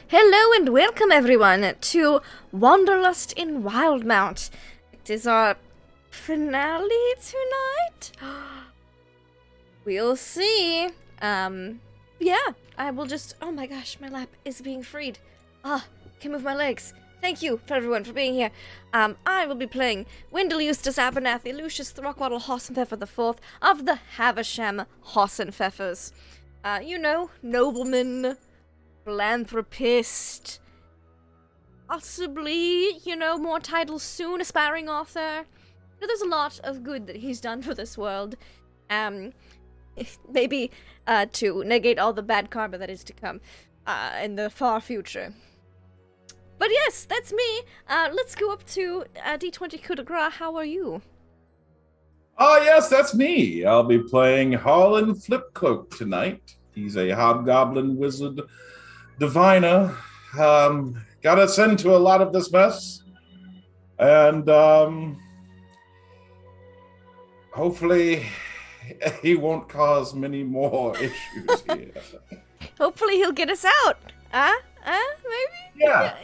Hello and welcome everyone to Wanderlust in Wildemount. It is our finale tonight. We'll see. Yeah, I will just. Oh my gosh, my lap is being freed. Can move my legs. Thank you for everyone for being here. I will be playing Wendell Eustace Abernathy Lucius Throckwaddle Hossenpfeffer the Fourth of the Havisham Hossenpfeffers. Nobleman, philanthropist, possibly, more titles soon, aspiring author. There's a lot of good that he's done for this world. Maybe to negate all the bad karma that is to come in the far future. But yes, that's me. Let's go up to D20 coup de grace. How are you? Oh, yes, that's me. I'll be playing Harlan Flipcloak tonight. He's a hobgoblin wizard diviner. Got us into a lot of this mess. And hopefully he won't cause many more issues here. Hopefully he'll get us out. Maybe? Yeah.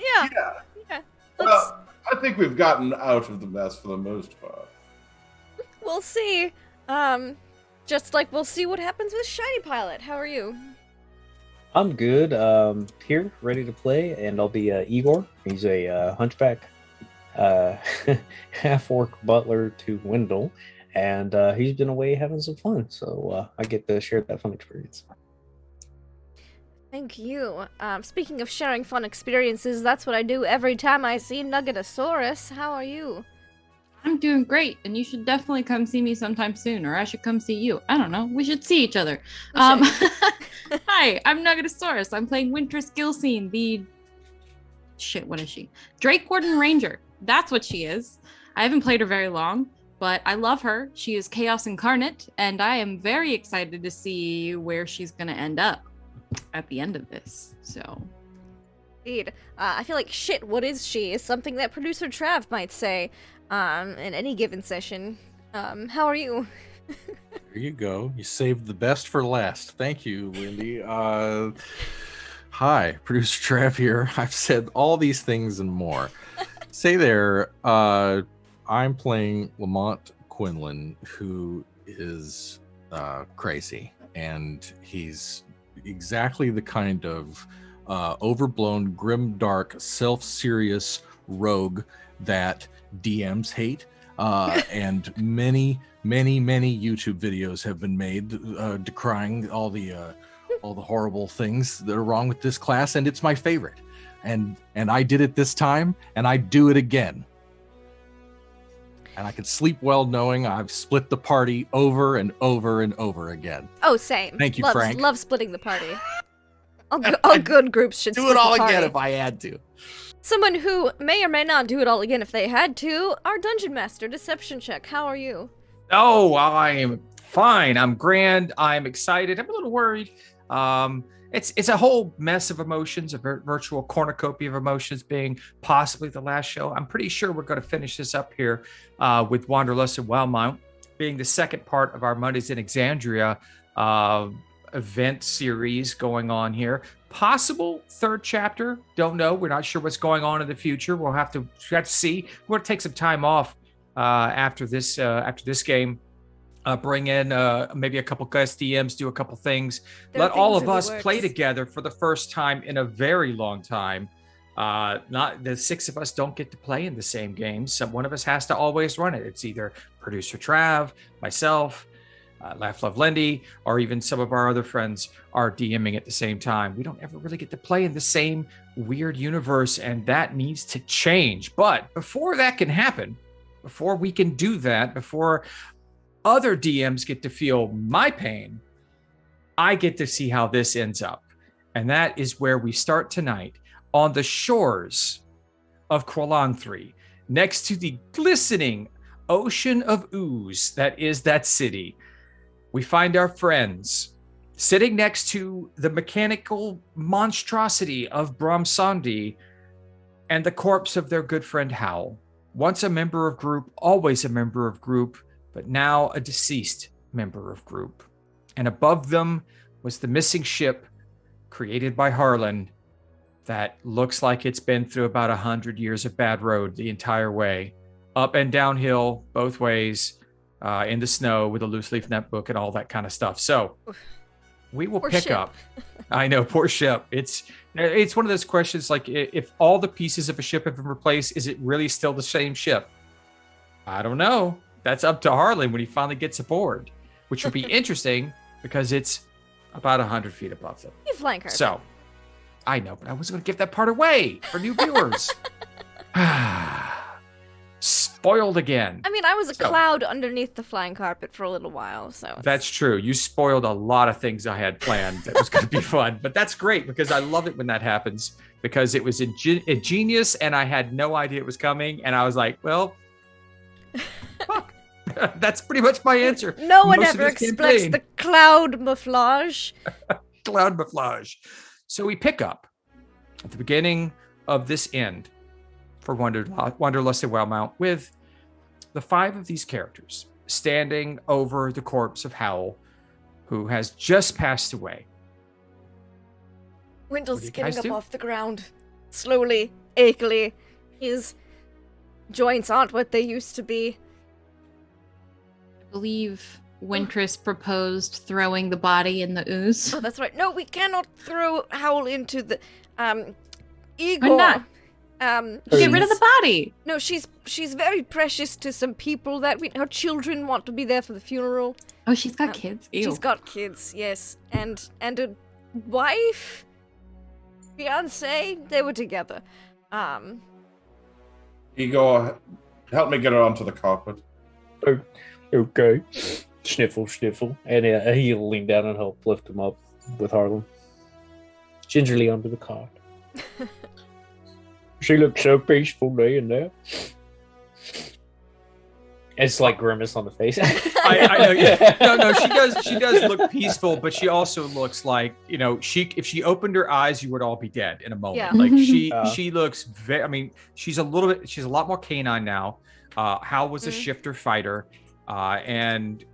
Well, I think we've gotten out of the mess for the most part. We'll see. Just like we'll see what happens with Shiny Pilot. How are you? I'm good. Here, ready to play, and I'll be Igor. He's a hunchback, half-orc butler to Wendell, and he's been away having some fun, so I get to share that fun experience. Thank you. Speaking of sharing fun experiences, that's what I do every time I see Nuggetosaurus. How are you? I'm doing great, and you should definitely come see me sometime soon, or I should come see you. I don't know. We should see each other. Hi, I'm Nuggetosaurus. I'm playing Wintress Gilseen, the... Shit, what is she? Drake Warden Ranger. That's what she is. I haven't played her very long, but I love her. She is Chaos Incarnate, and I am very excited to see where she's going to end up at the end of this, so... Indeed. I feel like shit, what is she? Is something that producer Trav might say in any given session. How are you? There you go. You saved the best for last. Thank you, Wendy. Hi, producer Trav here. I've said all these things and more. Say there, I'm playing Lamont Quinlan, who is crazy, and he's exactly the kind of overblown, grimdark, self-serious rogue that DMs hate, and many YouTube videos have been made decrying all the horrible things that are wrong with this class, and it's my favorite. And I did it this time, and I do it again. And I can sleep well knowing I've split the party over and over and over again. Oh, same. Thank you, Love, Frank. Love splitting the party. All good groups should do split it all the party. again if I had to. Someone who may or may not do it all again if they had to, our Dungeon Master, Deception Check. How are you? Oh, I'm fine. I'm grand. I'm excited. I'm a little worried. It's a whole mess of emotions, a virtual cornucopia of emotions being possibly the last show. I'm pretty sure we're going to finish this up here with Wanderlust and Wildemount being the second part of our Mondays in Exandria event series going on here. Possible third chapter. Don't know. We're not sure what's going on in the future. We'll have to see. We're going to take some time off after this game. Bring in maybe a couple guest DMs, do a couple things. Let all of us play together for the first time in a very long time. Not the six of us don't get to play in the same game. One of us has to always run it. It's either producer Trav, myself, Laugh Love Lendy, or even some of our other friends are DMing at the same time. We don't ever really get to play in the same weird universe, and that needs to change. But before that can happen, before we can do that, before other DMs get to feel my pain, I get to see how this ends up. And that is where we start tonight, on the shores of Qualanthri, next to the glistening ocean of ooze that is that city. We find our friends sitting next to the mechanical monstrosity of Brahmsandi and the corpse of their good friend Howl. Once a member of group, always a member of group, but now a deceased member of group. And above them was the missing ship created by Harlan, that looks like it's been through about 100 years of bad road the entire way, up and downhill, both ways, in the snow with a loose leaf netbook and all that kind of stuff. So we will Poor pick ship. up. I know, poor ship. It's one of those questions like if all the pieces of a ship have been replaced, is it really still the same ship? I don't know. That's up to Harlan when he finally gets aboard, which will be interesting because it's about 100 feet above them. You flying carpet. So, I know, but I wasn't going to give that part away for new viewers. Spoiled again. I mean, I was a So- cloud underneath the flying carpet for a little while, so it's- That's true. You spoiled a lot of things I had planned that was going to be fun, but that's great because I love it when that happens because it was ingenious and I had no idea it was coming. And I was like, well, fuck. That's pretty much my answer. No one Most of ever this expects campaign. the cloud mouflage. Cloud Baflage. So we pick up at the beginning of this end for Wanderlust in Wildemount with the 5 of these characters standing over the corpse of Howl, who has just passed away. Wendell's you getting guys up do? off the ground, slowly, achy. His joints aren't what they used to be. I believe Wintress proposed throwing the body in the ooze. Oh, that's right. No, we cannot throw Howl into the Igor. not? Get rid of the body. No, she's very precious to some people that her children want to be there for the funeral. Oh, she's got Um, kids. Ew. She's got kids, yes, and a wife, fiance. They were together. Igor, help me get her onto the carpet. Okay. Sniffle, sniffle. And he'll lean down and help lift him up with Harlan. Gingerly onto the cart. She looks so peaceful laying there. It's like grimace on the face. I know. Yeah. No, she does look peaceful, but she also looks like, if she opened her eyes, you would all be dead in a moment. Yeah. Like Yeah. she looks very, I mean, she's a lot more canine now. Hal was a shifter fighter. And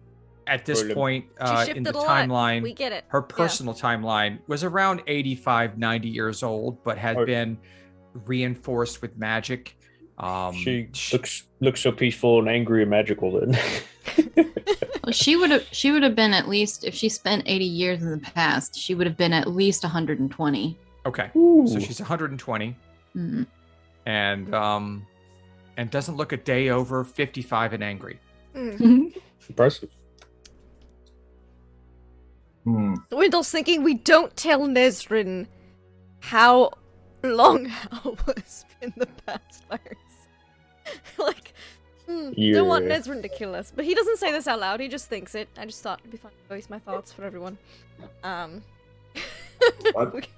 at this Brilliant. point She in the shifted a lot. timeline, We get it. her personal timeline was around 85, 90 years old, but had Oh. been reinforced with magic. She looks so peaceful and angry and magical then. Well, she would have been at least, if she spent 80 years in the past, she would have been at least 120. Okay, Ooh. so she's 120, Mm. and doesn't look a day over 55 and angry. Impressive. Wendell's thinking we don't tell Nezrin how long Hal was in the past virus. Don't want Yeah. Nezrin to kill us. But he doesn't say this out loud, he just thinks it. I just thought it'd be fun to voice my thoughts for everyone.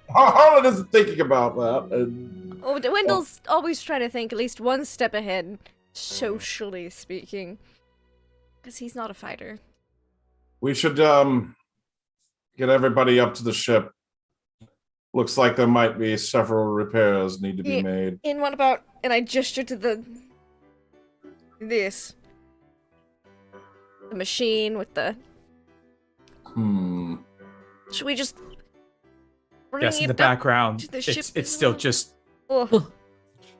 Harlan isn't thinking about that. And Wendell's always trying to think at least one step ahead, socially speaking. Because he's not a fighter. we should get everybody up to the ship. Looks like there might be several repairs need to be Yeah. made. In what about, and I gestured to this. The machine with the, should we just bring Yes, in it the up background, to the ship it's still as just well?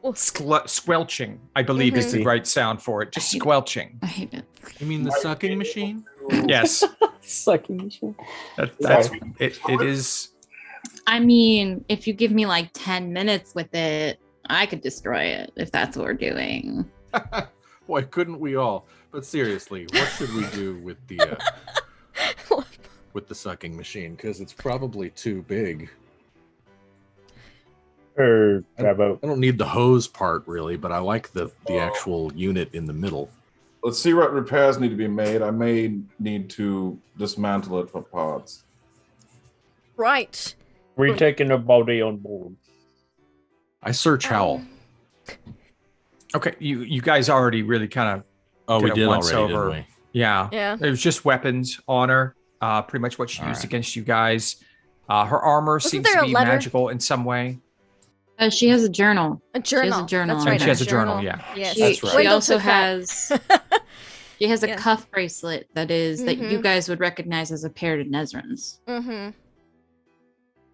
Oh, squelching, I believe is the right sound for it. Just I hate- squelching. I hate it. You mean the sucking machine? Yes, Sucking machine. that's it. It is. I mean, if you give me like 10 minutes with it, I could destroy it if that's what we're doing. Why couldn't we all? But seriously, what should we do with the sucking machine? Because it's probably too big. How about I don't need the hose part really, but I like the actual unit in the middle. Let's see what repairs need to be made. I may need to dismantle it for parts. right. we taking the body on board? I search Howl. Okay, you guys already really kind of Oh, we did a did once already, over. didn't we? Yeah. Yeah. It was just weapons on her. Pretty much what she All used right. against you guys. Her armor seems there to a be letter? magical in some way. She has a journal. A journal. journal That's on right. her. She has a journal, yeah. Yes. She, That's right. she Wendell also took that. has she has a Yeah. cuff bracelet that is that you Mhm. guys would recognize as a pair to Nezrin's. Mm-hmm.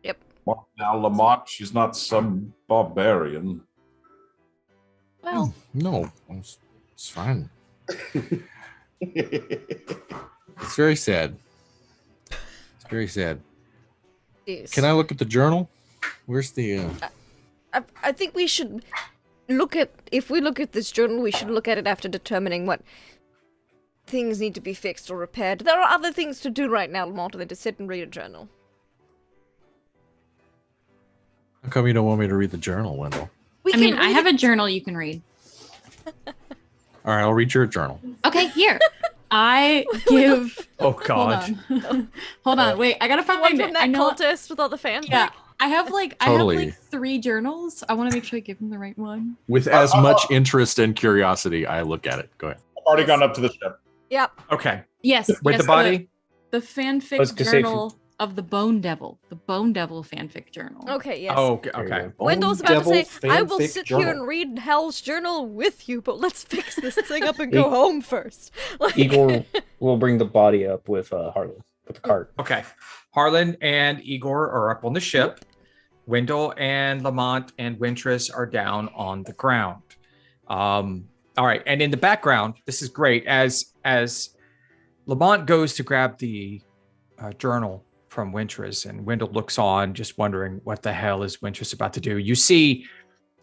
Yep. Now, Lamont, she's not some barbarian. Well, No, it's fine. It's very sad. It's very sad. Jeez. Can I look at the journal? Where's the? I think we should look at. If we look at this journal, we should look at it after determining what things need to be fixed or repaired. There are other things to do right now, Lamont, than to sit and read a journal. How come you don't want me to read the journal, Wendell? I have a journal you can read. All right, I'll read your journal. Okay, here. I give. Oh Hold God. on. Hold on. Wait, I gotta One find from it. that I know. cultist with all the fanfic. Yeah, I have Totally. 3 journals. I want to make sure I give him the right one. With as much interest and curiosity, I look at it. Go ahead. I've already gone up to the ship. Yep. Okay. Yes. With yes, the body. The I was fanfic gonna say, journal of the Bone Devil. The Bone Devil fanfic journal. Okay. Yes. Oh, okay. There you Okay. go. Wendell's Bone about to say, Devil I will fanfic sit journal. here and read Hell's journal with you, but let's fix this thing up and go home first. Like- Igor will bring the body up with Harlan with the cart. Okay. Harlan and Igor are up on the ship. Wendell and Lamont and Wintress are down on the ground. All right. And in the background, this is great. As Lamont goes to grab the journal from Wintress, and Wendell looks on, just wondering what the hell is Wintress about to do. You see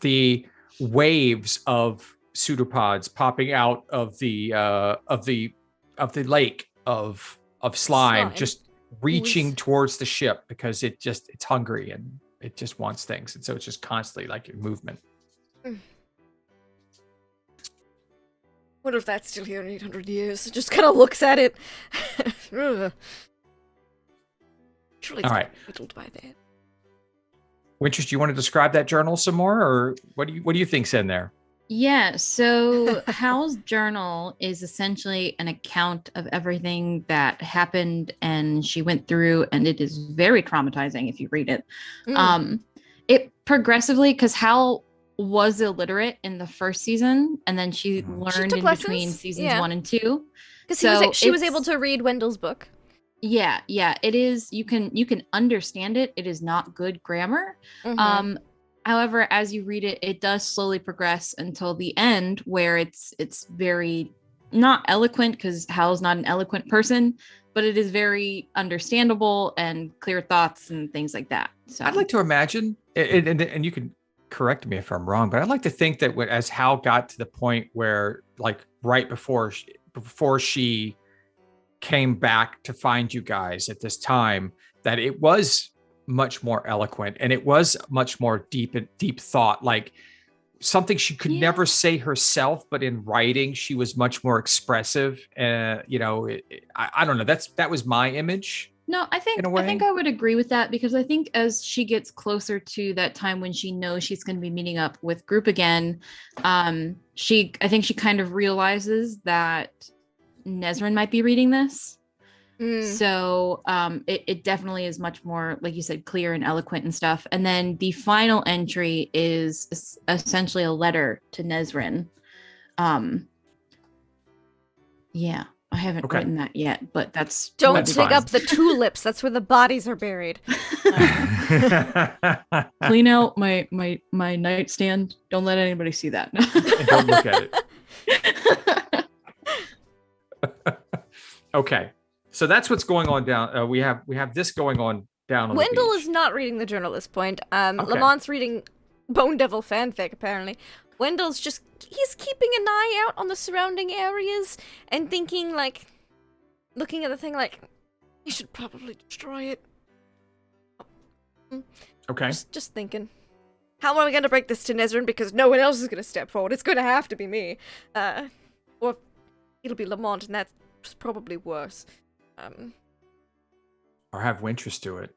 the waves of pseudopods popping out of the lake of slime, just reaching towards the ship because it's hungry and it just wants things, and so it's just constantly like in movement. Wonder if that's still here in 800 years. It just kind of looks at it. Ugh. Surely it's All right. whittled by then. Wintress, do you want to describe that journal some more, or what do you think's in there? Yeah, so Hal's journal is essentially an account of everything that happened and she went through, and it is very traumatizing if you read it. It progressively, because Hal was illiterate in the first season, and then she learned took in lessons, between seasons yeah. 1 and 2. Because she was it's- able to read Wendell's book. Yeah, it is. You can understand it. It is not good grammar. Mhm. However, as you read it, it does slowly progress until the end, where it's very not eloquent, because Hal's not an eloquent person, but it is very understandable and clear thoughts and things like that. So I'd like to imagine, and you can correct me if I'm wrong, but I'd like to think that as Hal got to the point where, like, right before she came back to find you guys at this time, that it was much more eloquent and it was much more deep thought, like something she could never say herself, but in writing she was much more expressive. I don't know, that was my image. No, I think I would agree with that, because I think as she gets closer to that time when she knows she's going to be meeting up with group again, I think she kind of realizes that Nezrin might be reading this. So it definitely is much more, like you said, clear and eloquent and stuff. And then the final entry is essentially a letter to Nezrin. Yeah, I haven't written that yet, but that's Don't dig up the tulips. That's where the bodies are buried. Clean out my nightstand. Don't let anybody see that. And don't look at it. Okay, so that's what's going on down. We have this going on down on Wendell the beach. is not reading the journal at this point. Okay. Lamont's reading Bone Devil fanfic, apparently. Wendell's he's keeping an eye out on the surrounding areas and thinking, like, looking at the thing like, you should probably destroy it. Okay. Just thinking. How am I going to break this to Nezrin? Because no one else is going to step forward. It's going to have to be me. Or it'll be Lamont, and that's probably worse. Or have Wintress do it.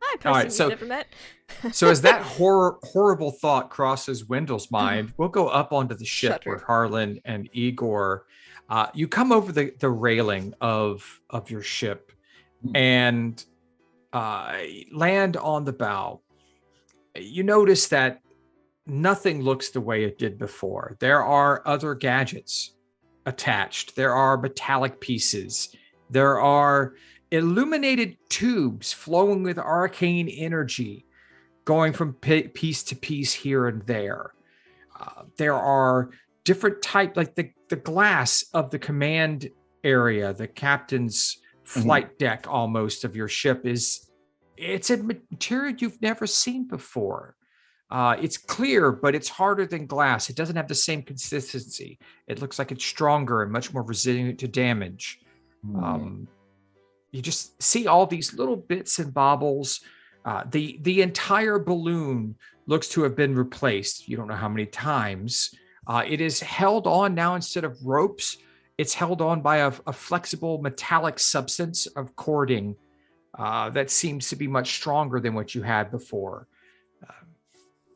Hi, person All right, so- you've never met. So as that horrible thought crosses Wendell's mind, we'll go up onto the ship Shudder. with Harlan and Igor. You come over the railing of your ship and land on the bow. You notice that nothing looks the way it did before. There are other gadgets attached. There are metallic pieces. There are illuminated tubes flowing with arcane energy going from piece to piece here and there. There are different types, like the glass of the command area, the captain's flight deck almost of your ship it's a material you've never seen before. It's clear, but it's harder than glass. It doesn't have the same consistency. It looks like it's stronger and much more resilient to damage. You just see all these little bits and bobbles. The entire balloon looks to have been replaced. You don't know how many times. It is held on now instead of ropes. It's held on by a flexible metallic substance of cording that seems to be much stronger than what you had before.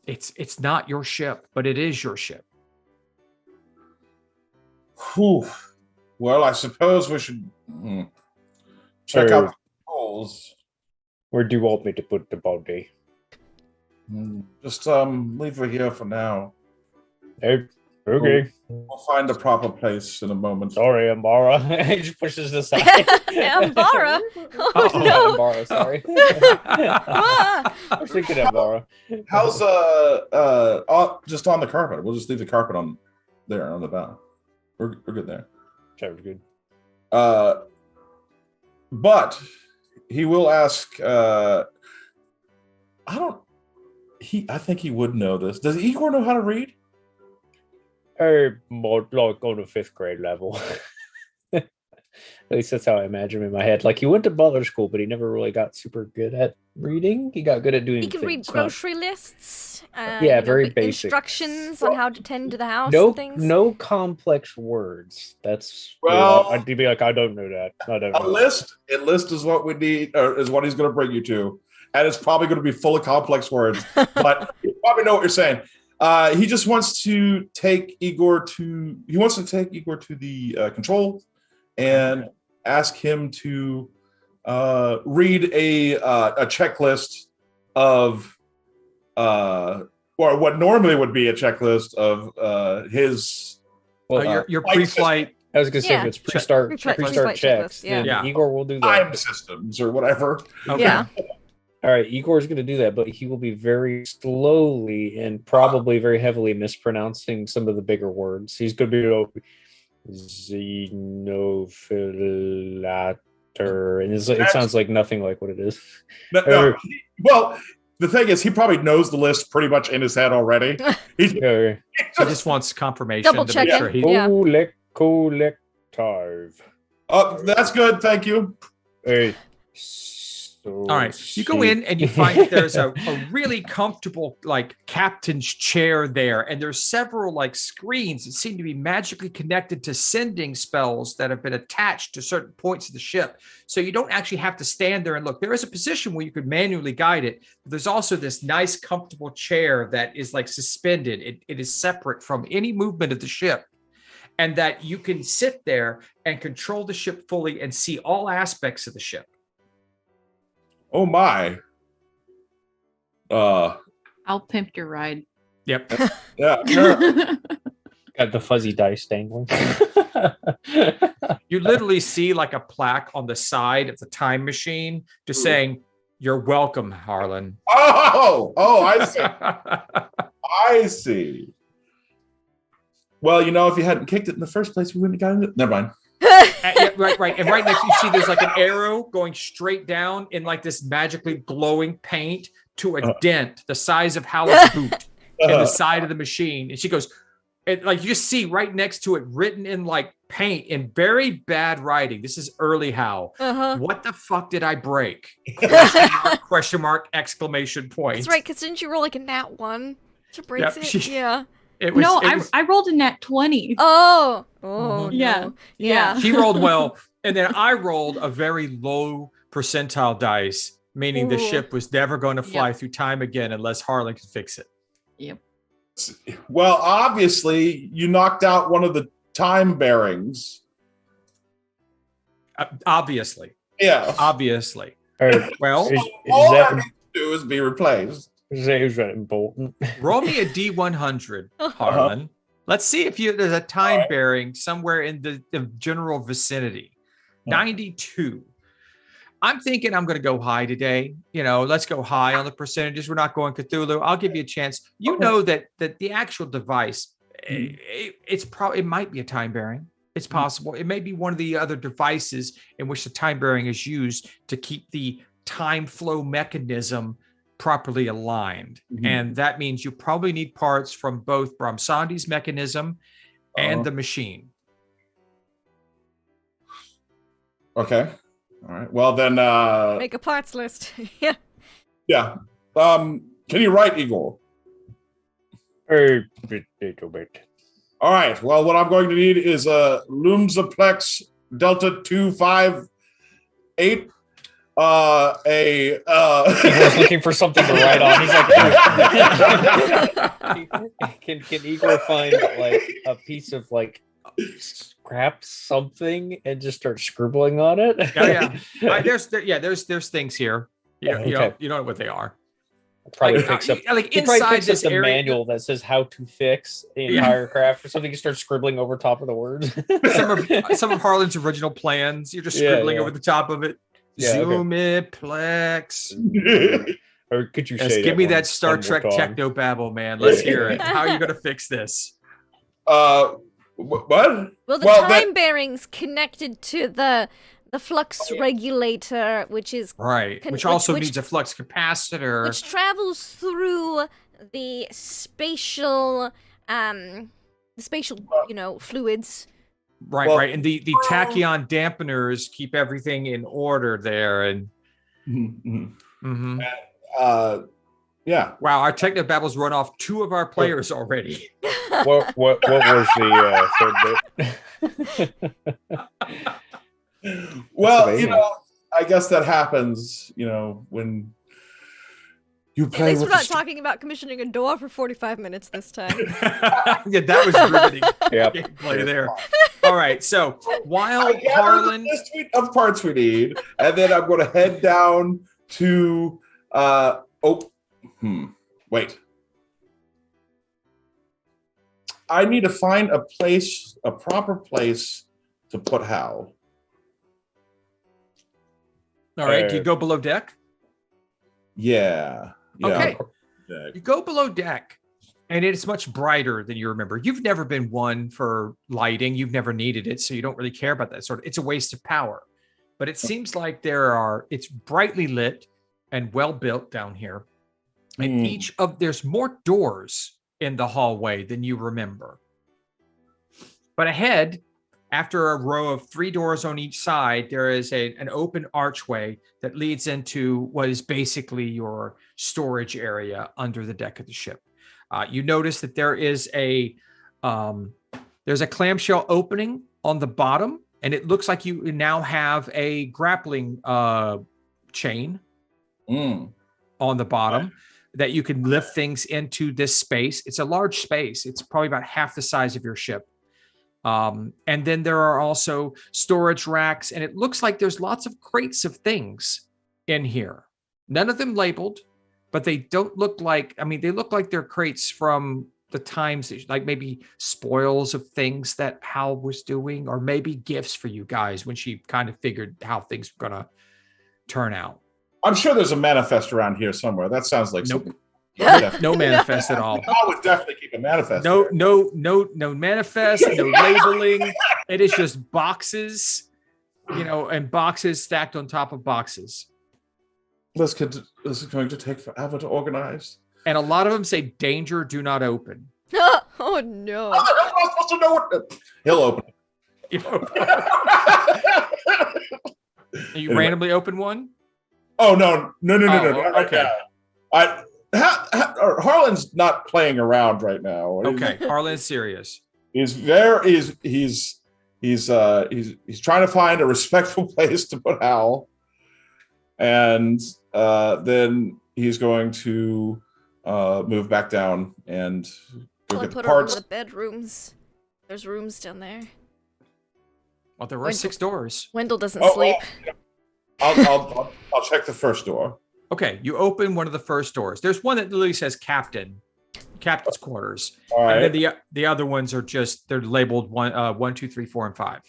It's not your ship, but it is your ship. Whew. Well, I suppose we should check out the controls. Where do you want me to put the body? Just leave her here for now. Okay. We'll find a proper place in a moment. Sorry, Ambara. He just pushes this aside. Ambara? Oh, no. Ambara, sorry. Ah. I was thinking Ambara. How's just on the carpet? We'll just leave the carpet on there on the bow. We're good there. Sounds good. But he will ask. I think he would know this. Does Igor know how to read? More like on a 5th grade level. At least that's how I imagine him in my head. Like he went to butler school, but he never really got super good at reading. He got good at doing He can read grocery lists. Very basic instructions on how to tend to the house. No, and things. no complex words. That's I'd be like, I don't know that. I don't know. A list is what we need, or is what he's going to bring you to, and it's probably going to be full of complex words. But you probably know what you're saying. He just wants to take Igor to. He wants to take Igor to the control, and ask him to read a checklist of, or what normally would be a checklist of his. Your pre-flight. I was gonna say if it's pre-start Pre-flight checks. checklist, yeah. Then Igor will do that. Time systems or whatever. Okay. Yeah. All right, Igor's going to do that, but he will be very slowly and probably very heavily mispronouncing some of the bigger words. He's going to be xenophilater, and it sounds like nothing like what it is. No. Well, the thing is, he probably knows the list pretty much in his head already. He just wants confirmation. Double to make checking. sure he. Yeah. Collective. Oh, that's good. Thank you. Hey. All right, you go in and you find that there's a really comfortable like captain's chair there, and there's several like screens that seem to be magically connected to sending spells that have been attached to certain points of the ship. So you don't actually have to stand there and look. There is a position where you could manually guide it. But there's also this nice comfortable chair that is like suspended. It is separate from any movement of the ship, and that you can sit there and control the ship fully and see all aspects of the ship. Oh my. I'll pimp your ride. Yep. Yeah, sure. Got the fuzzy dice dangling. You literally see like a plaque on the side of the time machine just saying, "You're welcome, Harlan." Oh, I see. I see. Well, if you hadn't kicked it in the first place, we wouldn't have gotten it. Never mind. Right. And right next, you see there's like an arrow going straight down in like this magically glowing paint to a dent the size of Hal's boot in the side of the machine. And she goes, and like you just see right next to it written in like paint in very bad writing. This is early Hal. What the fuck did I break? Question mark, exclamation point. That's right, because didn't you roll like a nat 1 to break it? Yeah. I rolled a nat 20. Oh, yeah. No. Yeah. She rolled well, and then I rolled a very low percentile dice, meaning the ship was never going to fly through time again unless Harlan could fix it. Yep. Well, obviously, you knocked out one of the time bearings. Obviously. Yeah. Obviously. Well, all that needs to do is be replaced. Is that important? Roll me a D100, Harlan. Let's see if there's a time bearing somewhere in the general vicinity. 92. I'm thinking I'm going to go high today. Let's go high on the percentages. We're not going Cthulhu. I'll give you a chance. You know that the actual device, it might be a time bearing. It's possible. It may be one of the other devices in which the time bearing is used to keep the time flow mechanism properly aligned. And that means you probably need parts from both Brahmsandi's mechanism and the machine. Okay. All right. Well, then. Make a parts list. Yeah. Yeah. Can you write, Igor? A little bit. All right. Well, what I'm going to need is a Lumsaplex Delta 258. He was looking for something to write on. He's like, can Igor find like a piece of like scrap something and just start scribbling on it? There's things here. You know what they are. Probably picks up inside this the manual that says how to fix the entire craft or something. You start scribbling over top of the words. some of Harlan's original plans. You're just scribbling over the top of it. Zoomiplex. Or could you say give me that Star Trek techno babble, man? Let's hear it. How are you going to fix this? What? Well, the time bearings connected to the flux regulator, which is right, which also needs a flux capacitor, which travels through the spatial, fluids. Right, and the tachyon dampeners keep everything in order there, and yeah. Wow, our technobabbles run off 2 of our players already. What was the third bit? Well, I guess that happens, when you play. At least we're not talking about commissioning a door for 45 minutes this time. Yeah, that was riveting. Gameplay there. All right, so while Harlan, the suite of parts we need, and then I'm going to head down to. Wait. I need to find a proper place to put Hal. All right, do you go below deck? Yeah. Okay. You go below deck, and it's much brighter than you remember. You've never been one for lighting. You've never needed it, so you don't really care about that it's a waste of power. But it seems like it's brightly lit and well built down here. And there's more doors in the hallway than you remember. But ahead, after a row of 3 doors on each side, there is an open archway that leads into what is basically your storage area under the deck of the ship. You notice that there is there's a clamshell opening on the bottom, and it looks like you now have a grappling chain on the bottom that you can lift things into this space. It's a large space. It's probably about half the size of your ship. And then there are also storage racks, and it looks like there's lots of crates of things in here. None of them labeled, but they don't look like, they look like they're crates from the times, like maybe spoils of things that Hal was doing, or maybe gifts for you guys when she kind of figured how things were going to turn out. I'm sure there's a manifest around here somewhere. That sounds like something. No manifest at all. I would definitely keep a manifest. No manifest, no labeling. It is just boxes, and boxes stacked on top of boxes. This is going to take forever to organize. And a lot of them say, "Danger, do not open." Oh no! How the hell am I supposed to know what? He'll open it. You randomly open one? Oh no! Okay. Harlan's not playing around right now. Okay, Harlan's serious. He's trying to find a respectful place to put Hal, and then he's going to move back down and go get the parts. Her in the bedrooms. There's rooms down there. Well, there were 6 doors. Wendell doesn't sleep. I'll check the first door. Okay, you open one of the first doors. There's one that literally says captain's quarters. All right. And then the other ones are they're labeled 1, 2, 3, 4, and 5.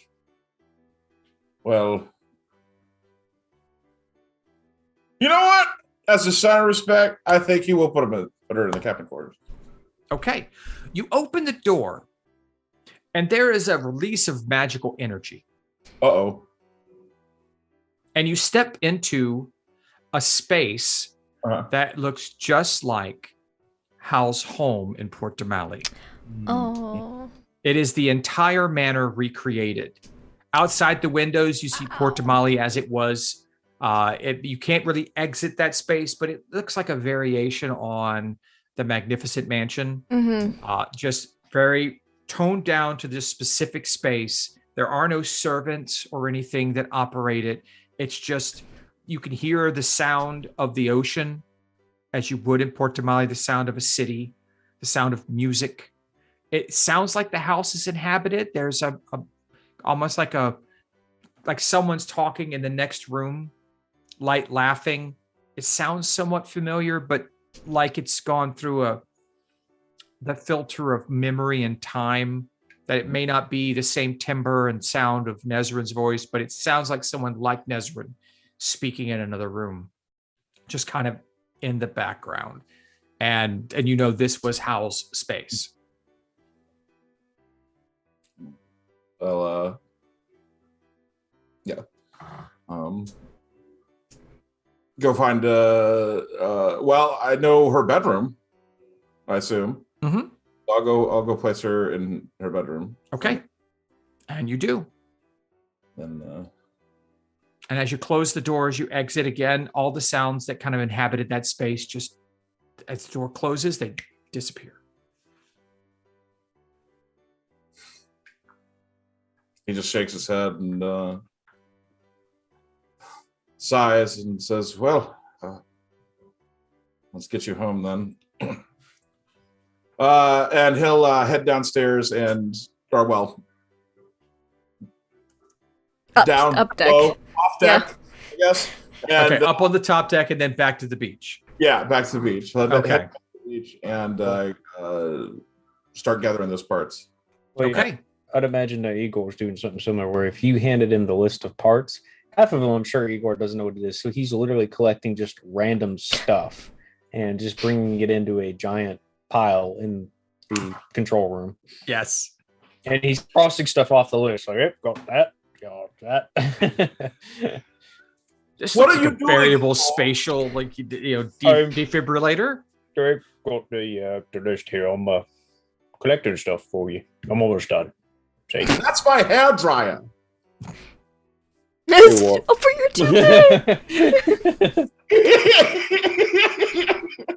Well, You know what? As a sign of respect, I think you will put her in the captain quarters. Okay. You open the door, and there is a release of magical energy. Uh-oh. And you step into a space Uh-huh. that looks just like Hal's home in Port Damali. Oh. It is the entire manor recreated. Outside the windows, you see Port Damali as it was. You can't really exit that space, but it looks like a variation on the Magnificent Mansion. Just very toned down to this specific space. There are no servants or anything that operate it. It's just, you can hear the sound of the ocean as you would in Port Damali, the sound of a city, the sound of music. It sounds like the house is inhabited. There's a almost like someone's talking in the next room, light laughing. It sounds somewhat familiar, but like it's gone through the filter of memory and time, that it may not be the same timbre and sound of Nezrin's voice, but it sounds like someone like Nezrin speaking in another room, just kind of in the background. And you know, this was Hal's space. Well, yeah. Go find. Well, I know her bedroom. I assume. Mm-hmm. I'll go place her in her bedroom. Okay, and you do. And as you close the doors, you exit again. All the sounds that kind of inhabited that space, just as the door closes, they disappear. he just shakes his head and sighs and says, "Well, let's get you home then." And he'll head downstairs and, or well, Up deck. Below, off deck, I guess. And, Okay, up on the top deck and then back to the beach. Yeah, back to the beach. So Okay. head back to the beach and start gathering those parts. Well, Okay. I'd imagine that Igor's doing something similar where if you handed him the list of parts, half of them I'm sure Igor doesn't know what it is. So he's literally collecting just random stuff and just bringing it into a giant pile in the control room. Yes. And he's crossing stuff off the list. Like, yep, got that. Just What like are you a doing, variable Paul? spatial, like defibrillator? Got the list here. I'm collecting stuff for you. I'm almost done. See? That's my hair dryer. Oh, for your today.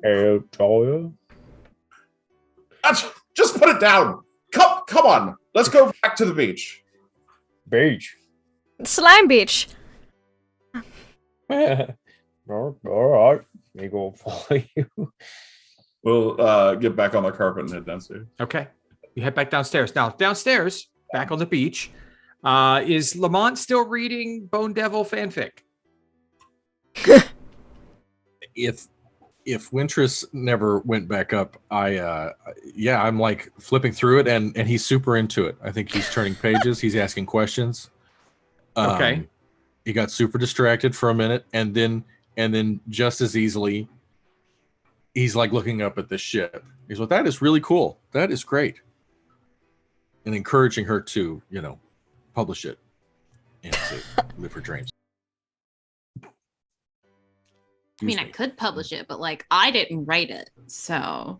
Hair dryer. Just put it down. Come on. Let's go back to the beach. Beach. Slime Beach. All right. Me go follow you. We'll get back on the carpet and head downstairs. Okay. You head back downstairs. Now, downstairs, back on the beach, is Lamont still reading Bone Devil fanfic? If Wintress never went back up, I'm like flipping through it and he's super into it. I think he's turning pages. He's asking questions. Okay. He got super distracted for a minute and then just as easily, he's like looking up at the ship. He's like, that is really cool. That is great. And encouraging her to, publish it and to live her dreams. I mean, I could publish it, but I didn't write it. So,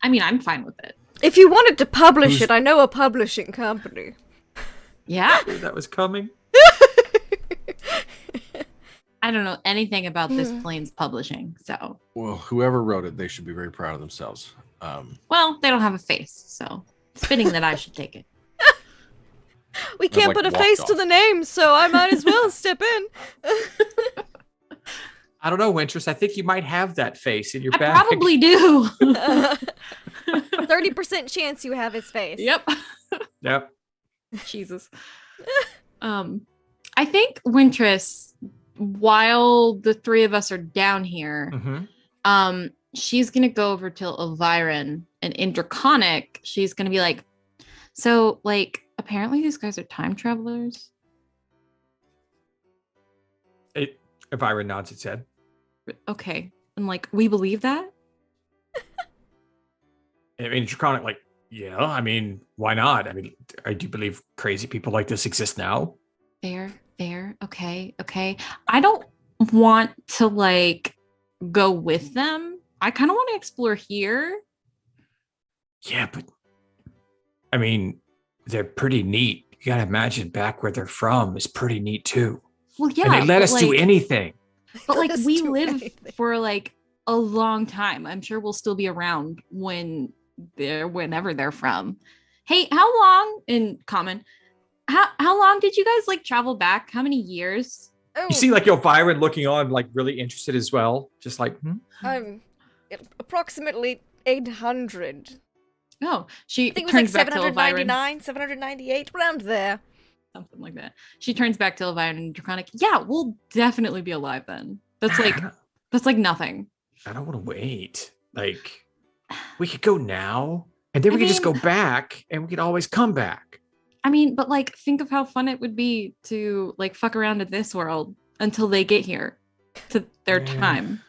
I mean, I'm fine with it. If you wanted to publish it, I know a publishing company. Yeah. That was coming. I don't know anything about this plane's publishing. So, Well, whoever wrote it, they should be very proud of themselves. well, they don't have a face. So, it's fitting that I should take it. We can't like put a walked face to off. the name, so I might as well step in. I don't know, Wintress. I think you might have that face in your I bag. probably do. 30% chance you have his face. Yep. Yep. Jesus. I think Wintress, while the three of us are down here, Mm-hmm. she's gonna go over to Elviron and in Draconic, she's gonna be like, so apparently these guys are time travelers. Elvira nods its head. Okay. And like, we believe that? I mean, Draconic, like, yeah, I mean, why not? I mean, I do believe crazy people like this exist now. Fair. Okay. I don't want to like go with them. I kind of want to explore here. Yeah, but I mean, they're pretty neat. You gotta imagine back where they're from is pretty neat too. Well, yeah. And they let but, us do like- anything. But like Let us we do live anything. for like a long time. I'm sure we'll still be around whenever they're from. Hey, how long in common? How long did you guys like travel back? How many years? Oh, You see, like Elvira looking on, like really interested as well. Just like, approximately 800. Oh, she I think it was turns like back to Elvira. 799, 798, around there. Something like that. She turns back to Elvira and Draconic. Yeah, we'll definitely be alive then. That's like nothing. I don't want to wait. Like, we could go now, and then we could just go back, and we could always come back. I mean, but like, think of how fun it would be to like fuck around in this world until they get here to their Yeah. time.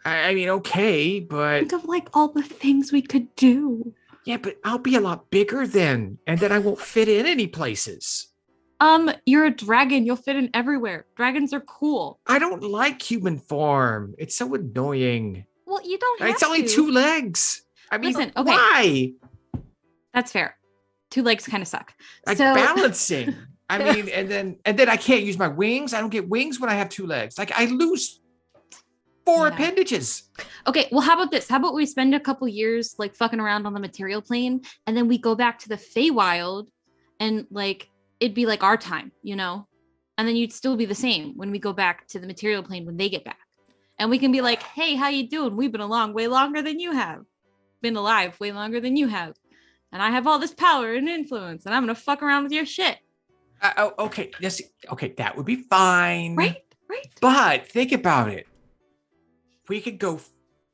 I mean, okay, but Think of like all the things we could do. yeah, but I'll be a lot bigger then, and then I won't fit in any places. You're a dragon. You'll fit in everywhere. Dragons are cool. I don't like human form. It's so annoying. Well, you don't have It's only to. 2 legs. I mean, Listen, okay. why? That's fair. 2 legs kind of suck. Like So- balancing. I mean, and then I can't use my wings. I don't get wings when I have 2 legs. Like I lose 4 Yeah. appendages. Okay, well, how about this? How about we spend a couple years like fucking around on the material plane, and then we go back to the Feywild, and like it'd be like our time, you know? And then you'd still be the same when we go back to the material plane when they get back. And we can be like, hey, how you doing? We've been along way longer than you have. Been alive way longer than you have. And I have all this power and influence, and I'm gonna fuck around with your shit. Okay. Yes. Okay. That would be fine. Right? But think about it. We could go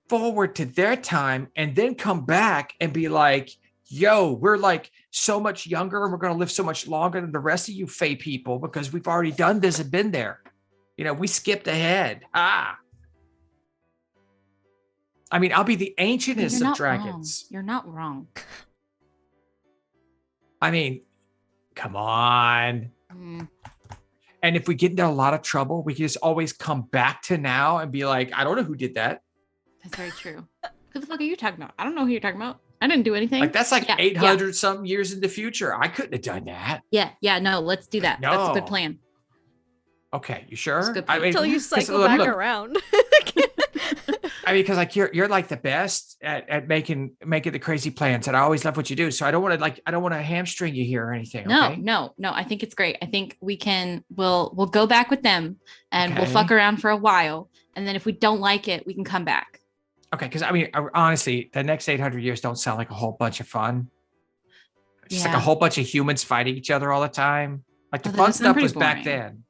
forward to their time and then come back and be like, yo, we're like so much younger and we're going to live so much longer than the rest of you Fey people because we've already done this and been there. You know, we skipped ahead. I mean, I'll be the ancientest of dragons. Wrong. You're not wrong. I mean, come on. Mm. And if we get into a lot of trouble, we can just always come back to now and be like, I don't know who did that. That's very true. Who the fuck are you talking about? I don't know who you're talking about. I didn't do anything. Like that's like Yeah, 800 something years in the future. I couldn't have done that. Yeah, no, let's do that. That's a good No. plan. Okay, you sure? That's a good I point. mean, Until you 'cause cycle look, back look, around. I mean, because like you're like the best at making the crazy plans, and I always love what you do. So I don't want to hamstring you here or anything. Okay? No. I think it's great. I think we'll go back with them and we'll Okay. fuck around for a while. And then if we don't like it, we can come back. Okay, because I mean, honestly, the next 800 years don't sound like a whole bunch of fun. It's just like a Yeah. whole bunch of humans fighting each other all the time. Like the Oh, that fun does sound stuff pretty was back boring. then,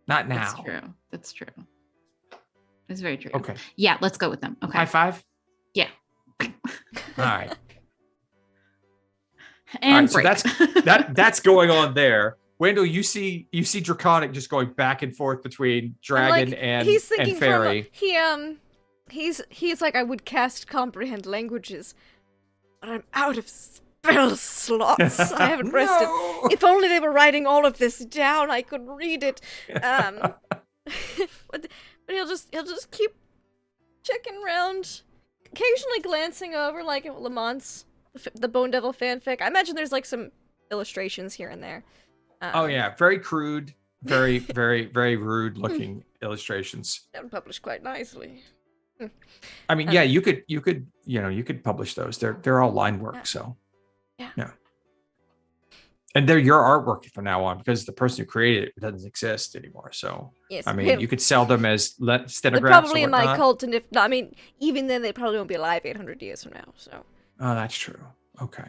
not now. That's true. It's very true. Okay, Yeah, let's go with them. Okay. high five. Yeah. All right. And so break. that's going on there. Wendell, you see Draconic just going back and forth between dragon and he's thinking fairy. He's like, I would cast comprehend languages, but I'm out of spell slots. I haven't rested. No! If only they were writing all of this down, I could read it. But he'll just keep checking around, occasionally glancing over like at Lamont's the Bone Devil fanfic. I imagine there's like some illustrations here and there. Oh yeah, very crude, very very very rude looking illustrations. They're published quite nicely. I mean, yeah, you could publish those. They're all line work, so Yeah. And they're your artwork from now on because the person who created it doesn't exist anymore. So Yes, I mean, you could sell them as they're stenographs. probably or in my whatnot. cult, and if not, I mean, even then, they probably won't be alive 800 years from now. So Oh, that's true. Okay.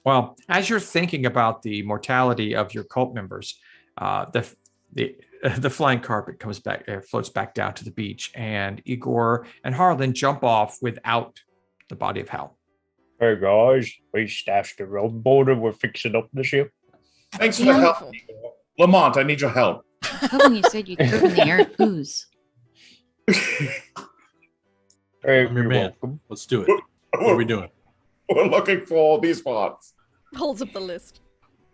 Well, as you're thinking about the mortality of your cult members, the flying carpet comes back, floats back down to the beach, and Igor and Harlan jump off without the body of Hal. Hey guys, we stashed the road border. We're fixing up the ship. Thanks for the help. Lamont, I need your help. I thought when you said you threw in the air, ooze. Hey, I'm your you're man. welcome. Let's do it. What are we doing? We're looking for all these parts. Holds up the list.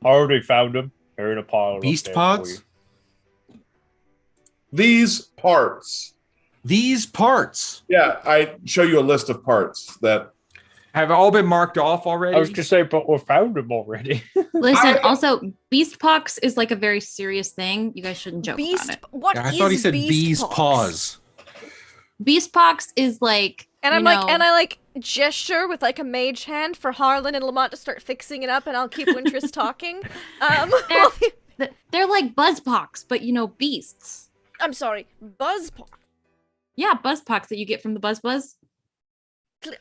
Already found them. They're in a pile. up Beast there for pods? you. These parts. These parts. Yeah, I show you a list of parts that. Have all been marked off already? I was just saying, but we found them already. Listen, also, beast pox is like a very serious thing. You guys shouldn't joke about it. What I is thought he said beast bees pox? paws. Beast pox is like, And you I'm like, know- and I like gesture with like a mage hand for Harlan and Lamont to start fixing it up, and I'll keep Wintress talking. They're like buzz pox, but beasts. I'm sorry, buzz pox. Yeah, buzz pox that you get from the buzz.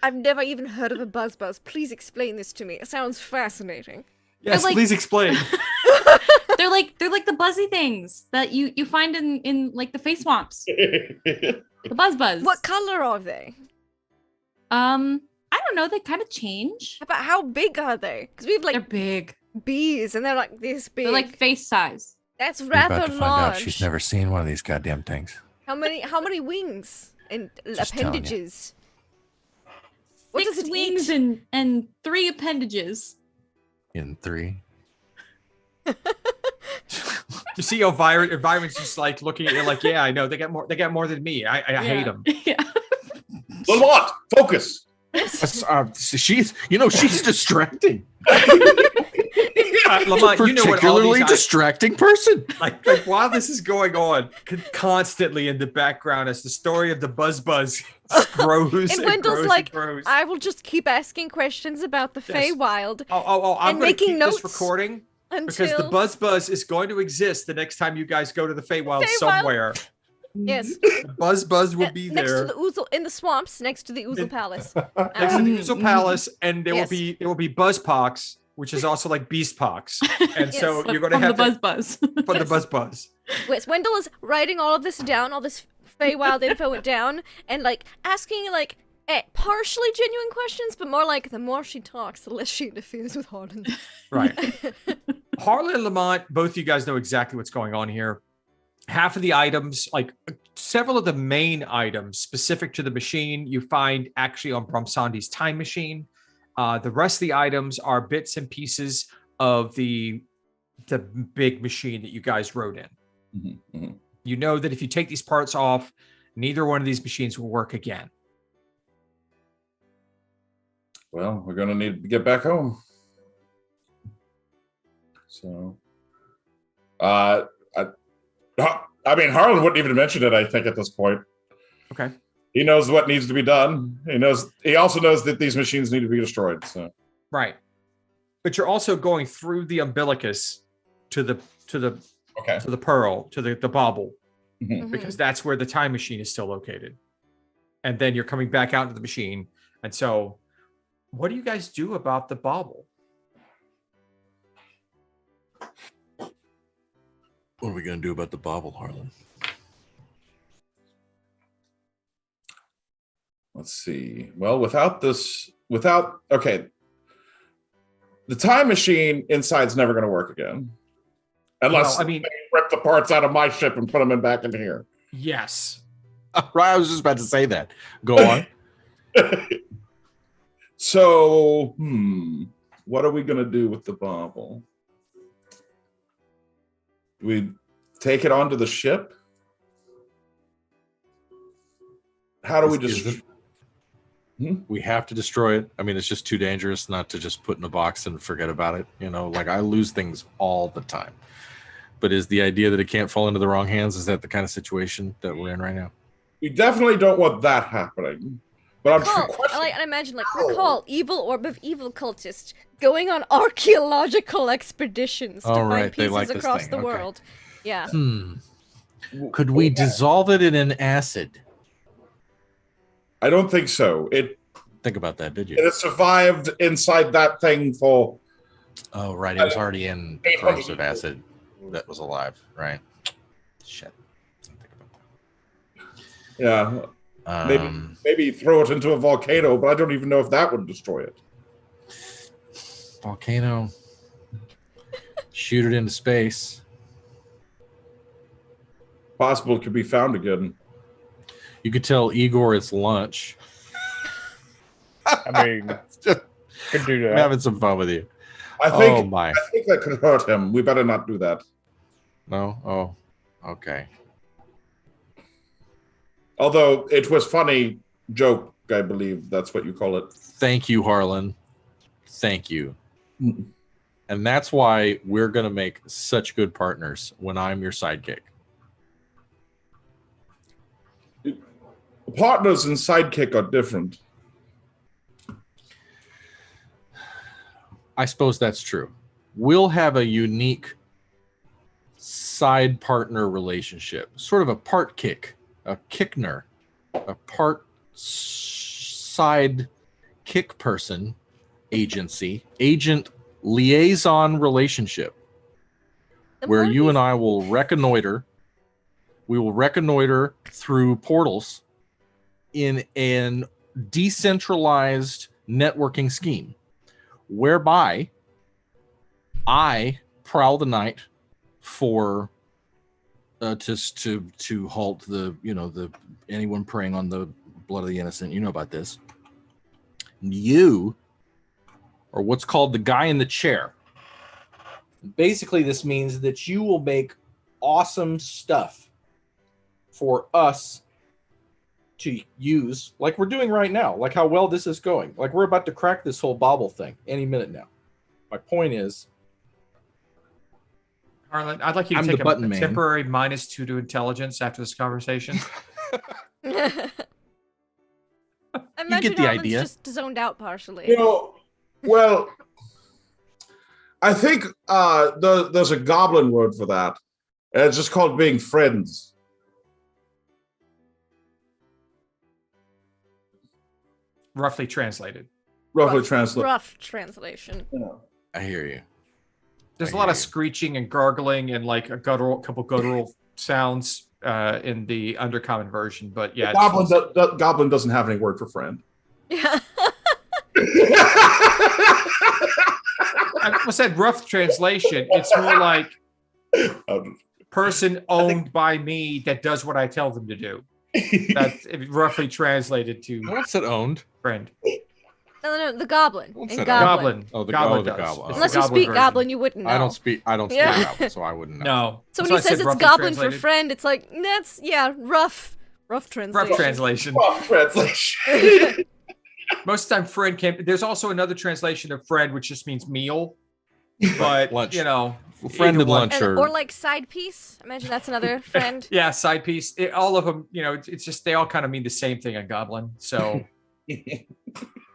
I've never even heard of a buzz. Please explain this to me. It sounds fascinating. Yes, They're like- please explain. They're like the buzzy things that you find in like the face swamps. The buzz. What color are they? I don't know. They kind of change. About how big are they? Because we have They're like big. bees, and they're like this big. They're like face size. That's You're rather about to find large. out she's never seen one of these goddamn things. How many wings and Just telling you. appendages? What Six does it wings eat? and 3 appendages. In 3. You see, environment's just like looking at you like, yeah, I know they got more than me. I hate them. Yeah. Lamont, focus. She's distracting. Lamont, you know what all Particularly these distracting person. like while this is going on, constantly in the background as the story of the buzz grows And and Wendell's grows like, and grows. I will just keep asking questions about the Yes. Feywild I'm and going to making keep notes this recording until because the buzz is going to exist the next time you guys go to the Feywild Feywild. somewhere. yes, The buzz will be next there to the Ouzel in the swamps, next to the Ouzel Palace. next to the Uzel Palace, and there Yes. will be buzz pox, which is also like beast pox, and so Yes. you're going to From have the to buzz. for the buzz. Yes, Wendell is writing all of this down, all this Feywild info down, and like asking like partially genuine questions, but more like the more she talks, the less she interferes with Harlan. Right. Harlan and Lamont, both of you guys know exactly what's going on here. Half of the items, like several of the main items specific to the machine, you find actually on Bromsandi's time machine. The rest of the items are bits and pieces of the big machine that you guys rode in. Mhm, mhm. You know that if you take these parts off, neither one of these machines will work again. Well, we're gonna need to get back home. So, I mean, Harlan wouldn't even mention it. I think at this point, Okay. he knows what needs to be done. He also knows that these machines need to be destroyed. So, Right. But you're also going through the umbilicus to the okay. to the pearl, to the bauble, Mhm. because that's where the time machine is still located. And then you're coming back out into the machine. And so what do you guys do about the bauble? What are we going to do about the bauble, Harlan? Let's see. Well, okay, the time machine inside's never going to work again, unless Well, I mean, they rip the parts out of my ship and put them back into here. yes. Right, I was just about to say that. Go on. So, what are we going to do with the bauble? Do we take it onto the ship? How do we just? We have to destroy it. I mean, it's just too dangerous not to just put in a box and forget about it. Like I lose things all the time. But is the idea that it can't fall into the wrong hands? Is that the kind of situation that we're in right now? We definitely don't want that happening. But I imagine recall evil orb of evil cultists going on archaeological expeditions to Oh, find right, they pieces like this across thing, the okay. world. Yeah. Could we dissolve it in an acid? I don't think so. It Think about that, did you? has survived inside that thing for. Oh, right. It was already in corrosive acid that was alive, right? Shit. Didn't think about Yeah, that. maybe throw it into a volcano, but I don't even know if that would destroy it. Volcano. Shoot it into space. possible it could be found again. You could tell Igor it's lunch. I mean, could do I'm that. having some fun with you. I think, Oh my. I think that could hurt him. We better not do that. No? Oh, okay. Although it was funny joke, I believe that's what you call it. Thank you, Harlan. Thank you. And that's why we're going to make such good partners when I'm your sidekick. Partners and sidekick are different. I suppose that's true. We'll have a unique side partner relationship, sort of a part kick, a kickner, a part side kick person, agent liaison relationship, where you and I will reconnoiter. We will reconnoiter through portals in an decentralized networking scheme, whereby I prowl the night for to halt the anyone preying on the blood of the innocent. You know about this. You are what's called the guy in the chair. Basically, this means that you will make awesome stuff for us to use, like we're doing right now, like how well this is going. Like we're about to crack this whole bobble thing any minute now. My point is, Harlan, I'd like you to I'm take the a button man. temporary -2 to intelligence after this conversation. Imagine get the Harlan's idea. just zoned out partially. You know, well, I think there's a goblin word for that. It's just called being friends. Roughly translated. Roughly translate. Rough translation. I hear you. There's I a lot hear of you. screeching and gargling and like a couple guttural sounds in the undercommon version, but yeah. Goblin doesn't have any word for friend. Yeah. I said rough translation. It's more like person owned by me that does what I tell them to do. That's roughly translated to What's it owned? friend. No, the goblin. What's In that? goblin. Oh, the Goblin goblin. does. Oh. It's Unless the you goblin speak version. goblin, you wouldn't know. I don't speak Yeah. goblin, so I wouldn't know. No. So That's when why he I says said it's roughly goblin for translated. friend, it's like, that's, rough. Rough translation. Rough translation. Rough translation. Most of the time, friend can. There's also another translation of friend, which just means meal. But Lunch. you know, Friend either and one. lunch Or like side piece. Imagine that's another friend. Yeah, side piece. All of them. You know, it's just they all kind of mean the same thing in Goblin. So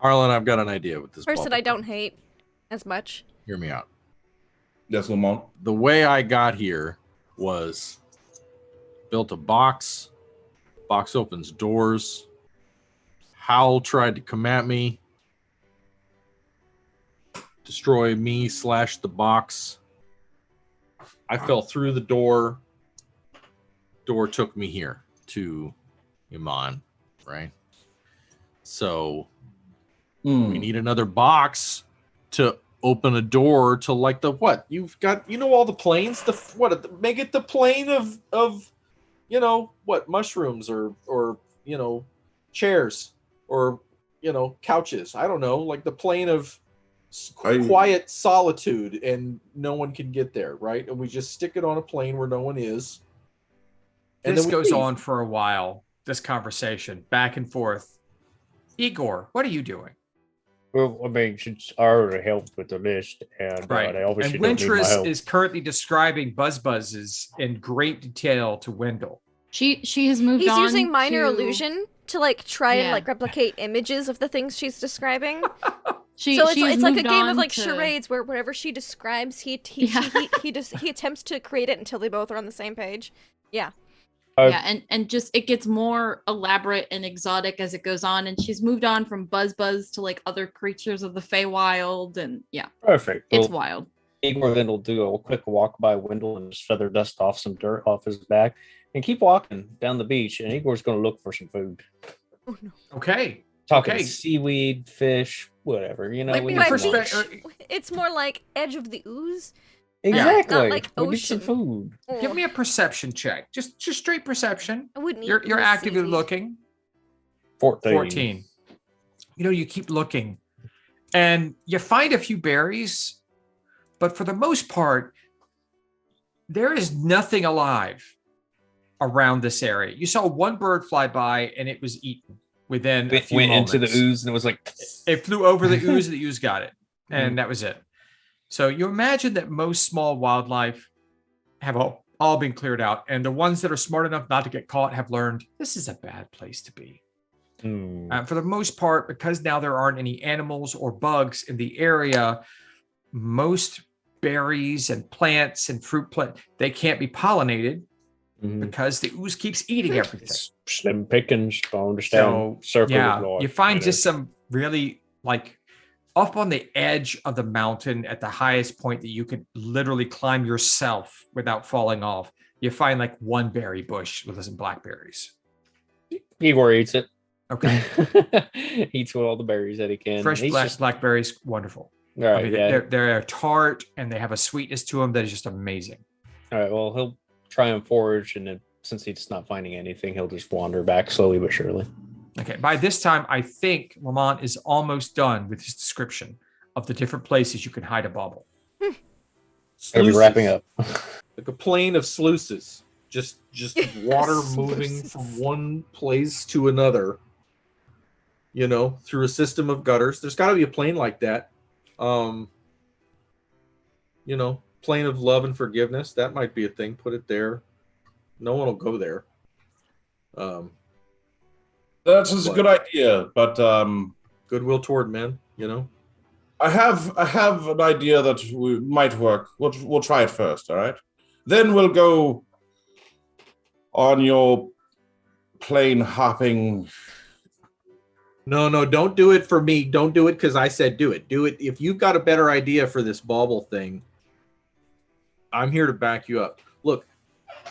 Harlan, I've got an idea with this Person bubble I don't thing. hate as much. Hear me out. Yes, Lamont. The way I got here was built a box. Box opens doors. Howl tried to come at me. Destroy me / the box. I fell through the door. Door took me here to Iman, right? So we need another box to open a door to like the what? You've got, all the planes, make it the plane of what, mushrooms or chairs or couches. I don't know, like the plane of quiet solitude, and no one can get there, right? And we just stick it on a plane where no one is. And this then we goes leave. on for a while. This conversation back and forth. Igor, what are you doing? Well, I mean, since I already helped with the list, and Right. they obviously And don't need my Wintress help. is currently describing buzzes in great detail to Wendell. She has moved He's on. using minor to- illusion to like try and Yeah. like replicate images of the things she's describing. She, So she's it's like a moved game on of like to- charades where whatever she describes, he attempts to create it until they both are on the same page. Yeah. Yeah, and just it gets more elaborate and exotic as it goes on, and she's moved on from Buzz to like other creatures of the Feywild, and yeah, Perfect. it's Well, wild. Igor then will do a quick walk by Wendell and just feather dust off some dirt off his back and keep walking down the beach. And Igor's going to look for some food. Oh no. Okay. Talking Okay. seaweed, fish, whatever. Like we by need some beach, lunch. it's more like edge of the ooze. Exactly. Not like We need some ocean. food. Give me a perception check. Just straight perception. I wouldn't eat You're blue actively seaweed. looking. 14. 14. You keep looking and you find a few berries, but for the most part, there is nothing alive around this area. You saw one bird fly by and it was eaten within a few Went moments. into the ooze and it was like... It flew over the ooze and the ooze got it. And that was it. So you imagine that most small wildlife have all been cleared out. And the ones that are smart enough not to get caught have learned this is a bad place to be. For the most part, because now there aren't any animals or bugs in the area, most berries and plants and fruit they can't be pollinated because the ooze keeps eating everything. Slim pickings, I understand. Circle of life, you find just some really like up on the edge of the mountain at the highest point that you could literally climb yourself without falling off. You find like one berry bush with some blackberries. Igor eats it. Okay. Eats all the berries that he can. Fresh blackberries, wonderful. All right, I mean, they're tart and they have a sweetness to them that is just amazing. All right, well, he'll try and forage, and then, since he's not finding anything, he'll just wander back slowly but surely. Okay, by this time, I think Lamont is almost done with his description of the different places you can hide a bauble. Are we wrapping up? Like a plain of sluices. Just water moving from one place to another. Through a system of gutters. There's got to be a plane like that. Plane of love and forgiveness. That might be a thing. Put it there. No one will go there. That's a good idea, but goodwill toward men. I have an idea that might work. We'll try it first, all right? Then we'll go on your plane hopping. No, don't do it for me. Don't do it because I said do it. Do it. If you've got a better idea for this bauble thing, I'm here to back you up. Look,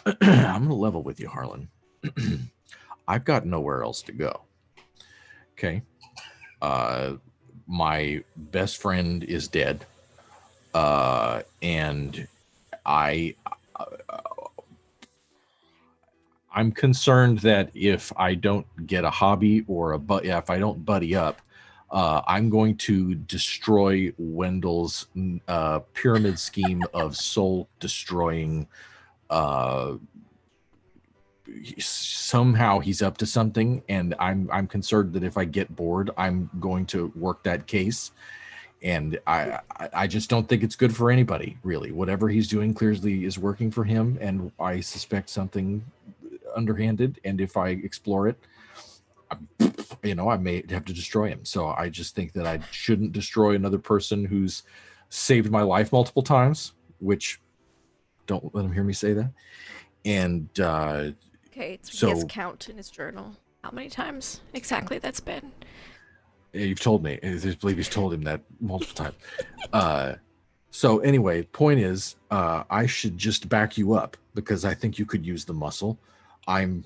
I'm going to level with you, Harlan. I've got nowhere else to go. Okay. My best friend is dead. And I'm concerned that if I don't get a hobby or if I don't buddy up, I'm going to destroy Wendell's pyramid scheme of soul destroying. Somehow he's up to something, and I'm concerned that if I get bored, I'm going to work that case. And I just don't think it's good for anybody, really. Whatever he's doing clearly is working for him, and I suspect something underhanded. And if I explore it, I may have to destroy him. So I just think that I shouldn't destroy another person who's saved my life multiple times, which don't let him hear me say that. And okay, so he has count in his journal. How many times exactly that's been? You've told me. I believe he's told him that multiple times. So anyway, point is, I should just back you up because I think you could use the muscle. I'm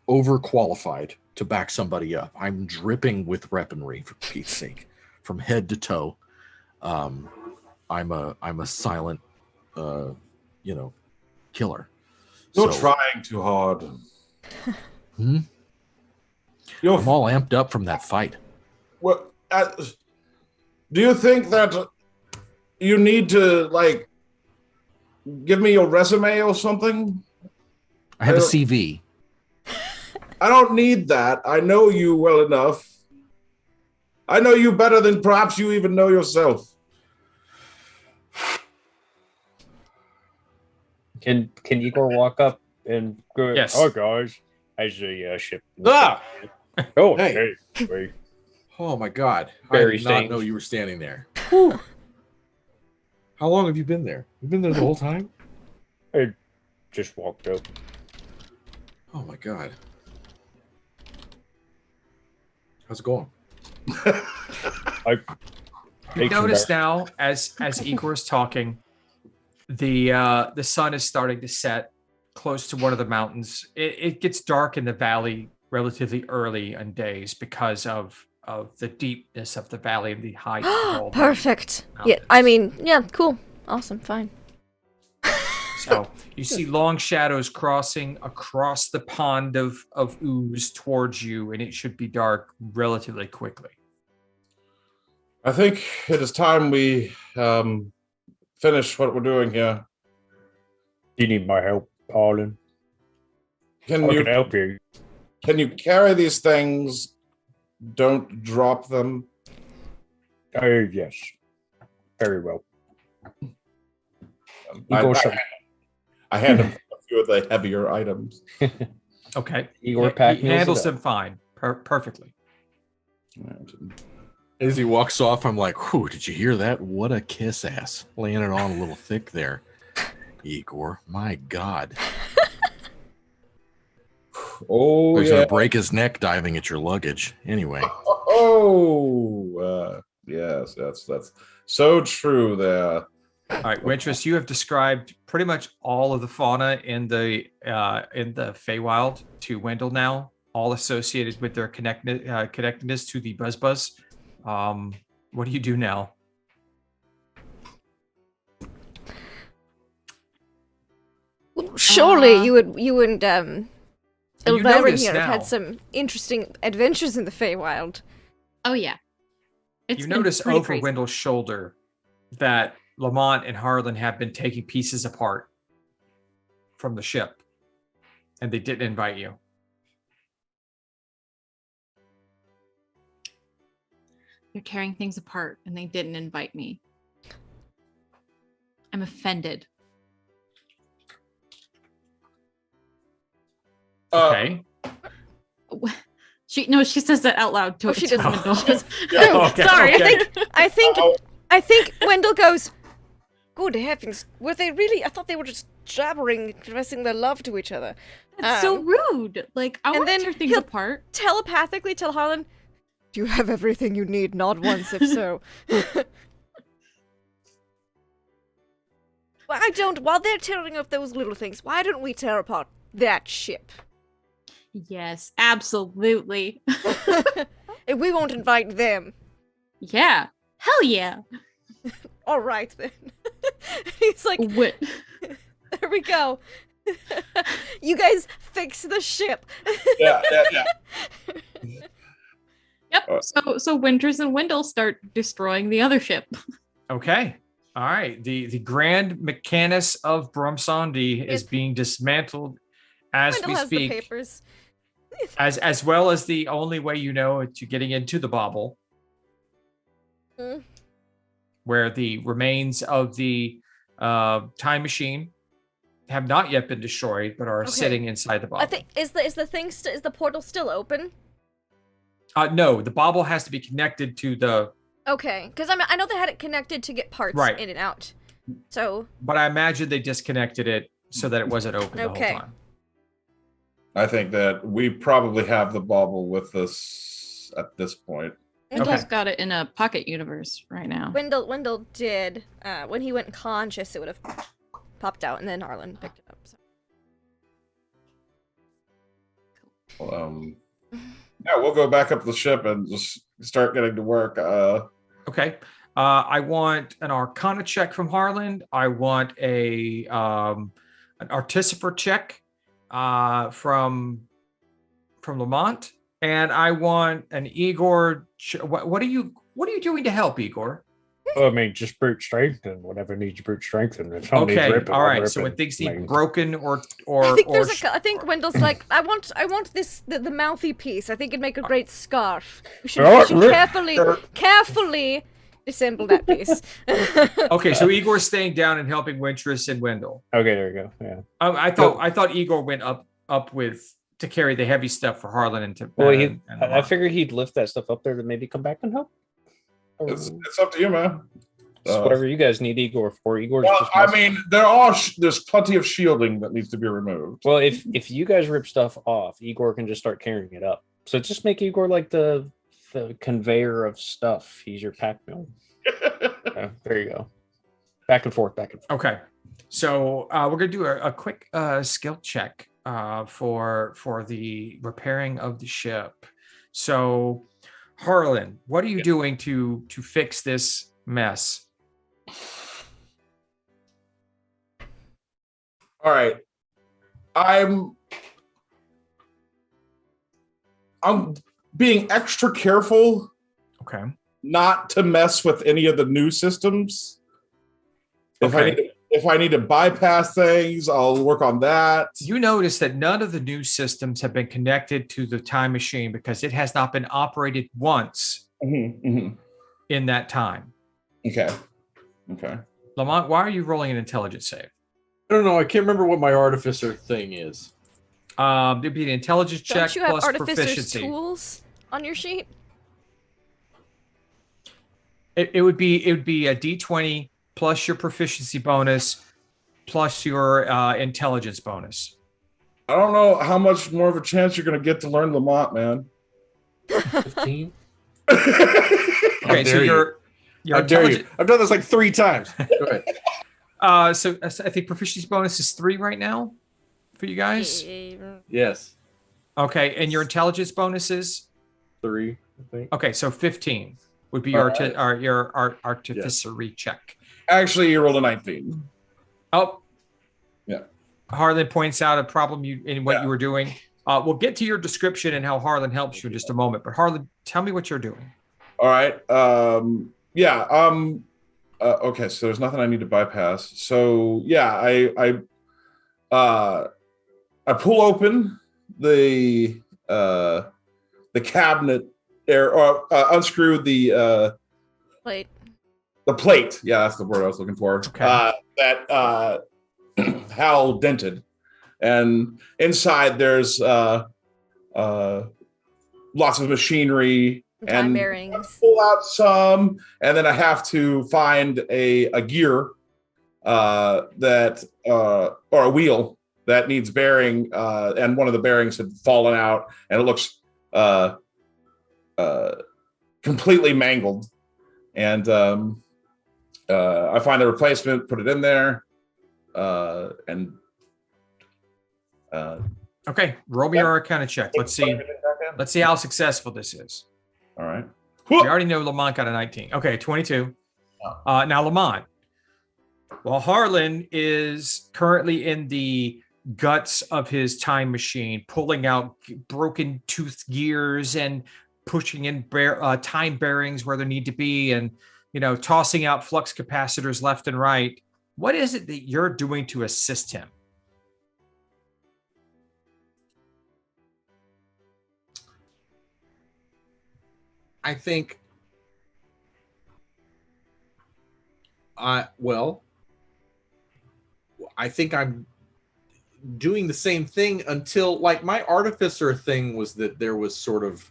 overqualified to back somebody up. I'm dripping with weaponry, for Pete's sake, from head to toe. I'm a silent, killer. You're trying too hard. I'm all amped up from that fight. Well, do you think that you need to, give me your resume or something? I have a CV. I don't need that. I know you well enough. I know you better than perhaps you even know yourself. Can Igor walk up and go? Yes. Oh, guys, I see a ship. Ah! Oh, Hey. Hey. Oh my God! Very I did not strange. know you were standing there. Whew. How long have you been there? You've been there the whole time? I just walked up. Oh my God! How's it going? You notice now, as Igor is talking, the sun is starting to set close to one of the mountains. It gets dark in the valley relatively early in days because of the deepness of the valley and the height. Of all the Perfect. Yeah, mountains. I mean, yeah, cool. Awesome, fine. So you see long shadows crossing across the pond of ooze towards you, and it should be dark relatively quickly. I think it is time we finish what we're doing here. You need my help, Harlan? Can I you can help you. Can you carry these things? Don't drop them. Oh, yes. Very well. I hand him a few of the heavier items. Okay. Igor He handles them fine, perfectly. As he walks off, I'm like, "Whew, did you hear that? What a kiss ass. Laying it on a little thick there. Igor, my God. Oh, He's yeah. going to break his neck diving at your luggage. Anyway. Yes, that's so true there. All right, Wintress, you have described pretty much all of the fauna in the Feywild to Wendell now, all associated with their connectedness to the Buzz. What do you do now? Well, surely you and Elvira here now. have had some interesting adventures in the Feywild. Oh yeah. You notice over Wendell's shoulder that Lamont and Harlan have been taking pieces apart from the ship, and they didn't invite you. They're tearing things apart, and they didn't invite me. I'm offended. Okay. She says that out loud to She to doesn't. Wendell. She goes, Okay, sorry, okay. I think Wendell goes, good heavens, were they really? I thought they were just jabbering, confessing their love to each other. That's so rude. Like, I and want to then tear things he'll- apart. Telepathically tell Harlan, do you have everything you need? Nod once, if so. Why don't, while they're tearing up those little things, why don't we tear apart that ship? Yes, absolutely. And we won't invite them. Yeah. Hell yeah. All right, then. He's like, What? there we go. You guys fix the ship. Yeah. Yep. So Winters and Wendell start destroying the other ship. Okay. All right. The Grand Mechanus of Bromsandi is being dismantled as Wendell we has the speak. papers. As well as the only way you know to getting into the bauble, where the remains of the time machine have not yet been destroyed, but are sitting inside the bauble. I think is the portal still open? No, the bauble has to be connected to the. Okay, because I know they had it connected to get parts in and out. So. But I imagine they disconnected it so that it wasn't open the whole time. I think that we probably have the bauble with us at this point. Wendell's got it in a pocket universe right now. Wendell did. When he went conscious, it would have popped out, and then Harlan picked it up. So. Yeah, we'll go back up the ship and just start getting to work. Okay. I want an Arcana check from Harlan. I want an Artificer check from Lamont, and I want an Igor. What are you doing to help, Igor? Well, I mean, just brute strength and whatever needs brute strength. And if something needs ripping, all I'll right. rip So it. when things need I mean, broken or I think Wendell's like, I want the mouthy piece. I think it'd make a great scarf. We should carefully disassemble that piece. Okay, so Igor's staying down and helping Wintress and Wendell. Okay, there we go. Yeah. I thought Igor went up with to carry the heavy stuff for Harlan and to. Well, I figured he'd lift that stuff up there to maybe come back and help. It's up to you, man. It's whatever you guys need Igor for. Igor's Well, just I mean, there's plenty of shielding that needs to be removed. Well, if you guys rip stuff off, Igor can just start carrying it up. So just make Igor like the conveyor of stuff. He's your pack mule. There you go. Back and forth. Okay, so we're gonna do a quick skill check for the repairing of the ship. So, Harlan, what are you doing to fix this mess? All right. I'm being extra careful Okay. not to mess with any of the new systems. Okay. If I need to bypass things, I'll work on that. You notice that none of the new systems have been connected to the time machine because it has not been operated once in that time. Okay. Lamont, why are you rolling an intelligence save? I don't know. I can't remember what my artificer thing is. It'd be an intelligence check Don't you have plus artificer's proficiency. tools on your sheet? It would be a D20 plus your proficiency bonus plus your intelligence bonus. I don't know how much more of a chance you're going to get to learn Lamont, man. 15. Okay, so your How dare you? I've done this like 3 times. Go ahead. So I think proficiency bonus is 3 right now for you guys. Yes. Okay, and your intelligence bonus is 3, I think. okay. So 15 would be your artificery check. Actually, you rolled a 19. Oh, yeah. Harlan points out a problem in what you were doing. We'll get to your description and how Harlan helps you in just a moment. But Harlan, tell me what you're doing. All right. Okay, so there's nothing I need to bypass. So yeah, I pull open the cabinet or unscrew the Plate. The plate. Yeah, that's the word I was looking for. Okay. That Hal dented, and inside there's lots of machinery. Time And bearings. pull out some, and then I have to find a gear or a wheel that needs bearing, and one of the bearings had fallen out, and it looks completely mangled. And I find the replacement, put it in there, and Okay, roll me your Arcana check. Let's see how successful this is. All right. We already know Lamont got a 19. Okay, 22. Now, Lamont, while Harlan is currently in the guts of his time machine, pulling out broken tooth gears and pushing in time bearings where there need to be, and tossing out flux capacitors left and right, what is it that you're doing to assist him? I think I think I'm doing the same thing until, like, my artificer thing was that there was sort of,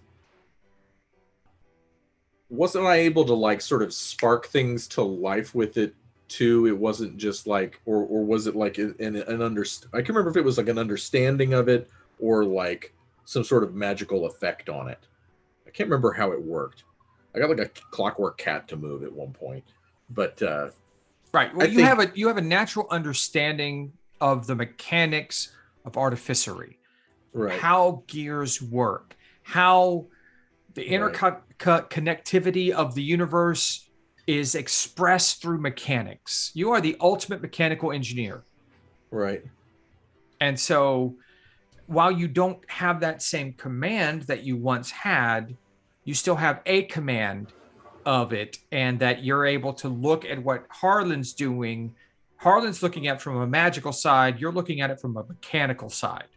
wasn't I able to like sort of spark things to life with it too? It wasn't just like, or was it like I can't remember if it was like an understanding of it or like some sort of magical effect on it. I can't remember how it worked. I got like a clockwork cat to move at one point, but right. Well, you have a natural understanding of the mechanics of artificery, right? How gears work, how the interconnectivity of the universe is expressed through mechanics. You are the ultimate mechanical engineer, right? And so, while you don't have that same command that you once had, you still have a command of it, and that you're able to look at what Harlan's doing. Harlan's looking at it from a magical side. You're looking at it from a mechanical side.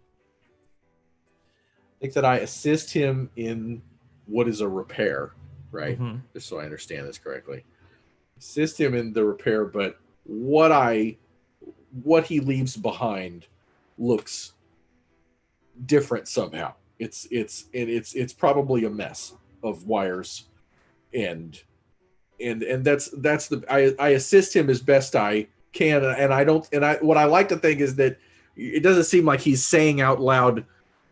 I think that I assist him in what is a repair, right? Mm-hmm. Just so I understand this correctly. Assist him in the repair, but what he leaves behind looks different somehow. It's probably a mess of wires, and that's the I assist him as best I can, and what I like to think is that it doesn't seem like he's saying out loud,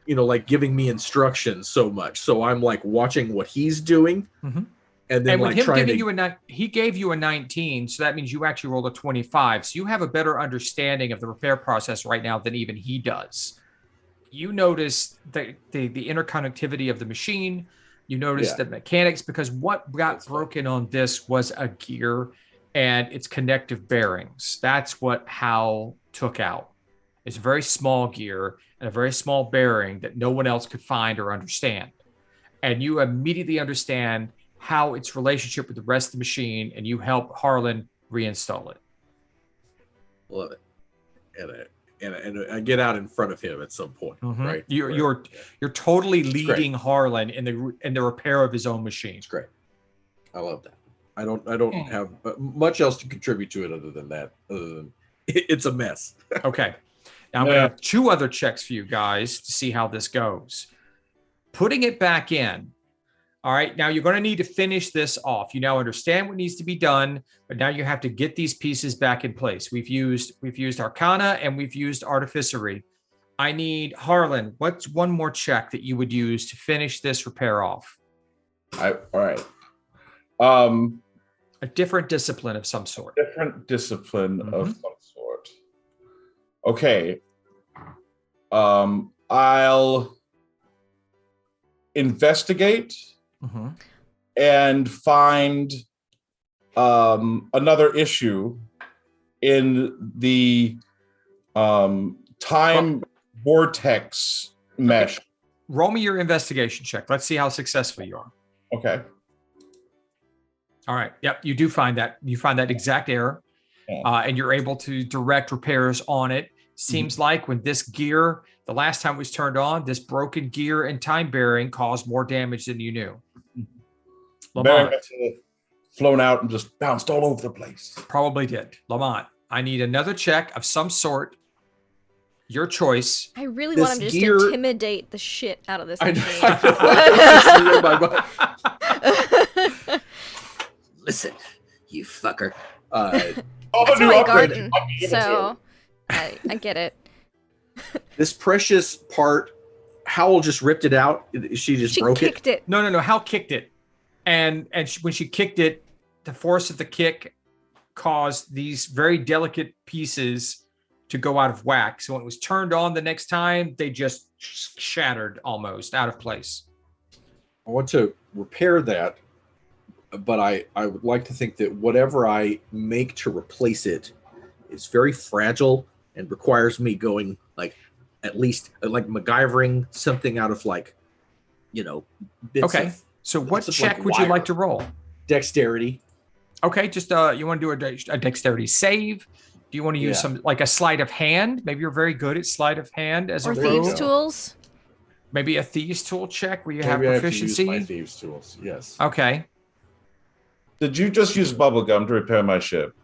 like giving me instructions so much. So I'm like watching what he's doing, mm-hmm. and then with like him giving you he gave you a 19, so that means you actually rolled a 25. So you have a better understanding of the repair process right now than even he does. You notice the interconnectivity of the machine. You notice the mechanics, because what got broken on this was a gear and its connective bearings. That's what Hal took out. It's a very small gear and a very small bearing that no one else could find or understand. And you immediately understand how its relationship with the rest of the machine, and you help Harlan reinstall it. Love it. And I get out in front of him at some point, right? You're totally leading Harlan in the repair of his own machine. It's great. I love that. I don't have much else to contribute to it other than that. Other than it's a mess. Okay. Now I'm going to have 2 other checks for you guys to see how this goes. Putting it back in. All right. Now you're going to need to finish this off. You now understand what needs to be done, but now you have to get these pieces back in place. We've used Arcana and we've used Artificery. I need Harlan. What's one more check that you would use to finish this repair off? All right. A different discipline of some sort. Different discipline of some sort. Okay. I'll investigate and find another issue in the time vortex mesh. Roll me your investigation check. Let's see how successful you are. Okay. All right. Yep. You do find that. You find that exact error, and you're able to direct repairs on it. Seems like when this gear, the last time it was turned on, this broken gear and time bearing caused more damage than you knew. Bearing must have flown out and just bounced all over the place. Probably did. Lamont, I need another check of some sort. Your choice. I really want him to just intimidate the shit out of this machine. Listen, you fucker. That's my garden, so I get it. This precious part, Howl just ripped it out. She broke it. She kicked it. No. Hal kicked it, and when she kicked it, the force of the kick caused these very delicate pieces to go out of whack. So when it was turned on the next time, they just shattered almost out of place. I want to repair that, but I would like to think that whatever I make to replace it is very fragile and requires me going like at least like MacGyvering something out of like, bits. Okay. So what check would you like to roll? Dexterity. Okay. Just you want to do a dexterity save? Do you want to use some like a sleight of hand? Maybe you're very good at sleight of hand as a thieves' tools. Maybe a thieves' tool check where you Maybe have proficiency. I have to use my thieves' tools. Yes. Okay. Did you just use bubblegum to repair my ship?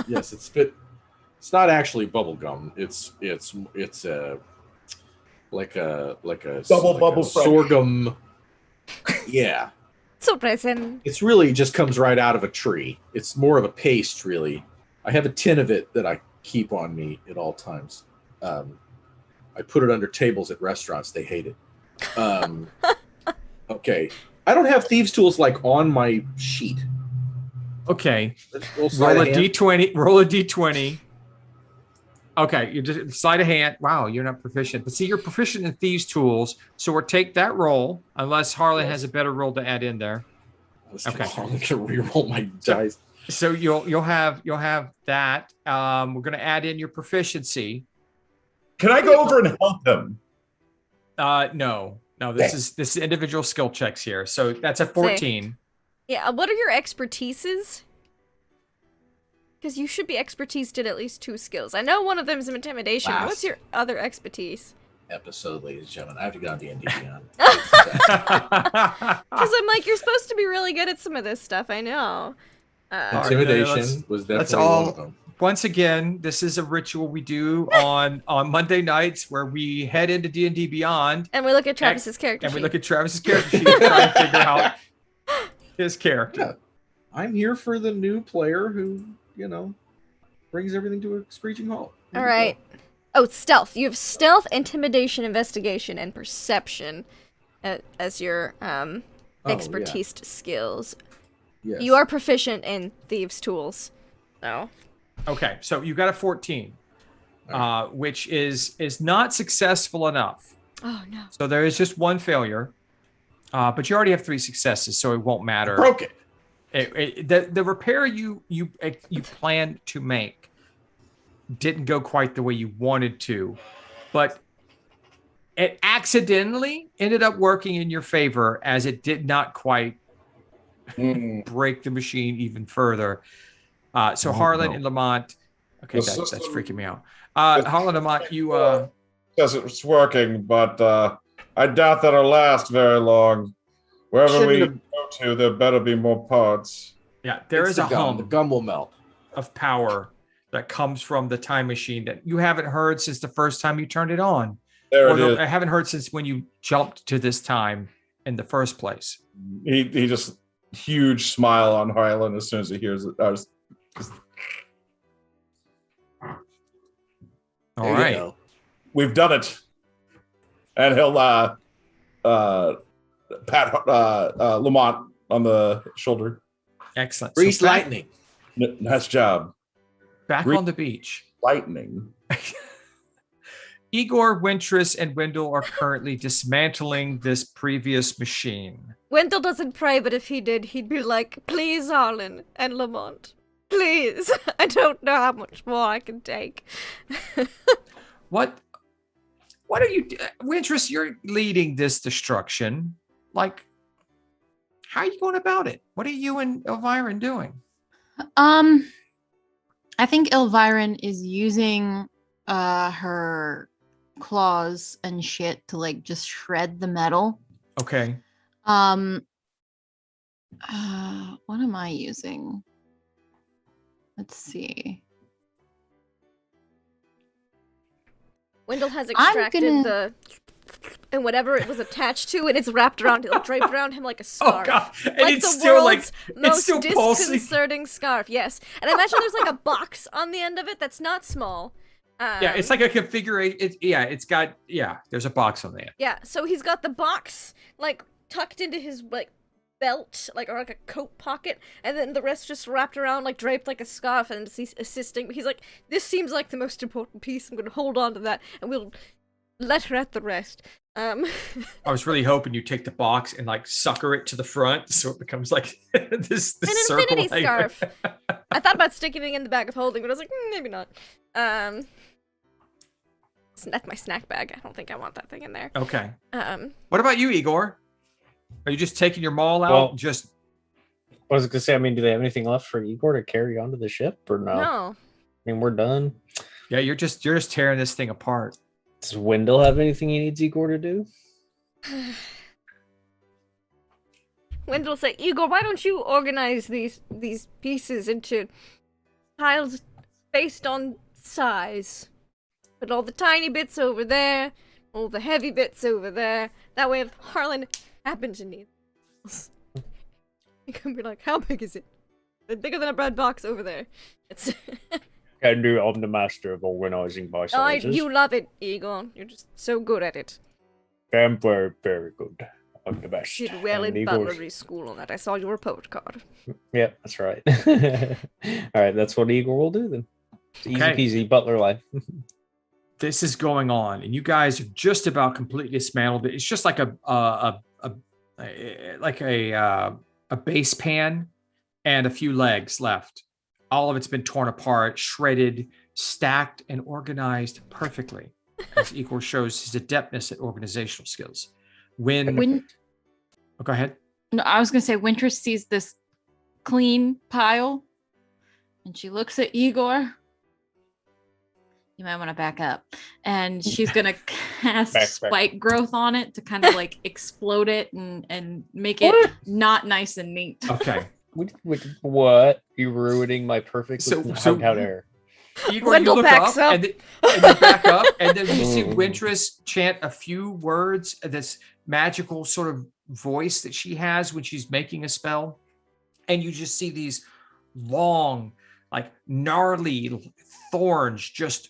Yes, it's not actually bubblegum. It's like a bubble sorghum. Yeah. So present. It's really just comes right out of a tree. It's more of a paste, really. I have a tin of it that I keep on me at all times. I put it under tables at restaurants. They hate it. Okay. I don't have thieves' tools like on my sheet. Okay. Roll a d20. Roll a d20. Okay, you just sleight of hand. Wow, you're not proficient. But see, you're proficient in thieves' tools. So we'll take that roll, unless Harlan has a better roll to add in there. Okay. Harlan can reroll my dice. So you'll have that. We're gonna add in your proficiency. Can I go over and help him? No. This is individual skill checks here. So that's a 14. Yeah. What are your expertises? Because you should be expertised in at least 2 skills. I know one of them is intimidation. But what's your other expertise? Episode, ladies and gentlemen. I have to go on D&D Beyond. Because I'm like, you're supposed to be really good at some of this stuff. I know. Intimidation was definitely one of them. Once again, this is a ritual we do on Monday nights where we head into D&D Beyond. And we look at Travis's character sheet. And we look at Travis's character sheet and try to figure out his character. Yeah. I'm here for the new player who, brings everything to a screeching halt. All right. Oh, stealth. You have stealth, intimidation, investigation, and perception as your expertise skills. Yes. You are proficient in thieves' tools. So. Okay, so you got a 14, which is not successful enough. Oh, no. So there is just one failure, but you already have 3 successes, so it won't matter. Broke it. The repair you plan to make didn't go quite the way you wanted to, but it accidentally ended up working in your favor as it did not quite break the machine even further. So Harlan and Lamont, okay, that's freaking me out. Harlan and Lamont, you Yes, it's working, but I doubt that it'll last very long. Wherever we go to, there better be more parts. Yeah, there is a hum. The gum will melt. Of power that comes from the time machine that you haven't heard since the first time you turned it on. I haven't heard since when you jumped to this time in the first place. He just huge smile on Harlan as soon as he hears it. All right. We've done it. And he'll pat Lamont on the shoulder. Excellent. Grease lightning. Nice job. Back on the beach. Lightning. Igor, Wintress, and Wendell are currently dismantling this previous machine. Wendell doesn't pray, but if he did, he'd be like, please, Harlan and Lamont. Please. I don't know how much more I can take. What are you, Wintress? You're leading this destruction. Like, how are you going about it? What are you and Elviren doing? I think Elviren is using her claws and shit to like just shred the metal. Okay. What am I using? Let's see. Wendell has extracted and whatever it was attached to, and it's wrapped around, draped around him like a scarf. Oh god! And like it's the still world's most still pulsing. disconcerting scarf. Yes, and I imagine there's like a box on the end of it that's not small. Yeah, it's like a configuration. There's a box on there. Yeah, so he's got the box like tucked into his like belt, or like a coat pocket, and then the rest just wrapped around, like draped like a scarf, and he's assisting. He's like, this seems like the most important piece. I'm gonna hold on to that, and we'll let her at the rest. I was really hoping you take the box and like sucker it to the front, so it becomes like this an circle infinity scarf. I thought about sticking it in the bag of holding, but I was like, maybe not. That's my snack bag. I don't think I want that thing in there. Okay. What about you, Igor? Are you just taking your maul out? I was gonna say, do they have anything left for Igor to carry onto the ship, or no? No. We're done. Yeah, you're just tearing this thing apart. Does Wendell have anything he needs Igor to do? Wendell say, Igor, why don't you organize these pieces into piles based on size? Put all the tiny bits over there, all the heavy bits over there. That way, if Harlan happens to need this, you can be like, how big is it? It's bigger than a bread box over there. It's Can do. I'm the master of organizing by sizes. You love it, Igor. You're just so good at it. I'm very, very good. I'm the best. You did well And in Igor's- butlery school on that. I saw your report card. Yeah, that's right. All right, that's what Igor will do then. It's easy peasy butler life. This is going on, and you guys are just about completely dismantled. It's just like a base pan and a few legs left. All of it's been torn apart, shredded, stacked, and organized perfectly, as Igor shows his adeptness at organizational skills. Go ahead. No, I was gonna say Wintress sees this clean pile, and she looks at Igor. You might want to back up, and she's gonna cast spike growth on it to kind of like explode it and make it not nice and neat. Okay. What? You're ruining my perfect hugged out air. Igor, you look up, and you back up, and then you see Wintress chant a few words, this magical sort of voice that she has when she's making a spell, and you just see these long, like gnarly thorns just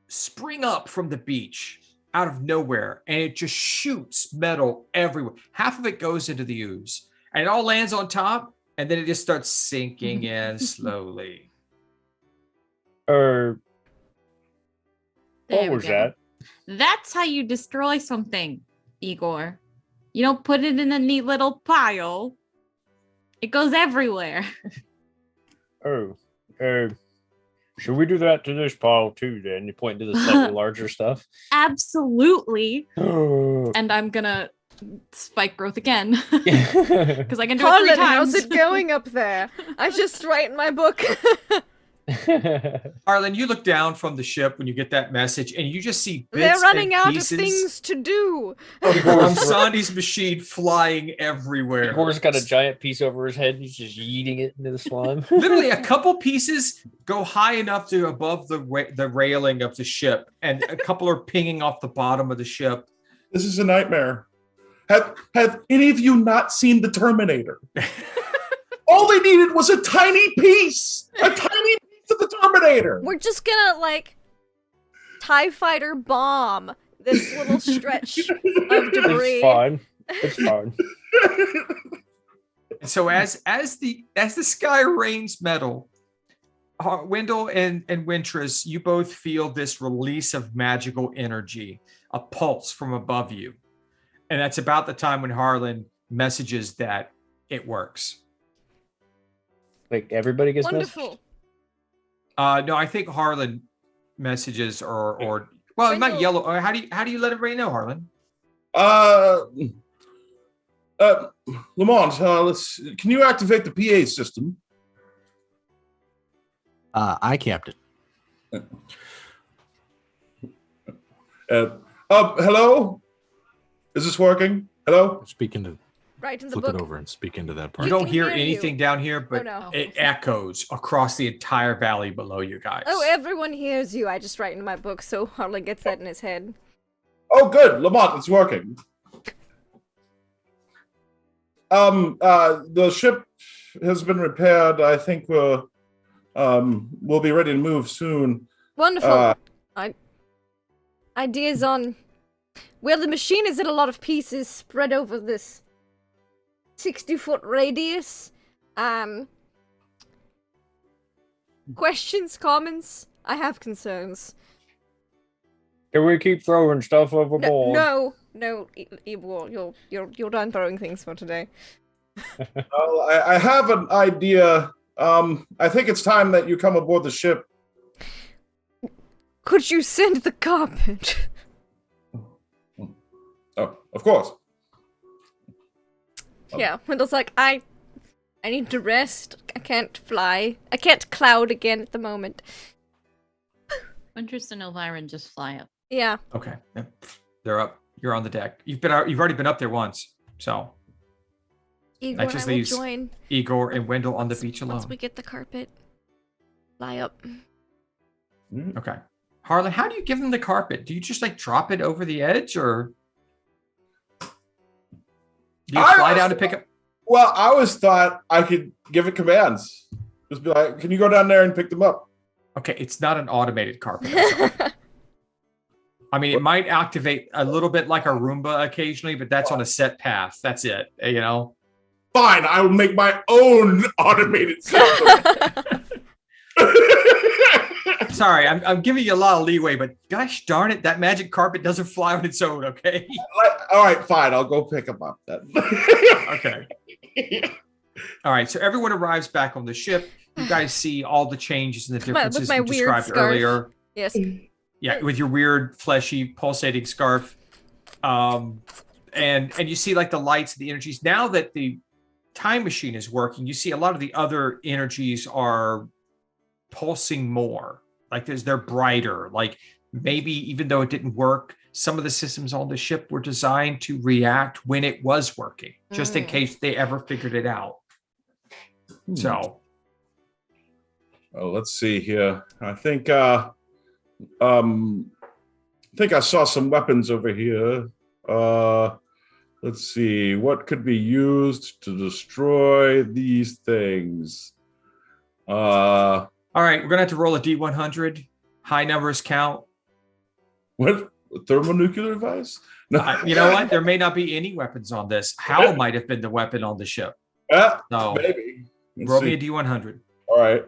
spring up from the beach out of nowhere, and it just shoots metal everywhere. Half of it goes into the ooze, and it all lands on top, and then it just starts sinking in slowly. What There we was go. that? That's how you destroy something, Igor. You don't put it in a neat little pile. It goes everywhere. Should we do that to this pile too? Then you point to the slightly larger stuff. Absolutely. And And I'm gonna spike growth again. yeah. Because I can do it 3 Harlan, times. how's it going up there? I just write in my book. Arlen, you look down from the ship when you get that message, and you just see bits They're running and out of pieces things to do. from Sandy's machine flying everywhere. Igor's got a giant piece over his head. He's just yeeting it into the slime. Literally, a couple pieces go high enough to above the railing of the ship, and a couple are pinging off the bottom of the ship. This is a nightmare. Have any of you not seen the Terminator? All they needed was a tiny piece of the Terminator. We're just gonna, like, TIE fighter bomb this little stretch of debris. It's fine. It's fine. And so as the sky rains metal, Wendell and Wintress, you both feel this release of magical energy, a pulse from above you. And that's about the time when Harlan messages that it works. Like everybody gets Wonderful. messaged? No, I think Harlan messages or well, it might yellow. Or how do you let everybody know, Harlan? Lamont, can you activate the PA system? I capped it. Hello? Is this working? Hello? Speaking to Right in the flip book. it over and speak into that You part. don't can hear hear you. anything down here, but no. it echoes across the entire valley below you guys. Oh, everyone hears you. I just write in my book, so Harlan gets that in his head. Oh, good. Lamont, it's working. The ship has been repaired. I think we'll be ready to move soon. Wonderful. Ideas on... Well, the machine is in a lot of pieces spread over this 60-foot radius. Questions, comments? I have concerns. Can we keep throwing stuff overboard? No, Evil, you're done throwing things for today. Well, I have an idea. I think it's time that you come aboard the ship. Could you send the carpet? Oh, of course. Yeah, Wendell's like, I need to rest. I can't fly. I can't cloud again at the moment. Wintress and Elviron just fly up. Yeah. Okay, yep. They're up. You're on the deck. You've already been up there once, so Igor That and just I will leaves join Igor and Wendell on the beach once alone. we get the carpet. Fly up. Okay, Harlan, how do you give them the carpet? Do you just like drop it over the edge, or do you fly down to pick up? Well, I always thought I could give it commands. Just be like, can you go down there and pick them up? Okay, it's not an automated carpet. That's all. I mean, it might activate a little bit like a Roomba occasionally, but that's on a set path. That's it. You know. Fine, I will make my own automated system. Sorry, I'm giving you a lot of leeway, but gosh darn it, that magic carpet doesn't fly on its own. Okay. All right, fine. I'll go pick them up then. Okay. All right. So everyone arrives back on the ship. You guys see all the changes and the differences my you weird described scarf. earlier. Yes. Yeah, with your weird, fleshy, pulsating scarf. And you see like the lights, the energies. Now that the time machine is working, you see a lot of the other energies are pulsing more. Like they're brighter. Like maybe even though it didn't work, some of the systems on the ship were designed to react when it was working, just in case they ever figured it out. So, oh, let's see here. I think I saw some weapons over here. Let's see, what could be used to destroy these things? all right, we're gonna have to roll a D100. High numbers count. What? A thermonuclear device? No. You know what? There may not be any weapons on this. Howl might have been the weapon on the ship. So Maybe. Let's roll see. me a D100. All right.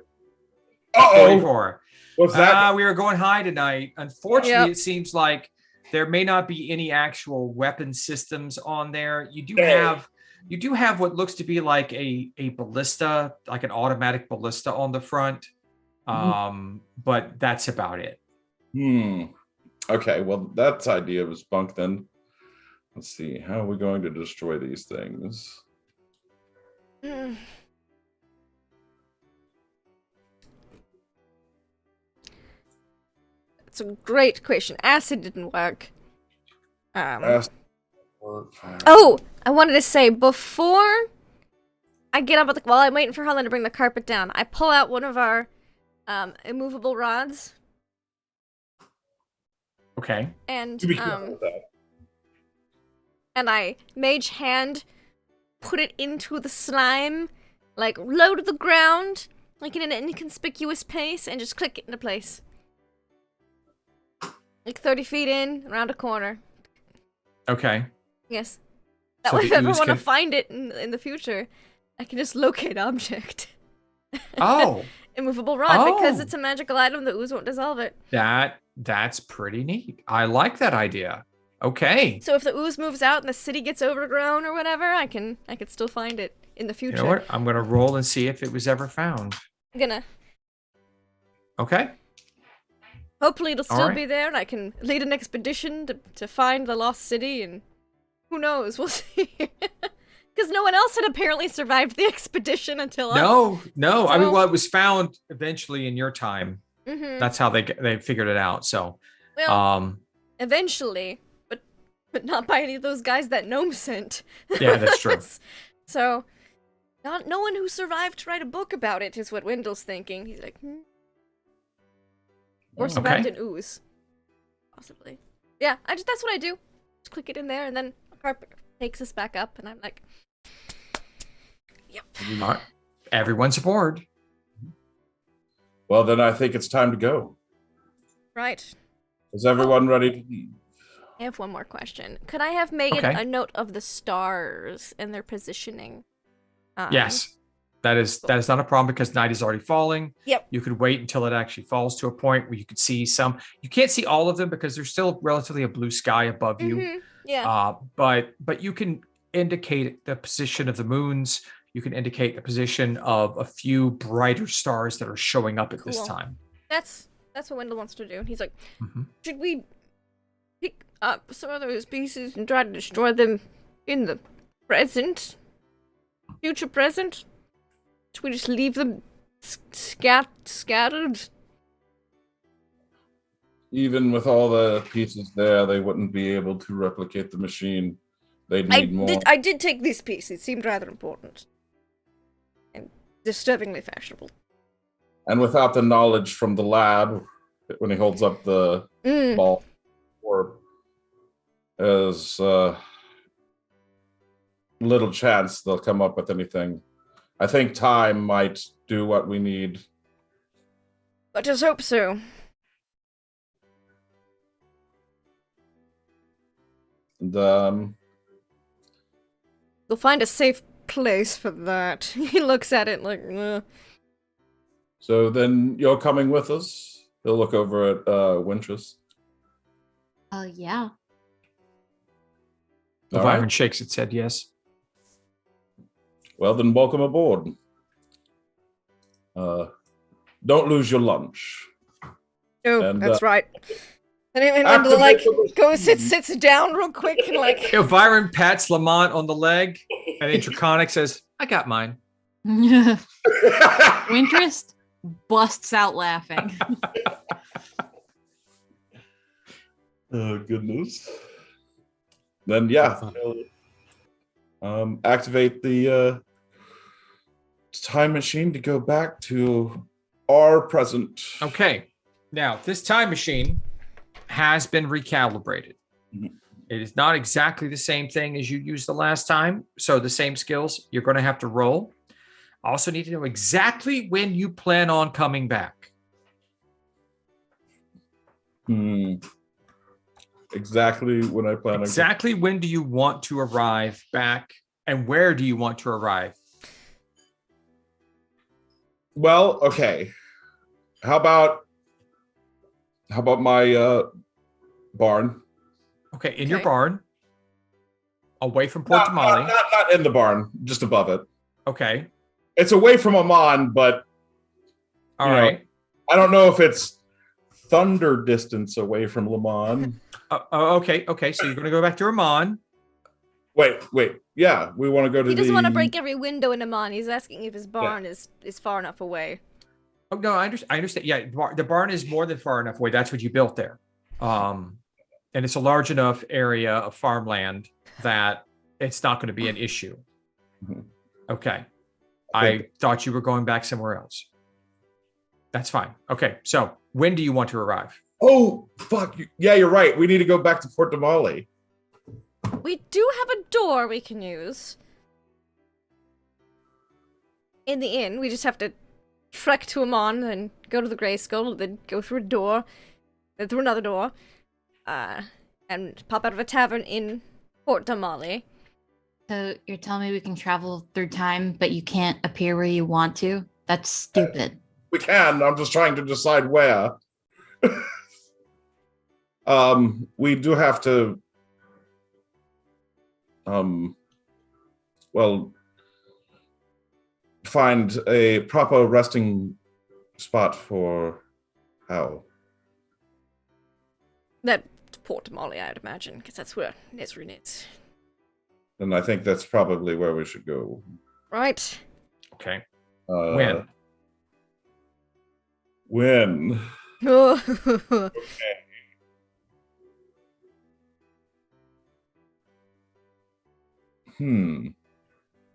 Uh-oh. 44. What's that? We were going high tonight. Unfortunately, Yep. it seems like there may not be any actual weapon systems on there. You do have what looks to be like a ballista, like an automatic ballista on the front. But that's about it. Okay, well, that idea was bunk then. Let's see. How are we going to destroy these things? It's a great question. Acid didn't work. Oh, I wanted to say, before I get up while I'm waiting for Helen to bring the carpet down, I pull out one of our immovable rods. Okay. And I mage hand put it into the slime, like low to the ground, like in an inconspicuous place, and just click it into place. Like 30 feet in, around a corner. Okay. Yes. That So way, the if I ever ooze want to can- find it in the future, I can just locate object. Oh, Immovable rod, because Oh. it's a magical item, the ooze won't dissolve it. that's pretty neat. I like that idea. Okay. So if the ooze moves out and the city gets overgrown or whatever, I could still find it in the You future. know what? I'm gonna roll and see if it was ever found. I'm gonna. Okay. Hopefully it'll still Alright. be there and I can lead an expedition to find the lost city, and who knows, we'll see. Because no one else had apparently survived the expedition until us. No. I mean, So- well, it was found eventually in your time. Mm-hmm. That's how they figured it out. So, Well, eventually, but not by any of those guys that Gnome sent. yeah, that's true. So, no one who survived to write a book about it is what Wendell's thinking. He's like, Or survived an ooze. Possibly. Yeah, that's what I do. Just click it in there, and then a carpet takes us back up, and I'm like, yep. All right. Everyone's aboard. Well, then I think it's time to go. Right. Is everyone ready to leave? I have one more question. Could I have Megan Okay. a note of the stars and their positioning? Yes. That is not a problem because night is already falling. Yep. You could wait until it actually falls to a point where you could see some. You can't see all of them because there's still relatively a blue sky above you. Mm-hmm. Yeah. But you can indicate the position of the moons. You can indicate the position of a few brighter stars that are showing up at this Cool. time. That's what Wendell wants to do. He's like, Mhm. should we pick up some of those pieces and try to destroy them in the present? Future present? Should we just leave them scattered? Even with all the pieces there, they wouldn't be able to replicate the machine. They'd need more. I did take this piece. It seemed rather important. And disturbingly fashionable. And without the knowledge from the lab, when he holds up the ball, or there's little chance they'll come up with anything. I think time might do what we need. Let us hope so. And, We'll find a safe place for that. He looks at it like, so then you're coming with us? He'll look over at Wintress. Yeah. The All Wyvern right. shakes its head yes. Well, then welcome aboard. Don't lose your lunch. Oh, And, that's right. And Wendell, activate like, the goes, machine. sits down real quick and, like, Byron pats Lamont on the leg, and then Draconic says, I got mine. Winterest busts out laughing. Oh, goodness. Then, yeah. Activate the time machine to go back to our present. Okay. Now, this time machine has been recalibrated. Mhm. It is not exactly the same thing as you used the last time. So the same skills, you're going to have to roll. I also need to know exactly when you plan on coming back. Exactly when I plan on. Exactly when do you want to arrive back, and where do you want to arrive? Well, okay. How about my barn? Okay, in your Okay. barn, away from Port Not, Tamale. not in the barn, just above it. Okay, It's away from Amon, but all You know, right. I don't know if it's thunder distance away from Le Mans. Okay. So you're going to go back to Ramon. Wait. Yeah, we want to go to He doesn't want to break every window in Amon. He's asking if his barn is far enough away. Oh no, I understand. Yeah, the barn is more than far enough away. That's what you built there, and it's a large enough area of farmland that it's not going to be an issue. Mm-hmm. Okay, I thought you were going back somewhere else. That's fine. Okay, so when do you want to arrive? Oh, fuck. Yeah, you're right. We need to go back to Port de Mali. We do have a door we can use. In the inn, we just have to trek to Amon and go to the Grey Skull, then go through a door, then through another door, and pop out of a tavern in Port de Mali. So you're telling me we can travel through time, but you can't appear where you want to? That's stupid. We can. I'm just trying to decide where. We do have to find a proper resting spot for Hal. That's Port de Mali, I'd imagine, because that's where Nesrin is. And I think that's probably where we should go. Right. Okay. When? When? Okay.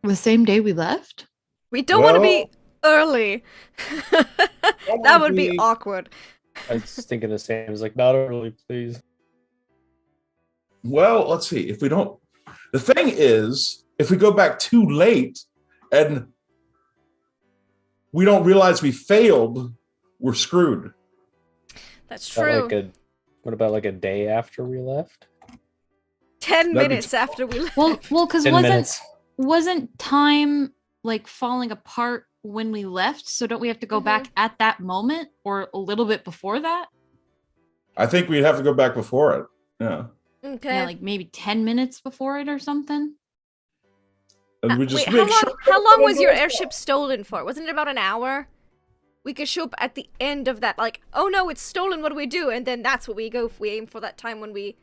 The same day we left? We don't want to be early. That would be awkward. I was thinking the same. I was like, not early, please. Well, let's see. If we don't... The thing is, if we go back too late and we don't realize we failed, we're screwed. That's true. What about like a day after we left? 10 minutes after we left. Well, because 10 minutes. wasn't time like falling apart when we left? So don't we have to go back at that moment or a little bit before that? I think we'd have to go back before it. Yeah. Okay. Yeah, like maybe 10 minutes before it or something. And we just wait, how long was your airship stolen for? Wasn't it about an hour? We could show up at the end of that, like, oh no, it's stolen, what do we do? And then that's what we go if we aim for that time when we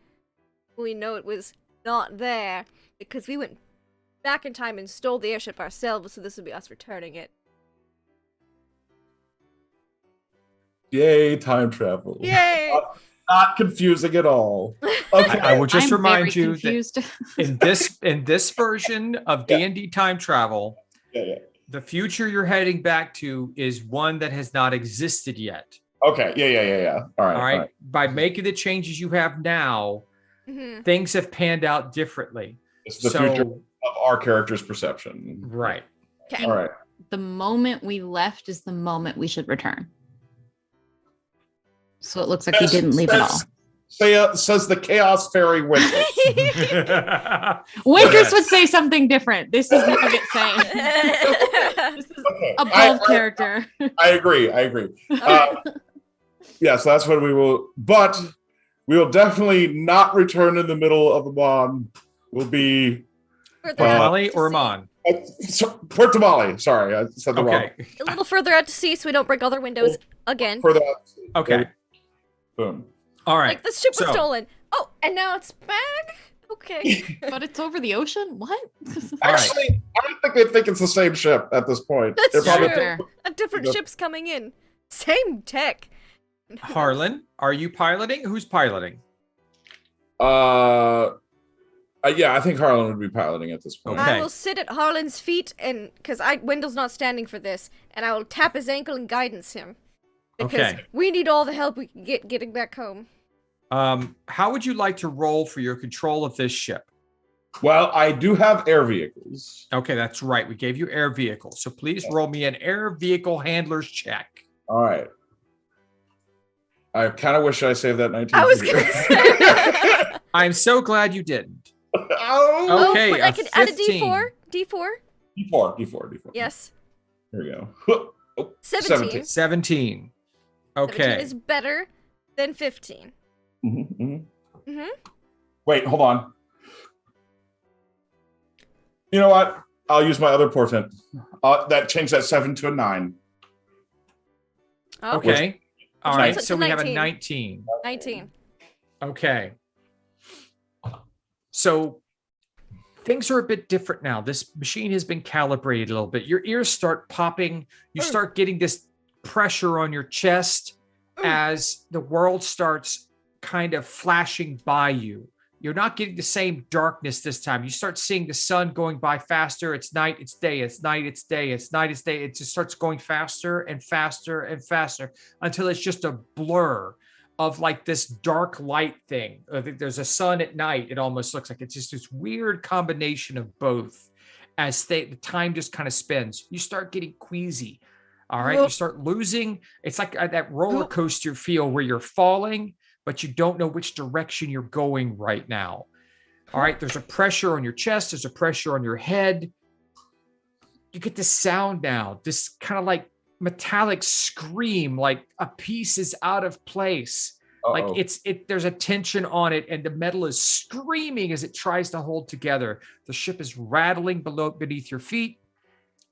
know it was not there. Because we went back in time and stole the airship ourselves, so this would be us returning it. Yay, time travel. Yay! Not confusing at all. Okay. I will just I'm remind very you confused. that in this version of D&D time travel, the future you're heading back to is one that has not existed yet. Okay. Yeah. All right. By making the changes you have now, things have panned out differently. It's the future of our character's perception. Right. Okay. All right. The moment we left is the moment we should return. So it looks like we didn't leave at all. Says the Chaos Fairy Winters. Winters would say something different. This is Nugget saying. This is above character. I agree. Yes, that's what we will. But we will definitely not return in the middle of the bond. We'll be Mali or Amon? Port de Mali. Sorry, I said the wrong. A little further out to sea so we don't break other windows again. Further out. Okay. Boom. All right. Like the ship was stolen. Oh, and now it's back? Okay. But it's over the ocean? What? Actually, I don't think they think it's the same ship at this point. That's They're true. A different ship's coming in. Same tech. Harlan, are you piloting? Who's piloting? Yeah, I think Harlan would be piloting at this point. Okay. I will sit at Harlan's feet, and because Wendell's not standing for this, and I will tap his ankle and guidance him. Because we need all the help we can get getting back home. How would you like to roll for your control of this ship? Well, I do have air vehicles. Okay, that's right. We gave you air vehicles. So please roll me an air vehicle handler's check. All right. I kind of wish I saved that 19. I was going to say. I'm so glad you didn't. Oh, Okay, but I can add a 15. D4. D4. D4. Yes. Here we go. 17. 17. Okay. 17 is better than 15. Wait, hold on. You know what? I'll use my other portent. That changed that 7 to a 9. Oh, Okay. All Which right. one's So to we have a 19? 19. 19. Okay. So things are a bit different now. This machine has been calibrated a little bit. Your ears start popping. You start getting this pressure on your chest as the world starts kind of flashing by you. You're not getting the same darkness this time. You start seeing the sun going by faster. It's night, it's day, it's night, it's day, it's night, it's day. It just starts going faster and faster and faster until it's just a blur of like this dark light thing. I think there's a sun at night. It almost looks like it's just this weird combination of both as the time just kind of spins. You start getting queasy. All right. You start losing. It's like that roller coaster feel where you're falling, but you don't know which direction you're going right now. All right. There's a pressure on your chest. There's a pressure on your head. You get this sound now, this kind of like metallic scream, like a piece is out of place. Like there's a tension on it, and the metal is screaming as it tries to hold together. The ship is rattling beneath your feet.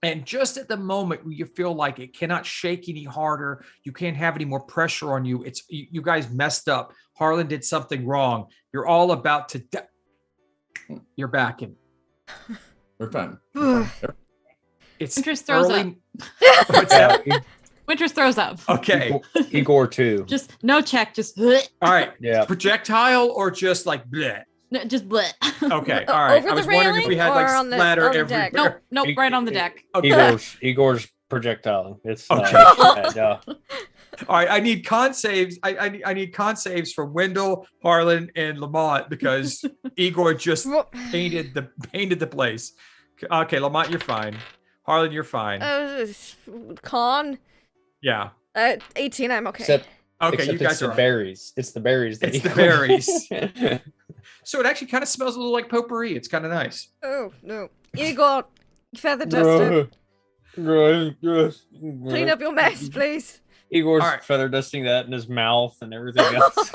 And just at the moment where you feel like it cannot shake any harder, you can't have any more pressure on you. You guys messed up. Harlan did something wrong. You're all about to die. You're back in. We're fine. It's Winters throws up. What's that? Winters throws up. Okay. Igor too. Just no check. Just All right. Yeah. Projectile or just like bleh? no, just bleh. Okay. All right. Over I was the wondering if we had like railing or splatter on the everywhere. deck? Nope, right on the deck. Okay. Igor's projectiling. It's Okay. yeah. All right. I need con saves. I need con saves from Wendell, Harlan, and Lamont because Igor just painted the place. Okay, Lamont, you're fine. Harlan, you're fine. Con? Yeah. 18, I'm okay. Except Okay, you guys it's the are. berries. It's the berries. It's the berries. So it actually kind of smells a little like potpourri. It's kind of nice. Oh, no. Igor, feather duster. Clean up your mess, please. Igor's All right. feather dusting that in his mouth and everything else.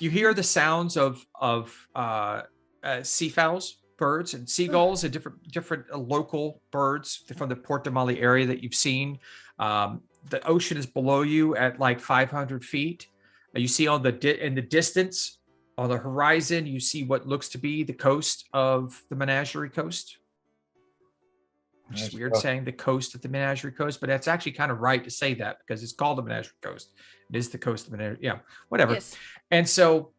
You hear the sounds of seafowls, birds, and seagulls, and different local birds from the Port de Mali area that you've seen. The ocean is below you at like 500 feet. You see on in the distance, on the horizon, you see what looks to be the coast of the Menagerie Coast. Which is weird saying the coast of the Menagerie Coast, but that's actually kind of right to say that because it's called the Menagerie Coast. It is the coast of the Menagerie. Yeah, whatever. Yes. And so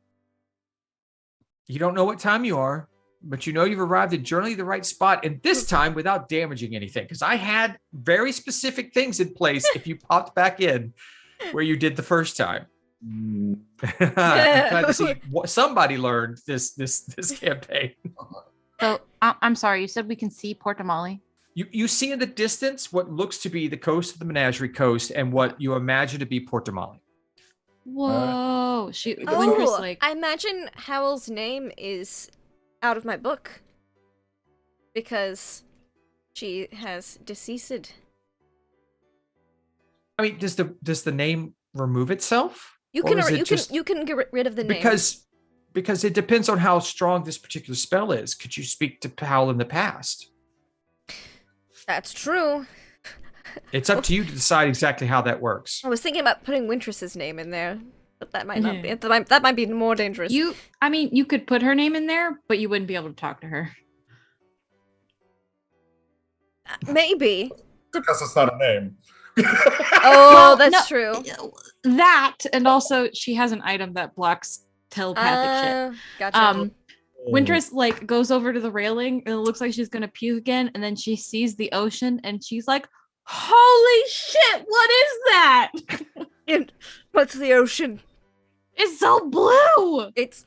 you don't know what time you are, but you know you've arrived at generally the right spot, and this time without damaging anything, because I had very specific things in place if you popped back in where you did the first time. I'm glad to see what somebody learned this campaign. So I'm sorry. You said we can see Port de Mali. You see in the distance what looks to be the coast of the Menagerie Coast and what you imagine to be Port de Mali. Whoa! Winters Lake. I imagine Howell's name is out of my book because she has deceased. I mean, does the name remove itself? You Or can is it you just- can get rid of the name because it depends on how strong this particular spell is. Could you speak to Powell in the past? That's true. It's up to you to decide exactly how that works. I was thinking about putting Wintress's name in there, but that might not be. That might be more dangerous. You could put her name in there, but you wouldn't be able to talk to her. Maybe. Because it's not a name. Oh, Well, that's no, true. That, and also she has an item that blocks telepathic shit. Gotcha. Winter's like goes over to the railing and it looks like she's gonna puke again, and then she sees the ocean and she's like, "Holy shit! What is that? What's the ocean? It's so blue. It's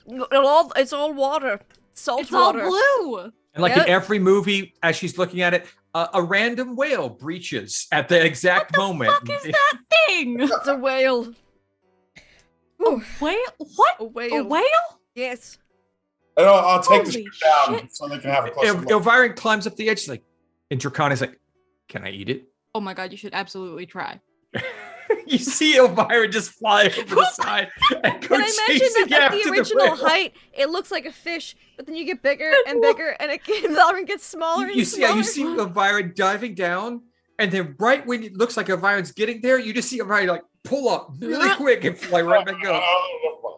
all water. Salt It's all water. blue." And like Yep. in every movie, as she's looking at it, a random whale breaches at the exact moment. What is that thing? It's a whale. Ooh, Whale? What? a whale. A whale? Yes. And I'll take the Holy ship down shit. so they can have a closer look. Elvira climbs up the edge, she's like, and Draconi's like, "Can I eat it?" Oh my god, you should absolutely try. You see Elvira just fly over the side and go But I imagine chasing that at after the original whale. height, it looks like a fish, but then you get bigger and bigger, and the island gets smaller and You see smaller. you see Elvira diving down, And then right when it looks like Orion's getting there, you just see Orion like pull up really quick and fly right back up.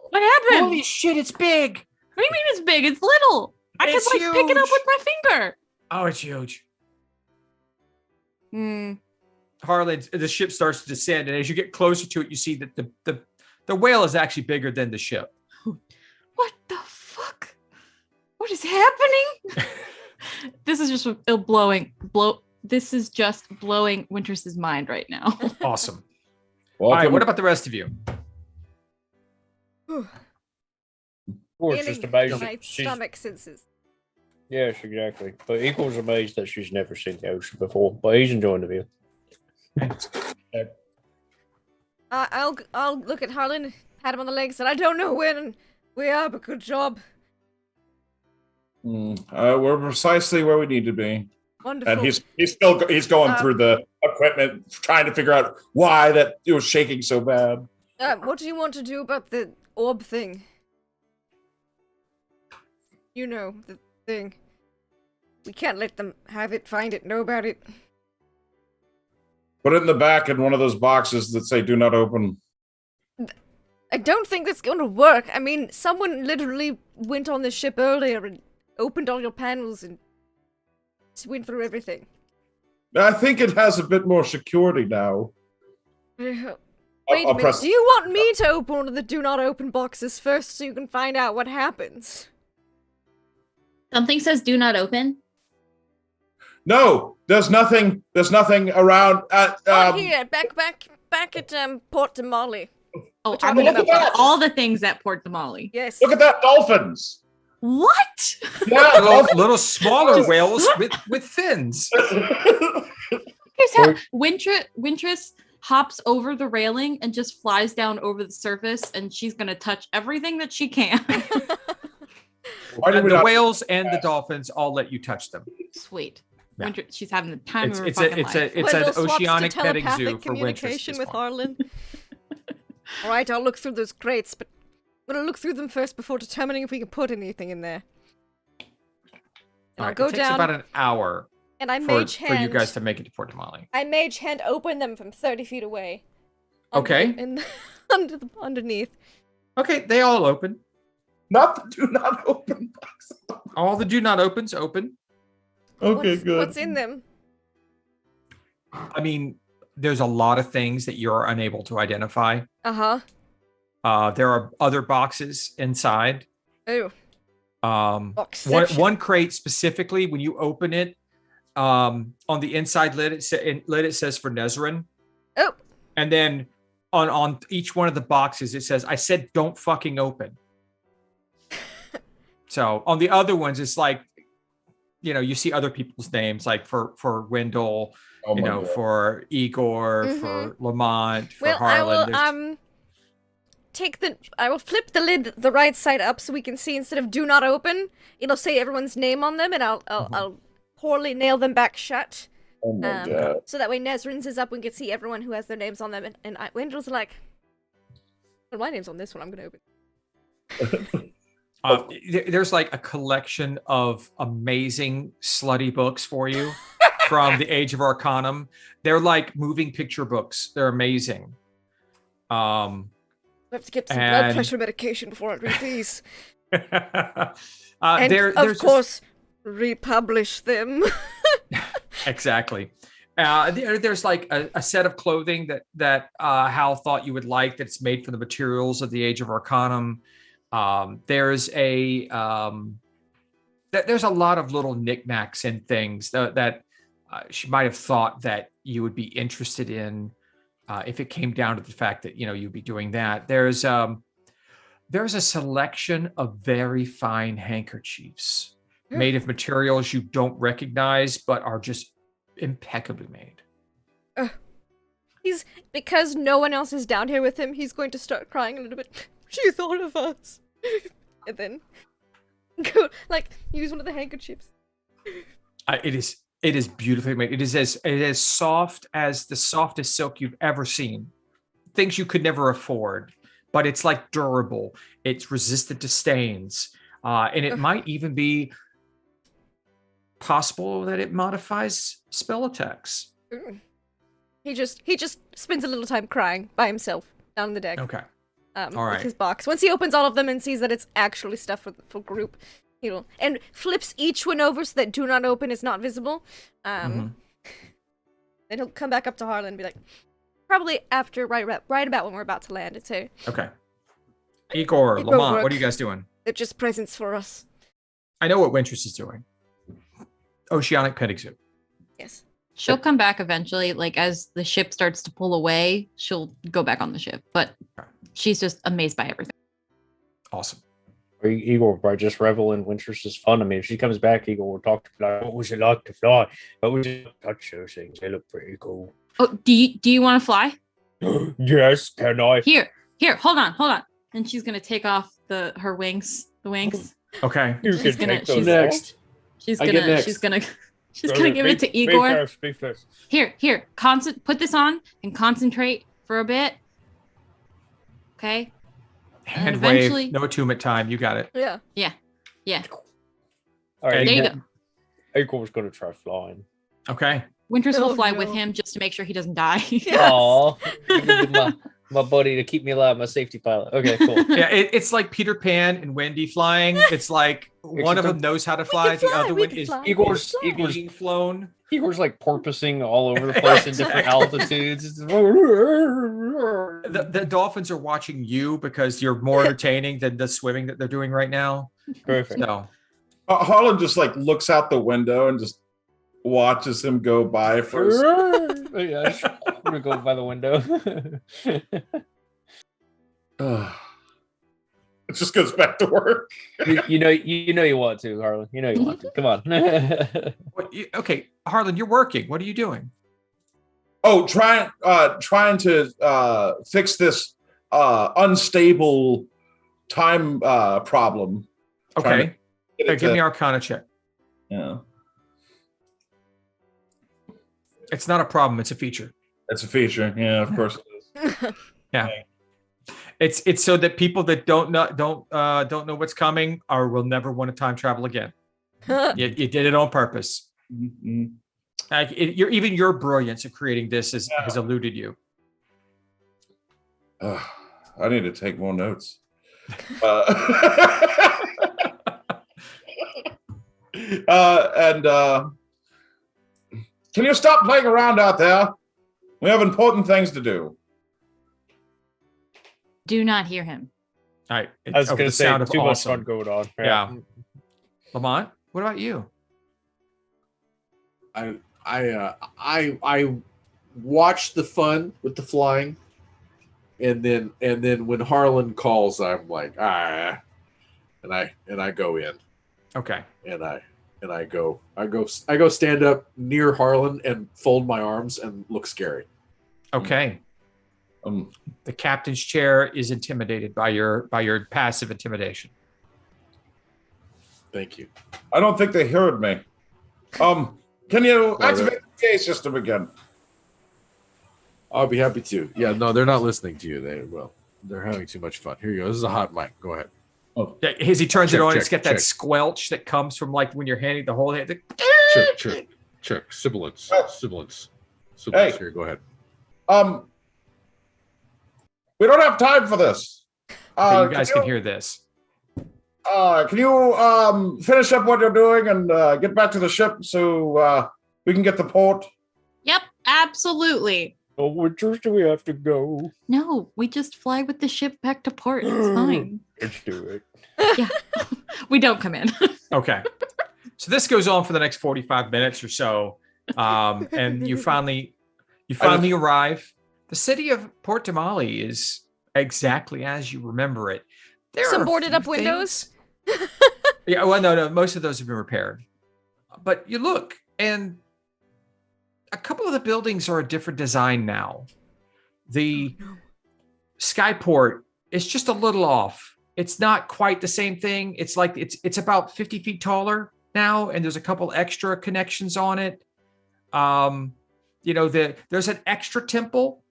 What happened? Holy shit, it's big. What do you mean it's big? It's little. I It's can pick it up huge. with my finger. Oh, it's huge. Hmm. Harlan, the ship starts to descend, and as you get closer to it, you see that the whale is actually bigger than the ship. What the fuck? What is happening? This is just This is just blowing Winters' mind right now. Awesome. All right, Welcome. what about the rest of you? Eagle's just amazed my that she's stomach senses. yes, exactly. But Eagle's amazed that she's never seen the ocean before. But he's enjoying the view. I'll look at Harlan, pat him on the legs, and I don't know when we are, but good job. We're precisely where we need to be. Wonderful. And he's going through the equipment, trying to figure out why that it was shaking so bad. What do you want to do about the orb thing? You know, the thing. We can't let them have it, find it, know about it. Put it in the back in one of those boxes that say "Do not open." I don't think that's going to work. I mean, someone literally went on the ship earlier and opened all your panels and went through everything. I think it has a bit more security now. Wait I'll a minute, press- do you want me to open one of the do not open boxes first so you can find out what happens? Something says do not open. No, there's nothing. There's nothing around. Here, back at Port Damali. Oh, We're I'm talking gonna about put boxes. all the things at Port Damali. Yes. Look at that, dolphins. What? Yeah, Little smaller whales with fins. Here's how Wintress hops over the railing and just flies down over the surface, and she's gonna touch everything that she can. Why did we The not- whales and the dolphins all let you touch them. Sweet. Yeah. She's having the time of her It's fucking an life. oceanic Wendell swaps to petting zoo telepathic for communication Wintress. with Harlan. All right, I'll look through those crates, but I'm gonna look through them first before determining if we can put anything in there. And I'll go It takes down about an hour and I for mage hand. you guys to make it to Port Damali. I mage hand open them from 30 feet away. Okay. Underneath. Okay, they all open. Not the do not open box. All the do not opens open. Okay, good. What's in them? I mean, there's a lot of things that you're unable to identify. Uh-huh. There are other boxes inside. Oh. One Boxception. one crate specifically, when you open it, on the inside lid, it says for Nezrin. Oh. And then on each one of the boxes, it says, "I said don't fucking open." So on the other ones, it's like, you see other people's names, like for Wendell, Oh my God. for Igor, Mhm. for Lamont, for Well, Harlan. I will I will flip the lid the right side up so we can see instead of do not open, it'll say everyone's name on them, and I'll poorly nail them back shut. Oh my God. So that way Nezrin's is up, we can see everyone who has their names on them, and Wendell's like, well, my name's on this one, I'm gonna open. There's like a collection of amazing slutty books for you from the Age of Arcanum. They're like moving picture books. They're amazing. I have to get some blood And- pressure medication before I read these. And And there's of course, republish them. exactly. There's like a set of clothing that Hal thought you would like. That's made from the materials of the Age of Arcanum. There's a lot of little knickknacks and things that she might have thought that you would be interested in if it came down to the fact that you'd be doing that. There's a selection of very fine handkerchiefs made of materials you don't recognize, but are just impeccably made. Because no one else is down here with him, he's going to start crying a little bit. She thought of us. And then go, use one of the handkerchiefs. It is beautifully made. It is as soft as the softest silk you've ever seen. Things you could never afford, but it's like durable. It's resistant to stains, and it might even be possible that it modifies spell attacks. He just spends a little time crying by himself down on the deck. Okay. All With right. his box. Once he opens all of them and sees that it's actually stuff for group, he'll and flips each one over so that do not open is not visible. Then he'll come back up to Harlan and be like, probably after right about when we're about to land. It's a Okay. Igor, It won't Lamont, what work. are you guys doing? they're just presents for us. I know what Wintress is doing. Oceanic petting zoo. Yes. She'll come back eventually. Like as the ship starts to pull away, she'll go back on the ship. But she's just amazed by everything. Awesome. Or Igor will probably just revel in Winchester's fun. I mean, if she comes back, Igor will talk to her like, what was it like to fly? What was it like to touch those things? They look pretty cool. Oh, do you want to fly? Yes, can I? Here, hold on. And she's gonna take off her wings. The wings. Okay. You She's can gonna- take those she's off. Next. She's I get gonna next. she's gonna give it to Be Igor. Be first. Here, put this on and concentrate for a bit. Okay. Hand eventually- wave. No attunement time. You got it. Yeah. Yeah. All right, There you Igor, go. Igor's going to try flying. Okay. Winters will Oh, fly no. with him just to make sure he doesn't die. Yes. Aw, my buddy to keep me alive, my safety pilot. Okay, cool. Yeah, it's like Peter Pan and Wendy flying. It's like one of them knows how to fly, the other one is Igor's being flown. Igor's like porpoising all over the place in different altitudes. The dolphins are watching you because you're more entertaining than the swimming that they're doing right now. Perfect. So Harlan just like looks out the window and just watches him go by first. Yeah, I'm gonna go by the window. It just goes back to work. you know you want to, Harlan. You know you want to. Come on. okay, Harlan, you're working. What are you doing? Oh, trying to fix this unstable time problem. Trying Okay, to get it give to- me Arcana check. Yeah, It's not a problem. It's a feature. that's a feature. Yeah, of course it is. Yeah. It's so that people that don't know what's coming or will never want to time travel again. You did it on purpose. Mhm. Even your brilliance of creating this has eluded you. I need to take more notes. Can you stop playing around out there? We have important things to do. Do not hear him. All right. I was over gonna the say sound of too much awesome. fun going on. Yeah. Lamont, what about you? I watch the fun with the flying, and then when Harlan calls, I'm like and I go in Okay. and I go stand up near Harlan and fold my arms and look scary. Okay. The captain's chair is intimidated by your passive intimidation. Thank you. I don't think they heard me. Can you activate the PA system again? I'll be happy to. Yeah, no, they're not listening to you. They're having too much fun. Here you go. This is a hot mic. Go ahead. Yeah, as he turns it on, it's got that check. squelch that comes from like when you're handing the whole head. Check. Sibilance. Hey. Here, go ahead. We don't have time for this. So you guys can hear this. Can you finish up what you're doing and get back to the ship so we can get the port? Yep, absolutely. Oh, which church do we have to go? No, we just fly with the ship back to port. It's fine. Let's do it. Yeah. We don't come in. Okay. So this goes on for the next 45 minutes or so. And you finally arrive. The city of Port Damali is exactly as you remember it. There Some are a boarded few up windows. things- Yeah, well, no, most of those have been repaired. But you look, and a couple of the buildings are a different design now. The Skyport is just a little off. It's not quite the same thing. It's like it's about 50 feet taller now, and there's a couple extra connections on it. There's an extra temple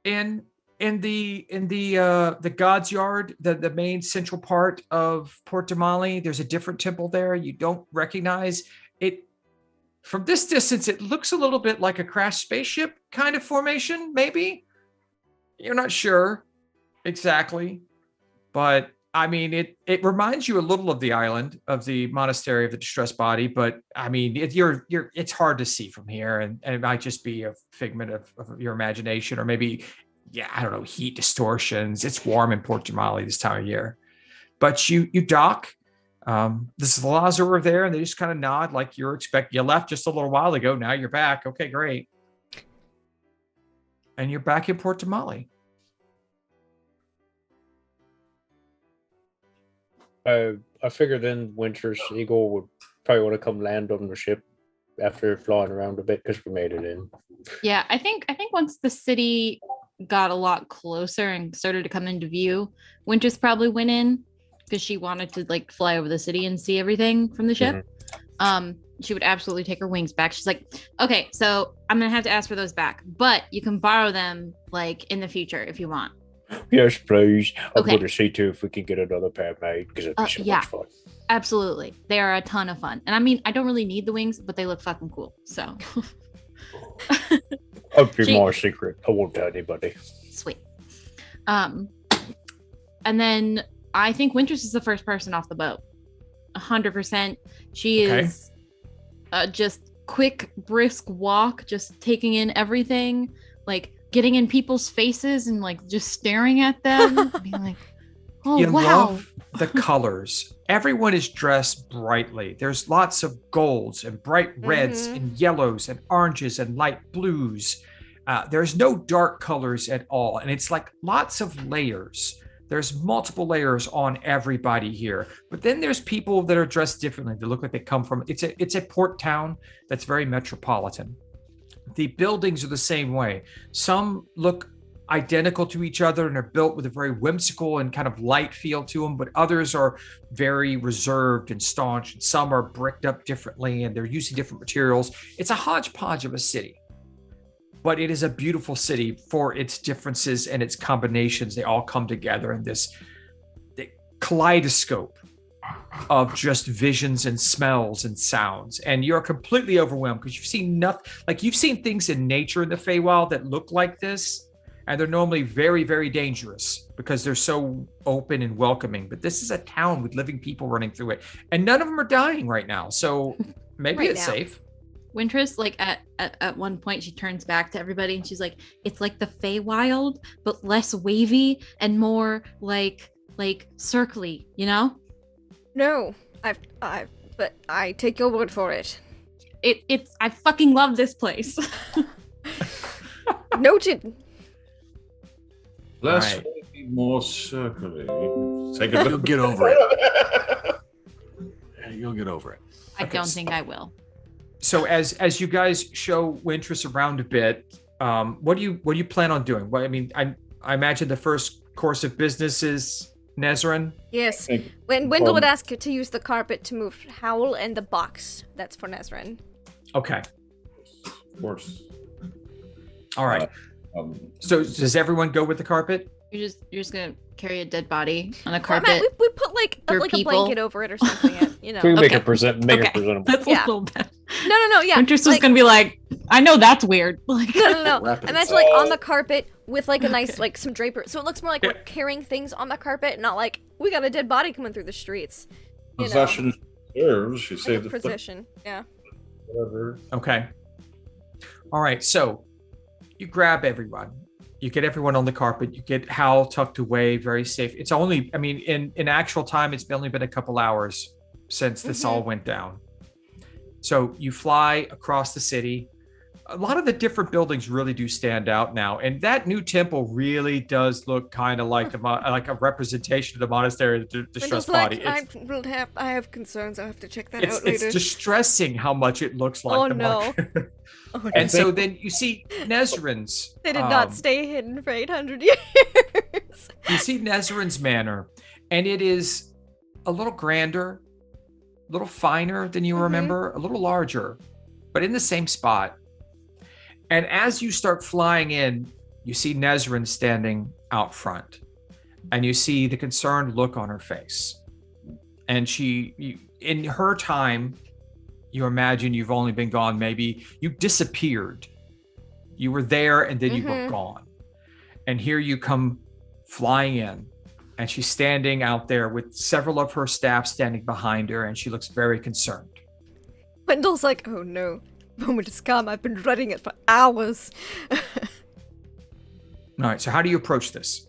in the God's Yard, the main central part of Port Damali. There's a different temple there you don't recognize. It From this distance, it looks a little bit like a crashed spaceship kind of formation, maybe. You're not sure exactly, but I mean, it reminds you a little of the island of the monastery of the distressed body, but I mean, it's hard to see from here, and it might just be a figment of your imagination, or maybe, yeah, I don't know, heat distortions. It's warm in Port Jamali this time of year, but you dock. The Slaws are there, and they just kind of nod like you're expecting. You left just a little while ago. Now you're back. Okay, great. And you're back in Port Jamali. I figured then Winter's Eagle would probably want to come land on the ship after flying around a bit because we made it in. Yeah, I think once the city got a lot closer and started to come into view, Winters probably went in because she wanted to like fly over the city and see everything from the ship. Mm-hmm. She would absolutely take her wings back. She's like, okay, so I'm gonna have to ask for those back, but you can borrow them like in the future if you want. Yes, please. I'm Okay. going to see too if we can get another pair made because it'd be so yeah. much fun. Absolutely. They are a ton of fun. And I mean, I don't really need the wings, but they look fucking cool. So I'll be more secret. I won't tell anybody. sweet. And then I think Winters is the first person off the boat. 100%. She is just quick, brisk walk, just taking in everything, like getting in people's faces and like just staring at them, being like, oh, You wow. love the colors. Everyone is dressed brightly. There's lots of golds and bright reds and yellows and oranges and light blues. There's no dark colors at all. And it's like lots of layers. There's multiple layers on everybody here. But then there's people that are dressed differently. They look like they come from, it's a port town that's very metropolitan. The buildings are the same way. Some look identical to each other and are built with a very whimsical and kind of light feel to them, but others are very reserved and staunch. And some are bricked up differently and they're using different materials. It's a hodgepodge of a city, but it is a beautiful city for its differences and its combinations. They all come together in this kaleidoscope of just visions and smells and sounds, and you're completely overwhelmed because you've seen nothing. Like you've seen things in nature in the Feywild that look like this, and they're normally very, very dangerous because they're so open and welcoming. But this is a town with living people running through it, and none of them are dying right now. So maybe Right it's now. safe. Wintress, like at one point, she turns back to everybody and she's like, "It's like the Feywild, but less wavy and more like circly, you know?" No, but I take your word for it. It's I fucking love this place. Noted. Less Right. wavy, more circly. Take a You'll get over it. You'll get over it. I Okay, don't so- think I will. So as you guys show Wintress around a bit, what do you plan on doing? Well, I mean, I imagine the first course of business is Nezrin. Yes. Thank you. When Wendell would ask you to use the carpet to move Howl and the box, that's for Nezrin. Okay. Of course. All right. Um, So does everyone go with the carpet? You're just gonna carry a dead body on a Or, carpet. Matt, we put like a for people. blanket over it or something. You know. We can make Okay. it make it Okay. presentable. That's Yeah. a little bit. No, yeah. Wintress was like- gonna be like, "I know that's weird." Like, No. Wrap it Imagine like on the carpet with like a nice like some draper, so it looks more like we're carrying things on the carpet, not like we got a dead body coming through the streets. You know, possession serves. She like saved a the flip, position. Yeah. whatever. Okay. All right. So you grab everyone. You get everyone on the carpet. You get Hal tucked away, very safe. It's only, I mean, in actual time, it's only been a couple hours since this all went down. So you fly across the city. A lot of the different buildings really do stand out now, and that new temple really does look kind of like like a representation of the monastery of the distressed body. I have concerns. I have to check that It's distressing how much it looks like. Oh, the no. monk. Oh, no. And so then you see Nezrin's. They did not um, stay hidden for 800 years. You see Nezrin's manor, and it is a little grander, a little finer than you remember, a little larger, but in the same spot. And as you start flying in, you see Nezrin standing out front, and you see the concerned look on her face. And in her time, you imagine you've only been gone, maybe you disappeared. You were there and then you were gone. And here you come flying in, and she's standing out there with several of her staff standing behind her, and she looks very concerned. Wendell's like, oh no, the moment has come. I've been dreading it for hours. All right, so how do you approach this?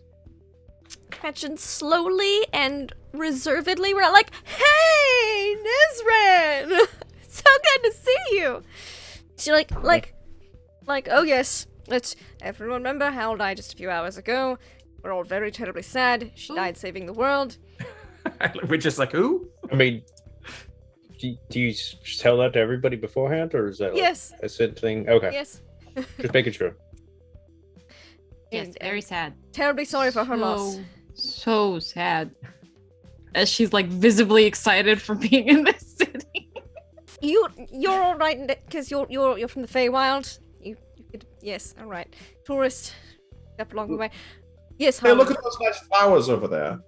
Gretchen slowly and reservedly, we're like, hey, Nizran! So good to see you! She like, oh yes, let's everyone remember Hal died just a few hours ago. We're all very terribly sad. She died saving the world. We're just like, who? I mean, do you just tell that to everybody beforehand, or is that like Yes. a said thing? Okay, Yes. just making sure. Yes, And very sad. terribly sorry for her loss. So sad. As she's like visibly excited for being in this city. You're all right because you're from the Feywild. You could, yes, all right. Tourist, step along the way. Yes, Hey, Harlan. look at those nice flowers over there.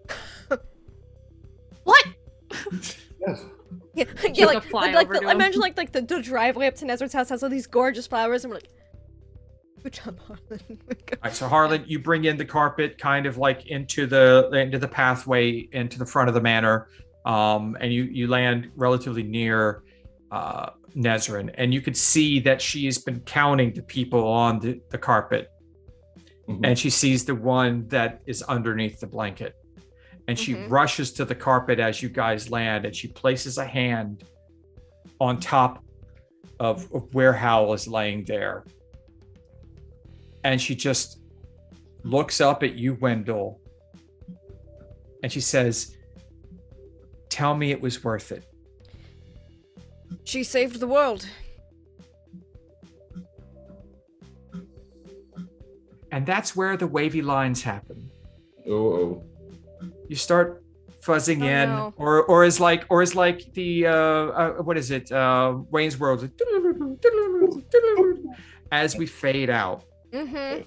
What? Yes. Yeah, She'll like, fly like over the, to him. imagine like the driveway up to Nezra's house has all these gorgeous flowers, and we're like, good job, Harlan. All right, so Harlan, you bring in the carpet kind of like into the pathway into the front of the manor, and you land relatively near Nezrin, and you could see that she's been counting the people on the carpet, and she sees the one that is underneath the blanket, and she rushes to the carpet as you guys land, and she places a hand on top of where Hal is laying there. And she just looks up at you, Wendell, and she says, tell me it was worth it. She saved the world. And that's where the wavy lines happen. Oh. You start fuzzing in, no. or is like the what is it? Wayne's World, as we fade out. Mm-hmm.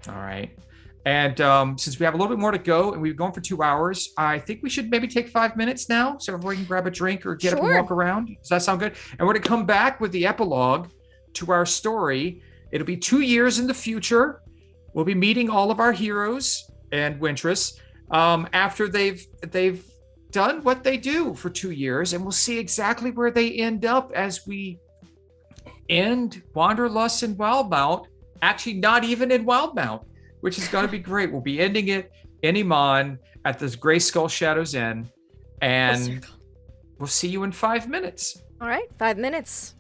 All right. And since we have a little bit more to go and we've gone for 2 hours, I think we should maybe take 5 minutes now so everyone can grab a drink or get up and Sure. walk around. Does that sound good? And we're going to come back with the epilogue to our story. It'll be 2 years in the future. We'll be meeting all of our heroes and Wintress after they've done what they do for 2 years, and we'll see exactly where they end up as we end Wanderlust in Wildemount. Actually, not even in Wildemount, which is going to be great. We'll be ending it in Iman at this Gray Skull Shadows Inn, and we'll see you in 5 minutes. All right, 5 minutes.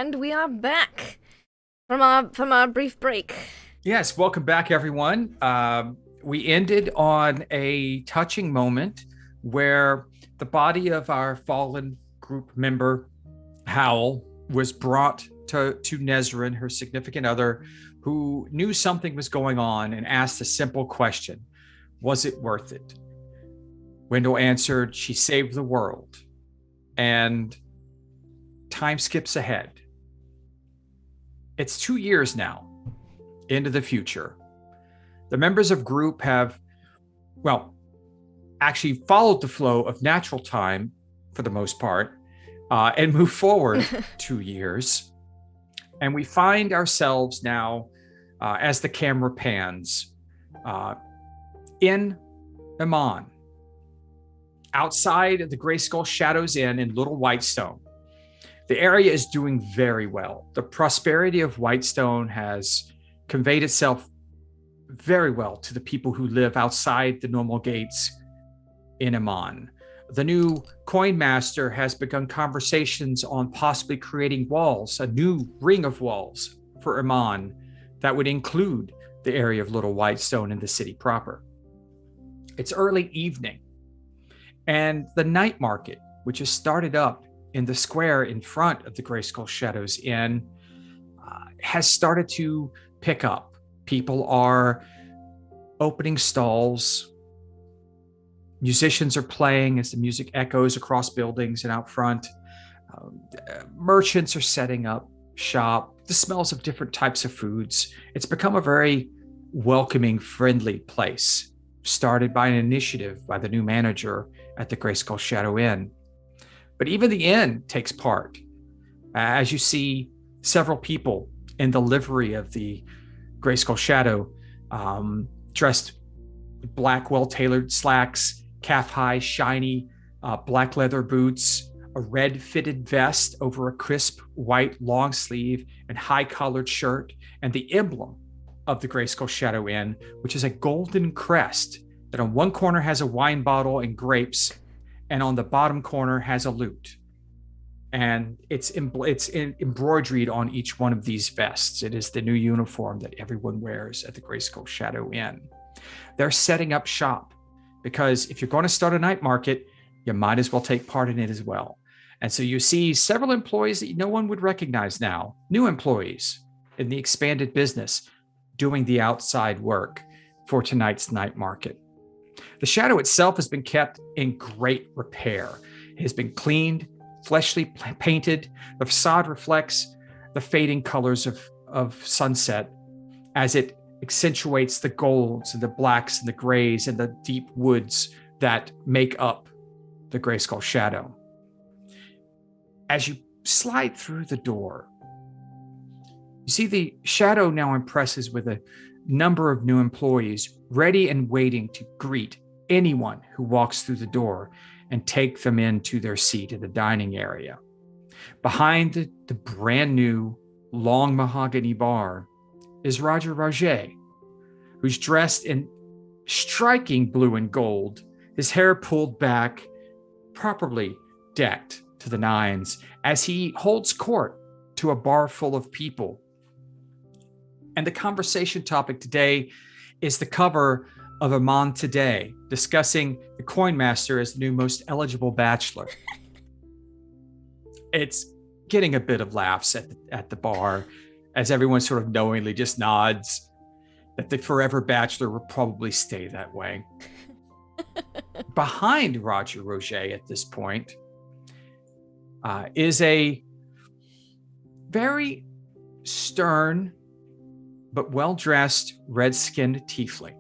and we are back from our brief break. Yes, welcome back, everyone. We ended on a touching moment where the body of our fallen group member, Howl, was brought to Nezrin, her significant other, who knew something was going on and asked a simple question: was it worth it? Wendell answered, she saved the world. And time skips ahead. It's 2 years now into the future. The members of group have, actually followed the flow of natural time for the most part, and moved forward 2 years. And we find ourselves now, as the camera pans, in Amman, outside of the Gray Skull Shadows Inn in Little Whitestone. The area is doing very well. The prosperity of Whitestone has conveyed itself very well to the people who live outside the normal gates in Amman. The new coin master has begun conversations on possibly creating walls, a new ring of walls for Amman that would include the area of Little Whitestone and the city proper. It's early evening, and the night market, which has started up in the square in front of the Gray Skull Shadows Inn, has started to pick up. People are opening stalls. Musicians are playing as the music echoes across buildings and out front. Merchants are setting up shop. The smells of different types of foods. It's become a very welcoming, friendly place, started by an initiative by the new manager at the Gray Skull Shadow Inn. But even the inn takes part, as you see several people in the livery of the Gray Skull Shadow, dressed black, well-tailored slacks, calf-high, shiny black leather boots, a red fitted vest over a crisp white long sleeve and high-collared shirt, and the emblem of the Gray Skull Shadow Inn, which is a golden crest that on one corner has a wine bottle and grapes, and on the bottom corner has a lute. And it's embroidered on each one of these vests. It is the new uniform that everyone wears at the Gray Skull Shadow Inn. They're setting up shop because if you're going to start a night market, you might as well take part in it as well. And so you see several employees that no one would recognize now, new employees in the expanded business doing the outside work for tonight's night market. The shadow itself has been kept in great repair. It has been cleaned, fleshly painted. The facade reflects the fading colors of sunset as it accentuates the golds and the blacks and the grays and the deep woods that make up the Gray Skull Shadow. As you slide through the door, you see the shadow now impresses with a number of new employees ready and waiting to greet anyone who walks through the door and take them into their seat in the dining area. Behind the brand new long mahogany bar is Roger, who's dressed in striking blue and gold, his hair pulled back, properly decked to the nines, as he holds court to a bar full of people. And the conversation topic today is the cover of Amman Today, discussing the coin master as the new most eligible bachelor. It's getting a bit of laughs at the bar as everyone sort of knowingly just nods that the forever bachelor will probably stay that way. Behind Roger at this point is a very stern but well-dressed red-skinned tiefling,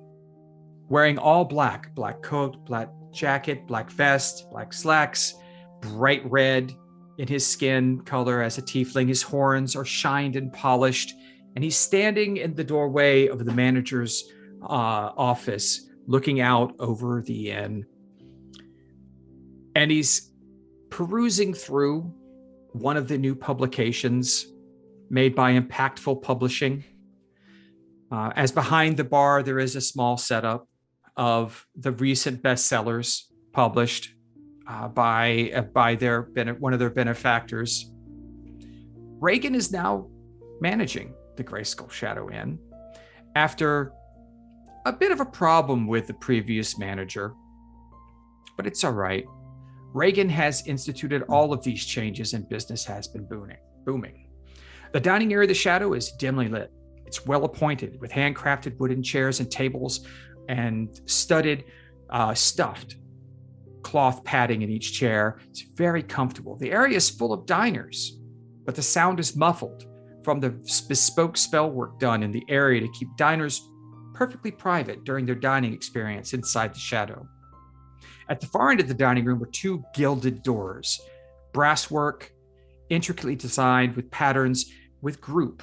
wearing all black coat, black jacket, black vest, black slacks, bright red in his skin color as a tiefling. His horns are shined and polished, and he's standing in the doorway of the manager's office, looking out over the inn. And he's perusing through one of the new publications made by Impactful Publishing. As behind the bar, there is a small setup of the recent bestsellers published by one of their benefactors. Reagan is now managing the Grayskull Shadow Inn after a bit of a problem with the previous manager, but it's all right. Reagan has instituted all of these changes and business has been booming. The dining area of the Shadow is dimly lit. It's well appointed with handcrafted wooden chairs and tables and studded, stuffed cloth padding in each chair. It's very comfortable. The area is full of diners, but the sound is muffled from the bespoke spell work done in the area to keep diners perfectly private during their dining experience inside the Shadow. At the far end of the dining room are two gilded doors, brasswork, intricately designed with patterns with group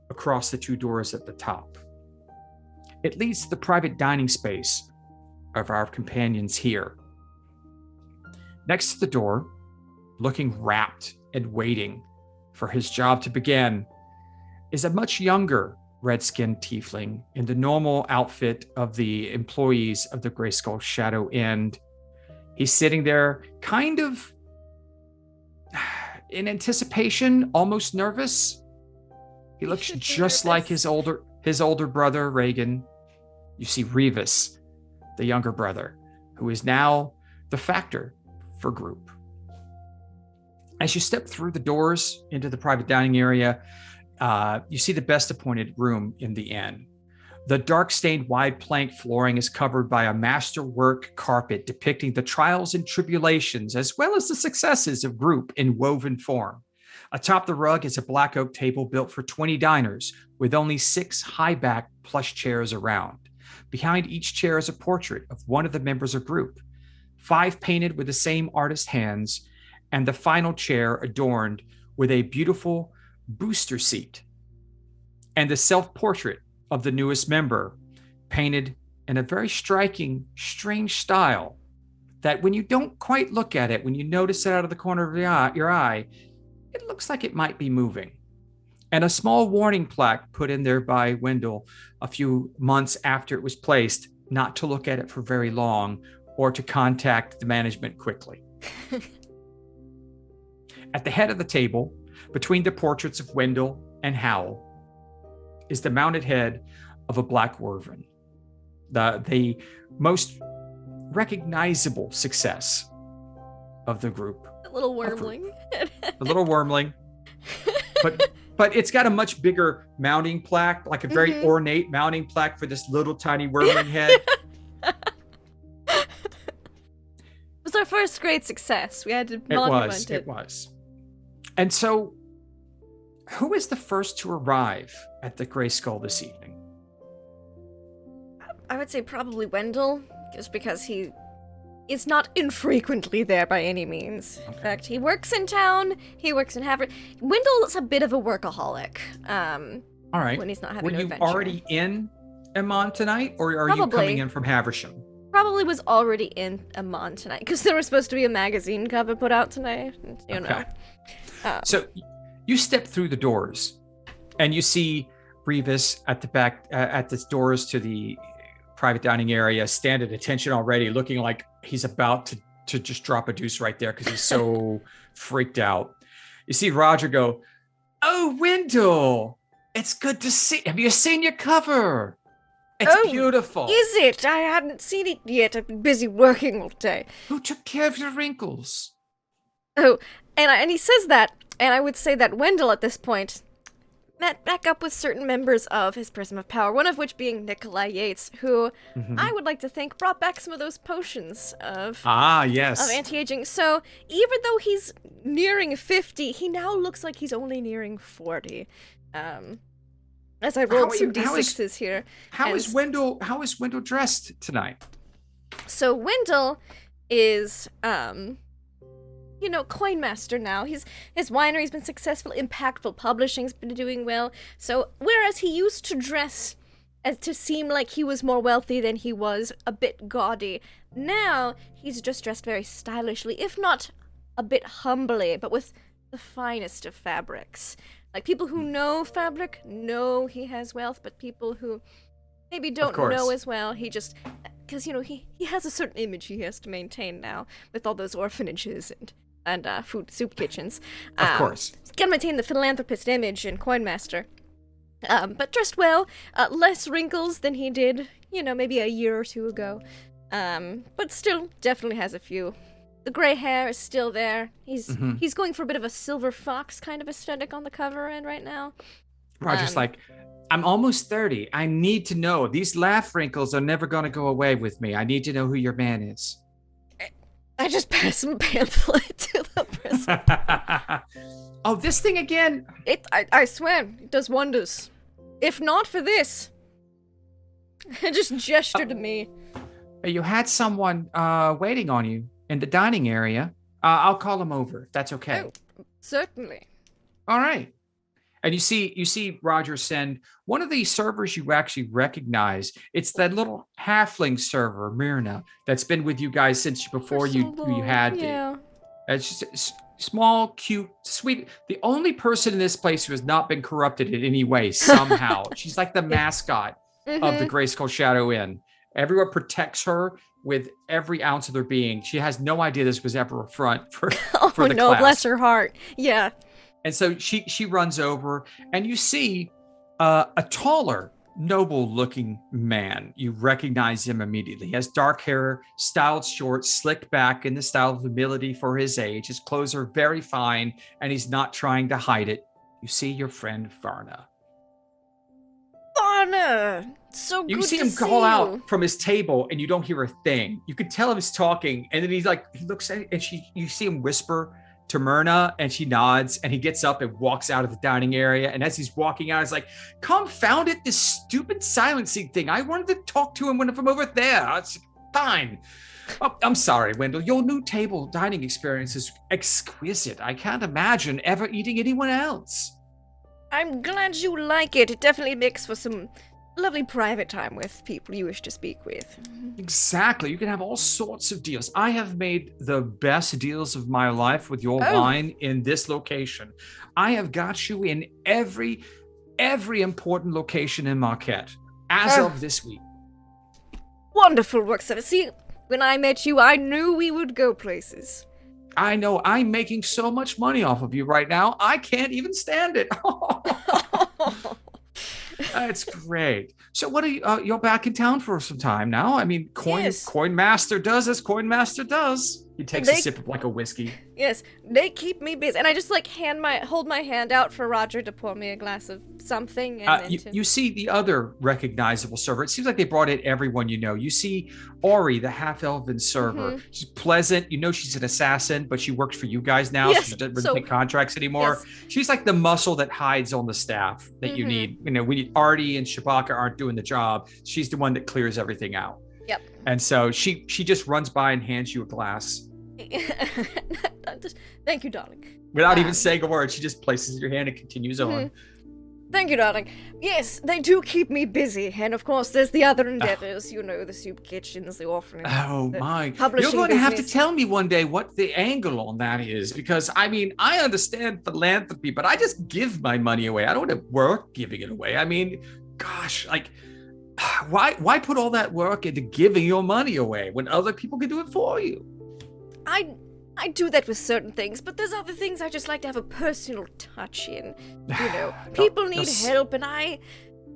across the two doors at the top. It leads to the private dining space of our companions here. Next to the door, looking rapt and waiting for his job to begin, is a much younger red-skinned tiefling in the normal outfit of the employees of the Grayskull Shadow Inn. He's sitting there kind of in anticipation, almost nervous. He looks just like his older brother, Reagan. You see Revis, the younger brother, who is now the factor for group. As you step through the doors into the private dining area, you see the best appointed room in the inn. The dark-stained wide plank flooring is covered by a masterwork carpet depicting the trials and tribulations as well as the successes of group in woven form. Atop the rug is a black oak table built for 20 diners with only 6 high-back plush chairs around. Behind each chair is a portrait of one of the members of group, 5 painted with the same artist's hands, and the final chair adorned with a beautiful booster seat and the self-portrait of the newest member, painted in a very striking, strange style that when you don't quite look at it, when you notice it out of the corner of your eye, it looks like it might be moving. And a small warning plaque put in there by Wendell a few months after it was placed, not to look at it for very long or to contact the management quickly. At the head of the table, between the portraits of Wendell and Howl, is the mounted head of a black wyvern, the most recognizable success of the group. A little wormling. A little wormling, but it's got a much bigger mounting plaque, like a very ornate mounting plaque for this little tiny wormling head. It was our first great success. We had to monument it. It was. And so, who is the first to arrive at the Grayskull this evening? I would say probably Wendell, just because he is not infrequently there by any means. Okay. In fact, he works in town, he works in Haverford. Wendell's a bit of a workaholic. All right. When he's not having Were an you adventure. already in Amon tonight, or are you Probably. coming in from Haversham? Probably was already in Amon tonight, because there was supposed to be a magazine cover put out tonight. You know. So you step through the doors, and you see Revis at the back, at the doors to the private dining area, stand at attention already, looking like he's about to just drop a deuce right there because he's so freaked out. You see Roger go, "Oh, Wendell, it's good to see. Have you seen your cover? It's beautiful. Is it? I hadn't seen it yet. I've been busy working all day. Who took care of your wrinkles?" Oh, and he says that, and I would say that Wendell at this point met back up with certain members of his Prism of Power, one of which being Nikolai Yates, who I would like to think brought back some of those potions of anti-aging. So even though he's nearing 50, he now looks like he's only nearing 40. As I rolled some d6s here. How is Wendell dressed tonight? So Wendell is Coinmaster now. His winery's been successful, Impactful Publishing's been doing well. So whereas he used to dress as to seem like he was more wealthy than he was, a bit gaudy, now he's just dressed very stylishly, if not a bit humbly, but with the finest of fabrics. Like, people who know fabric know he has wealth, but people who maybe don't know as well, he just... Because, he has a certain image he has to maintain now with all those orphanages and and food soup kitchens. Of course. Gotta maintain the philanthropist image and coin master. But dressed well, less wrinkles than he did, maybe a year or two ago. But still definitely has a few. The gray hair is still there. He's going for a bit of a silver fox kind of aesthetic on the cover end right now. Roger's like, I'm almost 30. I need to know. These laugh wrinkles are never going to go away with me. I need to know who your man is. I just passed some pamphlet to the person. Oh, this thing again? I swear, it does wonders. If not for this. Just gestured to me. You had someone waiting on you in the dining area. I'll call him over, if that's okay. Oh, certainly. All right. And you see Roger send one of these servers you actually recognize. It's that little halfling server, Myrna, that's been with you guys since before you had it. It's just small, cute, sweet. The only person in this place who has not been corrupted in any way somehow. She's like the mascot of the Grayskull Shadow Inn. Everyone protects her with every ounce of their being. She has no idea this was ever a front for the class. Bless her heart. Yeah. And so she runs over, and you see a taller, noble-looking man. You recognize him immediately. He has dark hair, styled short, slicked back in the style of humility for his age. His clothes are very fine, and he's not trying to hide it. You see your friend Varna. Varna! So good to see you. You see him call out from his table, and you don't hear a thing. You can tell him he's talking, and then he looks at it, and you see him whisper to Myrna, and she nods, and he gets up and walks out of the dining area. And as he's walking out, he's like, confound it, this stupid silencing thing. I wanted to talk to him from over there. It's fine. Oh, I'm sorry, Wendell. Your new table dining experience is exquisite. I can't imagine ever eating anyone else. I'm glad you like it. It definitely makes for some lovely private time with people you wish to speak with. Exactly. You can have all sorts of deals. I have made the best deals of my life with your wine in this location. I have got you in every important location in Marquette as of this week. Wonderful work, sir. See, when I met you, I knew we would go places. I know. I'm making so much money off of you right now. I can't even stand it. That's great. So what are you, you're back in town for some time now? I mean, Coin Master does as Coin Master does. He takes a sip of like a whiskey. Yes, they keep me busy. And I just like hold my hand out for Roger to pour me a glass of something. And you see the other recognizable server. It seems like they brought in everyone you know. You see Ori, the half-elven server. She's pleasant. You know she's an assassin, but she works for you guys now, so she doesn't take contracts anymore. Yes. She's like the muscle that hides on the staff that you need. You know, when Artie and Shabaka aren't doing the job, she's the one that clears everything out. Yep. And so she just runs by and hands you a glass. Thank you, darling. Without even saying a word, she just places your hand and continues on. Thank you, darling. Yes, they do keep me busy. And of course, there's the other endeavors, the soup kitchens, the orphanage. Oh, my. You're going to have to tell me one day what the angle on that is. Because, I mean, I understand philanthropy, but I just give my money away. I don't want to work giving it away. I mean, gosh, like, why put all that work into giving your money away when other people can do it for you? I do that with certain things, but there's other things I just like to have a personal touch in. People need help, and I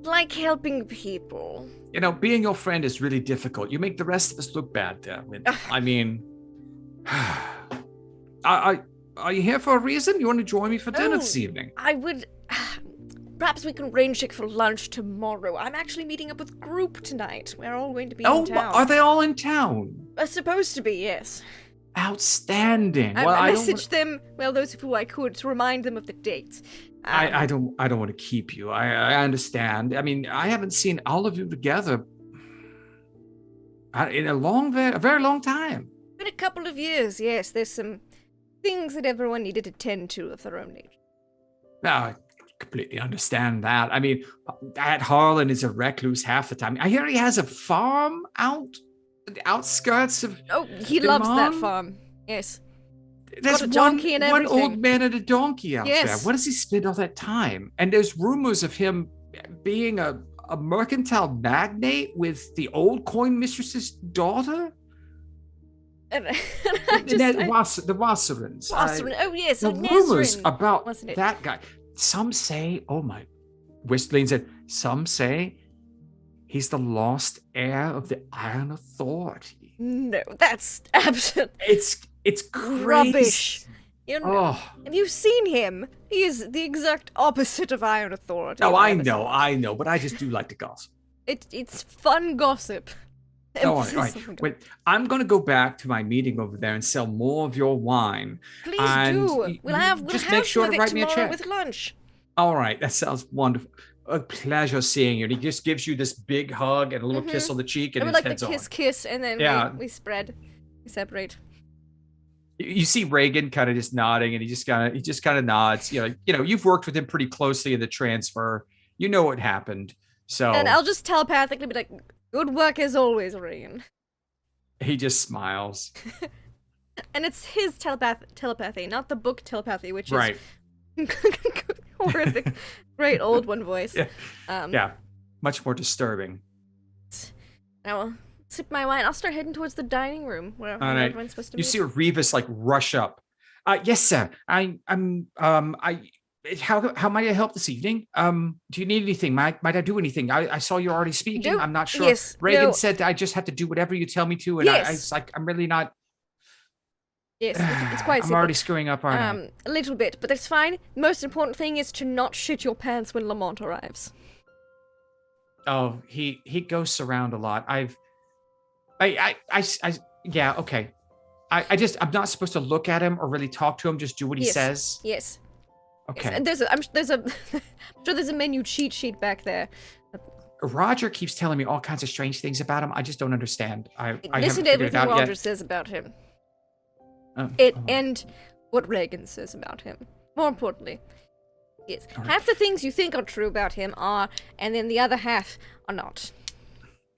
like helping people. Being your friend is really difficult. You make the rest of us look bad there. I mean, are you here for a reason? You want to join me for dinner this evening? I would. Perhaps we can arrange it for lunch tomorrow. I'm actually meeting up with group tonight. We're all going to be in town. Are they all in town? Supposed to be, yes. Outstanding. I messaged them, those who I could, to remind them of the date. I don't want to keep you. I understand. I mean, I haven't seen all of you together in a very long time. Been a couple of years, yes. There's some things that everyone needed to tend to of their own nature. I completely understand that. I mean, At Harlan is a recluse half the time. I hear he has a farm out the outskirts of. Oh, he loves that farm. Yes. There's got a donkey and everything. One old man and a donkey out there. What does he spend all that time? And there's rumors of him being a mercantile magnate with the old coin mistress's daughter. And I just, The Wasserins. Wasserman. Oh yes, The like rumors Nazrin, about wasn't it? that guy. Some say, oh my, Whistling said, some say he's the lost heir of the Iron Authority. No, that's absolute It's crazy. rubbish. You know, Oh, have you seen him? He is the exact opposite of Iron Authority. no, if I ever know, saw it. I know, but I just do like to gossip. It's fun gossip. Oh, all Emphasis right. on gossip. Wait, I'm going to go back to my meeting over there and sell more of your wine. Please and do. We'll have just have make sure some to of it write me a tomorrow check. with lunch. All right, that sounds wonderful. A pleasure seeing you. And he just gives you this big hug and a little kiss on the cheek, and I would his like head's the on. kiss, and then Yeah. we spread, we separate. You see Reagan kind of just nodding, and he just kind of nods. You know, you've worked with him pretty closely in the transfer. You know what happened. So And I'll just telepathically be like, "Good work as always, Reagan." he just smiles. And it's his telepathy, not the book telepathy, which Right. is horrific. Great old one voice. Yeah. Um, Yeah. Much more disturbing. I will sip my wine. I'll start heading towards the dining room where All right. everyone's supposed to You meet. see Revis like rush up. Yes, sir. How might I help this evening? Do you need anything? Might I do anything? I saw you already speaking. No, I'm not sure. yes, Reagan no. said I just have to do whatever you tell me to, and Yes. I'm really not. Yes, it's quite I'm simple. already screwing up, aren't I? A little bit, but that's fine. The most important thing is to not shit your pants when Lamont arrives. Oh, he ghosts around a lot. Yeah, okay. I'm not supposed to look at him or really talk to him. Just do what he Yes. says. Yes. Okay. And I'm sure there's a menu cheat sheet back there. Roger keeps telling me all kinds of strange things about him. I just don't understand. I Listen haven't to figured it everything out Roger yet. says about him. Oh, And what Reagan says about him. More importantly. Yes. All right. Half the things you think are true about him are, and then the other half are not.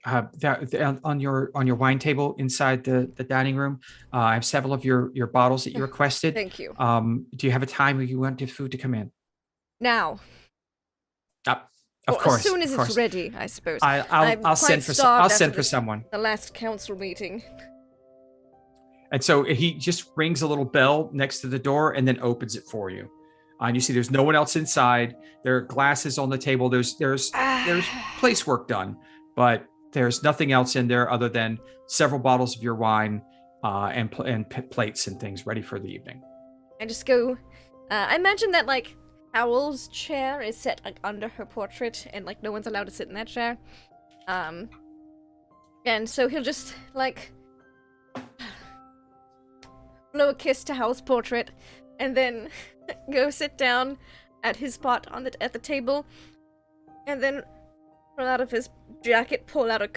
On your wine table inside the dining room, I have several of your bottles that you requested. Thank you. Do you have a time where you want the food to come in? Now. Of course. As soon as of course. it's ready, I suppose. I'll I'm send quite for starved I'll after send for this- someone. The last council meeting. And so he just rings a little bell next to the door and then opens it for you. And you see there's no one else inside. There are glasses on the table. There's place work done, but there's nothing else in there other than several bottles of your wine and plates and things ready for the evening. I just go. I imagine that like Howell's chair is set like under her portrait, and like no one's allowed to sit in that chair. And so he'll just like blow a kiss to Howell's portrait, and then go sit down at his spot at the table, and then pull out of his jacket, pull out a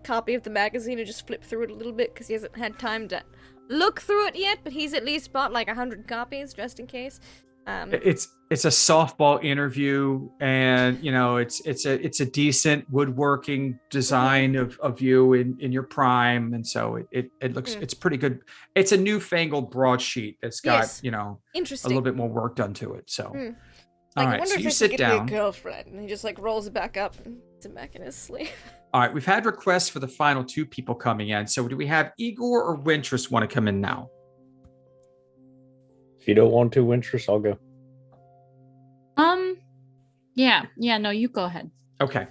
copy of the magazine and just flip through it a little bit because he hasn't had time to look through it yet, but he's at least bought like 100 copies just in case. It's a softball interview, and you know it's a decent woodworking design of you in your prime, and so it looks it's pretty good. It's a newfangled broadsheet that's got a Interesting. little bit more work done to it. So Like, all I right, wonder so if you I sit should get me down. a girlfriend, and he just like rolls it back up and puts it back in his sleeve. All right, we've had requests for the final two people coming in. So do we have Igor or Wintress want to come in now? If you don't want to, Wintress, I'll go. Yeah, no, you go ahead. Okay.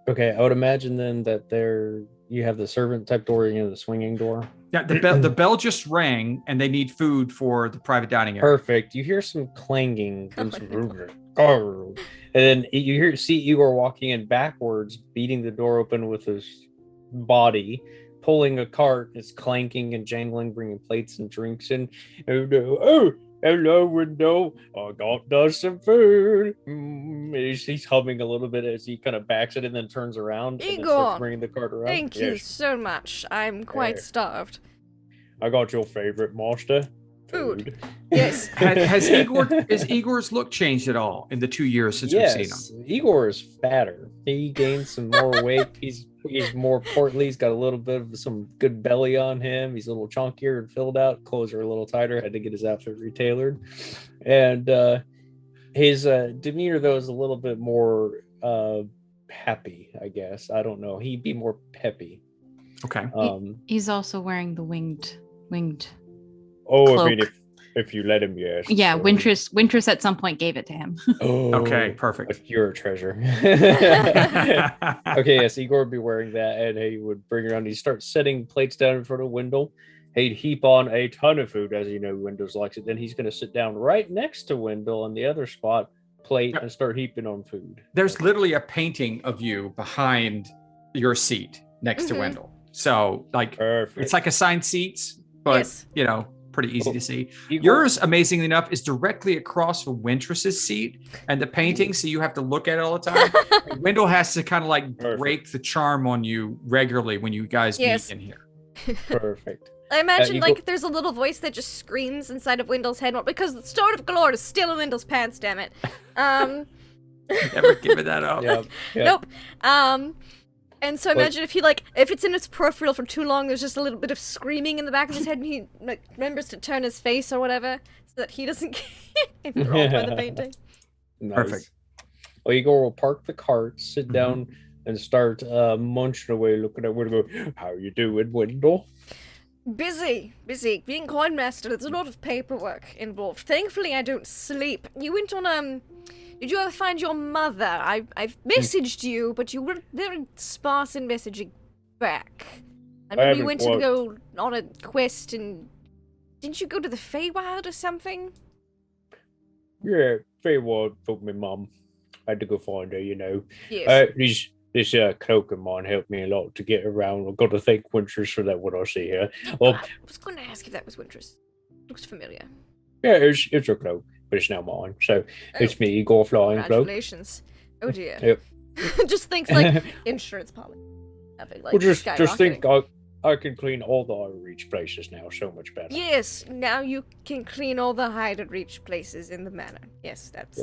Okay, I would imagine then that you have the servant type door, the swinging door. Yeah, the bell just rang, and they need food for the private dining area. Perfect. You hear some clanging and some and then you see Igor walking in backwards, beating the door open with his body, pulling a cart. It's clanking and jangling, bringing plates and drinks in. Oh, hello, window. I got us some food. He's humming a little bit as he kind of backs it and then turns around and then starts Igor, bringing the cart around. Thank you Yes. so much. I'm quite Yeah. starved. I got your favorite master. Food. Yes. Has Igor's look changed at all in the 2 years since we've seen him? Igor is fatter. He gained some more weight. He's more portly. He's got a little bit of some good belly on him. He's a little chunkier and filled out. Clothes are a little tighter. Had to get his outfit retailored. And his demeanor, though, is a little bit more happy, I guess. I don't know. He'd be more peppy. Okay. He's also wearing the winged winged. Oh, Cloak. I mean, if you let him, yes. Yeah, So- Wintress at some point gave it to him. Oh, Okay, perfect. but you're a treasure. Okay, yes, Igor would be wearing that, and he would bring around. He'd start setting plates down in front of Wendell. He'd heap on a ton of food, as you know, Wendell likes it. Then he's going to sit down right next to Wendell on the other spot, plate, Yep. and start heaping on food. There's literally a painting of you behind your seat next to Mhm. Wendell. So, like, Perfect. it's like assigned seats, but Yes. pretty easy to see. Igor- Yours, amazingly enough, is directly across from Wintress's seat and the painting, so you have to look at it all the time. And Wendell has to kind of like Perfect. break the charm on you regularly when you guys Yes. meet in here. Perfect. I imagine Igor- like there's a little voice that just screams inside of Wendell's head because the Sword of Galore is still in Wendell's pants, damn it. Never giving that up. Yeah. Nope. And so imagine if if it's in its peripheral for too long, there's just a little bit of screaming in the back of his head, and he like remembers to turn his face or whatever, so that he doesn't get enthralled by the painting. Nice. Perfect. Well, Igor will park the cart, sit down, and start munching away, looking at Wendell. How you doing, Wendell? Busy. Being coin master, there's a lot of paperwork involved. Thankfully, I don't sleep. You went on Did you ever find your mother? I've messaged you, but you were very sparse in messaging back. I know you haven't went to go on a quest and didn't you go to the Feywild or something? Yeah, very well for my mum. I had to go find her, you know. Yes. This cloak of mine helped me a lot to get around. I've got to thank Winters for that when I see her. Well, I was going to ask if that was Wintress. Looks familiar. yeah, it's her cloak, but it's now mine. So it's me, Igor Flying Cloak. Congratulations. Oh dear. Yep. Just thinks like insurance policy. Nothing like Well, just think skyrocketing. I can clean all the out-of-reach places now so much better. Yes, now you can clean all the hide-and-reach places in the manor. Yes, that's...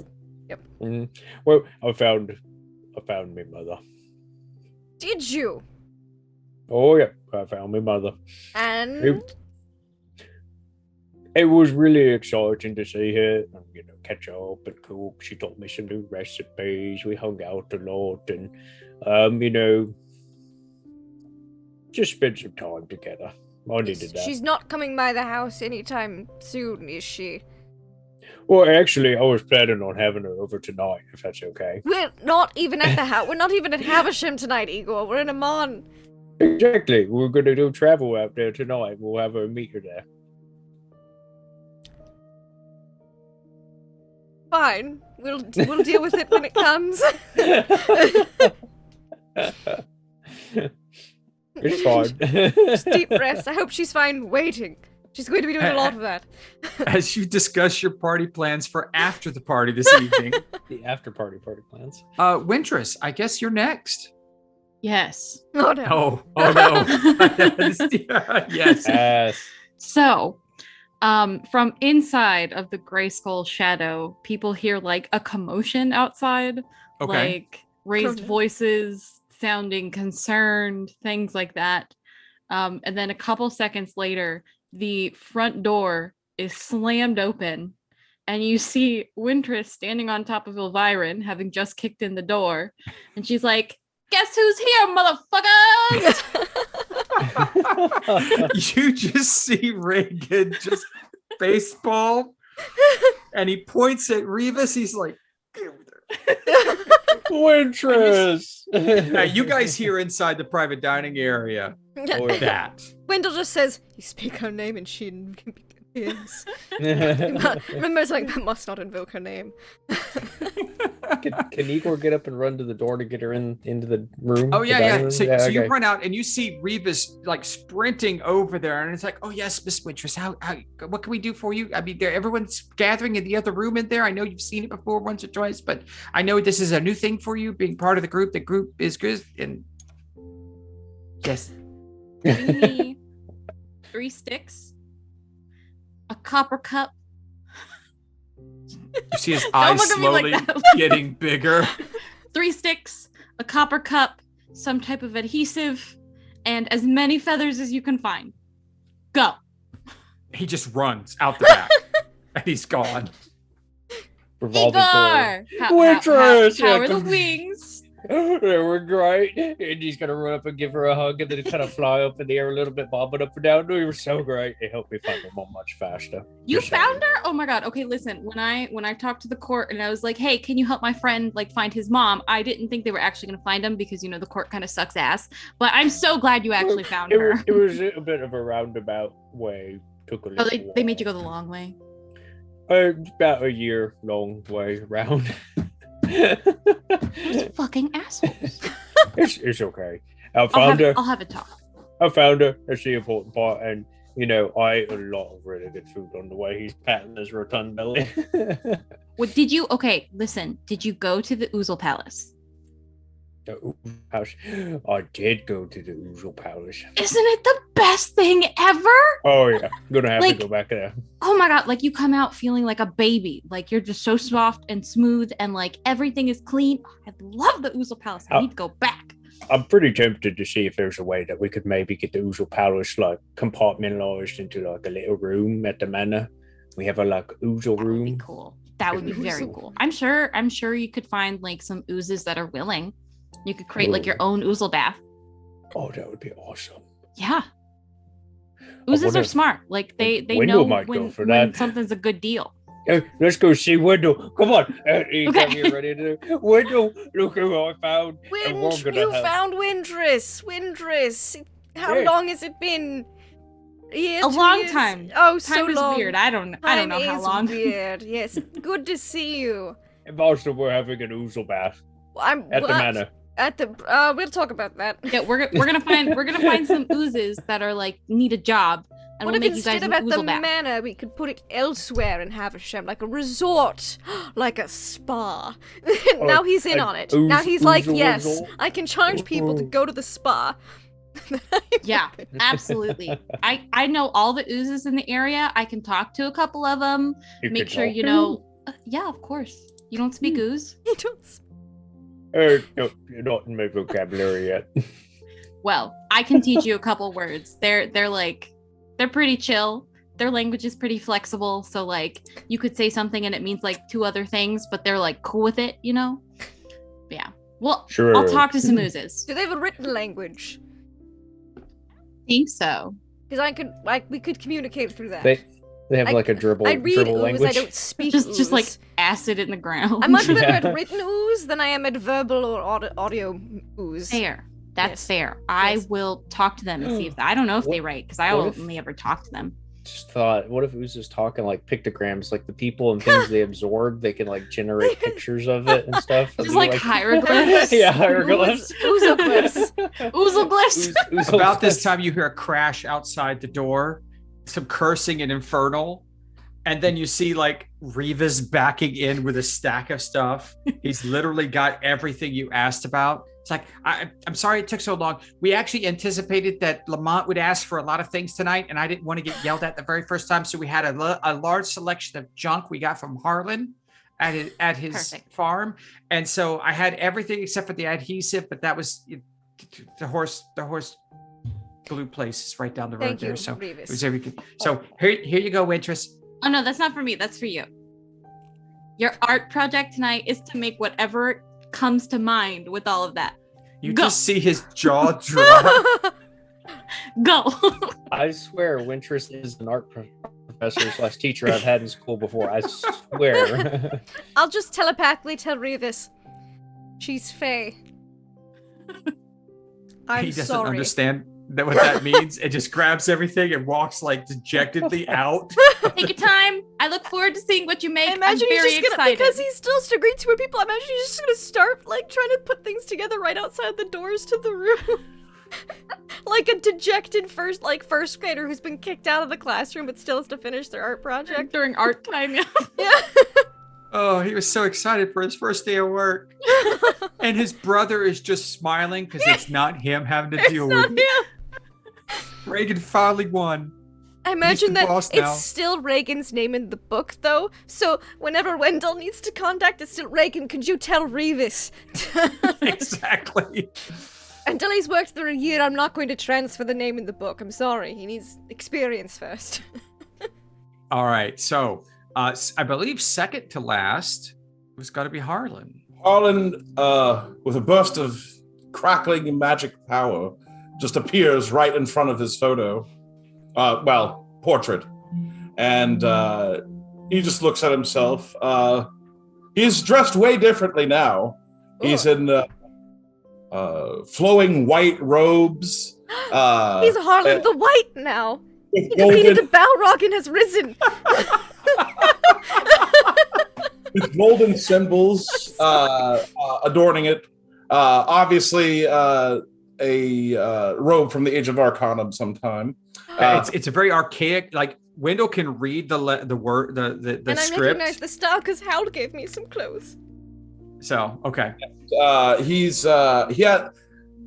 Mhm. Well, I found my mother. Did you? Oh yeah, I found my mother. And... It was really exciting to see her and, catch up and cook. She taught me some new recipes. We hung out a lot and, just spent some time together. I needed that. She's not coming by the house anytime soon, is she? Well, actually, I was planning on having her over tonight, if that's okay. We're not even at the house. We're not even at Havisham tonight, Igor. We're in Amon. Exactly. We're going to do travel out there tonight. We'll have her meet her there. Fine. We'll deal with it when it comes. It's fine. Just deep breaths. I hope she's fine waiting. She's going to be doing a lot of that. As you discuss your party plans for after the party this evening, The after party plans. Wintress, I guess you're next. Yes. Oh no. Oh no. Yes. Yes. So, from inside of the Gray Skull shadow, people hear like a commotion outside, Okay. like raised Commotion. voices, sounding concerned, things like that. And then a couple seconds later, the front door is slammed open, and you see Wintress standing on top of Elviren, having just kicked in the door, and she's like, "Guess who's here, motherfuckers?" You just see Reagan just baseball, and he points at Revis. He's like, "Get over there." Wintress. Now, you guys hear inside the private dining area that. Wendell just says, "You speak her name and she is." Remember, it's like, that must not invoke her name. Can Igor get up and run to the door to get her into the room? Oh the yeah, dining yeah. room? So Yeah, you okay. run out and you see Revis like sprinting over there, and it's like, "Oh yes, Miss Wintress, how what can we do for you? I mean, everyone's gathering in the other room in there. I know you've seen it before once or twice, but I know this is a new thing for you, being part of the group. The group is good, and yes, Bring me 3 sticks, a copper cup. you see his Don't eyes look at me like slowly that. getting bigger. 3 sticks, a copper cup, some type of adhesive, and as many feathers as you can find. Go. He just runs out the back, and he's gone. Revolving door. Igor! How Waitress! how Yeah, are the come- wings? They were great. And he's gonna run up and give her a hug and then kind of fly up in the air a little bit, bobbing up and down. They were so great. They helped me find my mom much faster. You Just found her? Oh my god. Okay, listen. When I talked to the court and I was like, hey, can you help my friend like find his mom? I didn't think they were actually gonna find him because the court kind of sucks ass. But I'm so glad you actually found her. It was a bit of a roundabout way. Took a little Oh, they made you go the long way. About a year long way round. Those fucking assholes. It's okay. I found her. I'll have a talk. I found her. That's the important part. And I ate a lot of really good food on the way. He's patting his rotund belly. What did you? Okay, listen. Did you go to the Oozle Palace? The Oozle Palace. I did go to the Oozle Palace. Isn't it the best thing ever? Oh yeah, I'm gonna have to Like- go back there. Oh my god, like you come out feeling like a baby. Like you're just so soft and smooth and like everything is clean. I love the Oozle Palace. I need to go back. I'm pretty tempted to see if there's a way that we could maybe get the Oozle Palace like compartmentalized into like a little room at the manor. We have a like Oozle That would be room. cool. That would be very cool. I'm sure you could find like some oozes that are willing. You could create like your own Oozle bath. Oh, that would be awesome. Yeah. I Oozes wonder are if smart. Like they Wendell know might go when for that. something's a good deal. Hey, let's go see Wendell. Come on. You got Okay. me ready to do. Wendell, look who I found. And we're gonna You have- found Windress. How Hey. long has it been? A year, A 2 long years? time. Oh, so Time is long. weird. I don't know Time how is long. weird. Yes, good to see you. And also, we're having an Oozle bath I'm at the manor. At the we'll talk about that. Yeah, we're gonna find some oozes that are like need a job, and What we'll if make you guys instead an of at the oozle bath. manor, we could put it elsewhere and have a show, like a resort, like a spa? Now he's in an on it. Now he's like, oozle yes, resort? I can charge people to go to the spa. Yeah, absolutely. I know all the oozes in the area. I can talk to a couple of them. You Make could sure talk you to know. Yeah, of course. You don't speak ooze. He does. No, you're not in my vocabulary yet. Well, I can teach you a couple words. They're pretty chill. Their language is pretty flexible. So like you could say something and it means like two other things, but they're like cool with it, Yeah. Well, Sure. I'll talk to some oozes. Do they have a written language? Think so. Because we could communicate through that. They have like a dribble I read dribble ooze, language. I don't speak Just like ooze. acid in the ground. I'm much better Yeah. at written ooze than I am at verbal or audio ooze. fair. That's Yes. fair. I Yes. will talk to them and see if I don't know if they write because I what if- only ever talk to them. Just thought, what if it was just talking like pictograms, like the people and things they absorb, they can like generate pictures of it and stuff. Just It'd be like hieroglyphs. Yeah, hieroglyphs. Oozoglyphs. Oozoglyphs. About this time, you hear a crash outside the door, some cursing and infernal, and then you see like Reva's backing in with a stack of stuff. He's literally got everything you asked about. It's like, I'm sorry it took so long. We actually anticipated that Lamont would ask for a lot of things tonight, and I didn't want to get yelled at the very first time. So we had a large selection of junk we got from Harlan at his Perfect. farm. And so I had everything except for the adhesive, but that was the horse glue place is right down the road Thank there. you, So Revis. it was everything. So here you go, Wintress. Oh no, that's not for me. That's for you. Your art project tonight is to make whatever comes to mind with all of that. You Go. just see his jaw drop. Go. I swear, Wintress is an art professor / teacher I've had in school before. I swear. I'll just telepathically tell Revis. She's Faye. I'm He doesn't sorry. understand what that means. It just grabs everything and walks like dejectedly out. Take your time. I look forward to seeing what you make. I imagine I'm he's very just gonna, excited. because he's still struggling to where people, I imagine he's just gonna start, like, trying to put things together right outside the doors to the room. Like a dejected first grader who's been kicked out of the classroom but still has to finish their art project. During art time, yeah. Yeah. Oh, he was so excited for his first day of work. And his brother is just smiling because it's not him having to It's deal not with him. Reagan finally won. I imagine the that boss it's now. still Reagan's name in the book, though. So whenever Wendell needs to contact, it's still Reagan. Could you tell Revis? Exactly. Until he's worked through a year, I'm not going to transfer the name in the book. I'm sorry. He needs experience first. All right. So I believe second to last was got to be Harlan. Harlan, with a burst of crackling magic power, just appears right in front of his photo. Portrait. And he just looks at himself. He's dressed way differently now. He's in flowing white robes. He's Harlan the White now. He golden- defeated the Balrog and has risen. with golden symbols adorning it. Obviously, a robe from the Age of Arcanum sometime. It's a very archaic. Like Wendell can read the word the And I script. recognize the style because Hal gave me some clothes. So okay. He had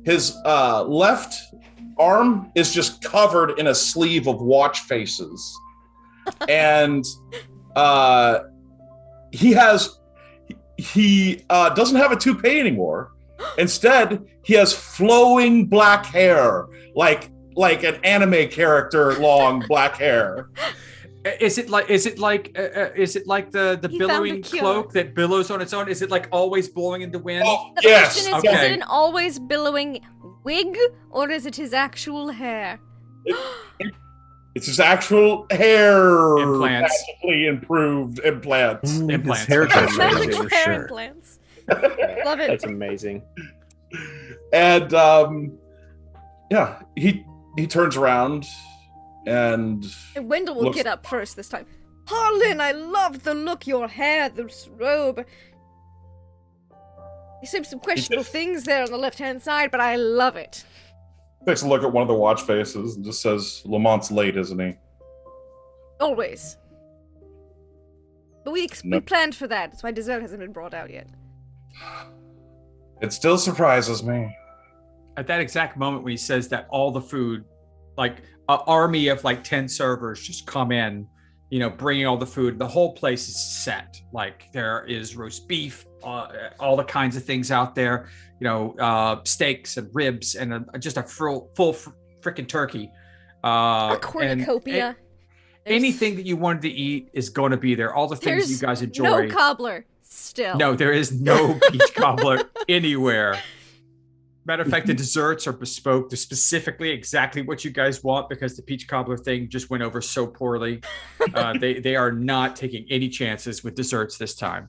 his left arm is just covered in a sleeve of watch faces, and he doesn't have a toupee anymore. Instead, he has flowing black hair, like an anime character long black hair. Is it like the He billowing found a cure. cloak that billows on its own? Is it like always blowing in the wind? Oh, The yes. question is Okay. it an always billowing wig, or is it his actual hair? It's his actual hair, Implants. magically improved implants. Implants. His hair Okay. does Magical amazing, hair sure. implants. Love it. That's amazing. And he turns around and And Wendell will looks- get up first this time. Harlan, I love the look, your hair, this robe. You said some questionable things there on the left-hand side, but I love it. takes a look at one of the watch faces and just says, "Lamont's late, isn't he?" Always. But we Nope. planned for that. That's why dessert hasn't been brought out yet. It still surprises me. At that exact moment when he says that, all the food, like an army of like 10 servers just come in, bringing all the food. The whole place is set. Like there is roast beef, all the kinds of things out there, steaks and ribs and just a full freaking turkey. A And cornucopia. anything that you wanted to eat is going to be there. All the things you guys enjoy. No cobbler. Still. No, there is no peach cobbler anywhere. Matter of fact, the desserts are bespoke to specifically exactly what you guys want because the peach cobbler thing just went over so poorly. They are not taking any chances with desserts this time.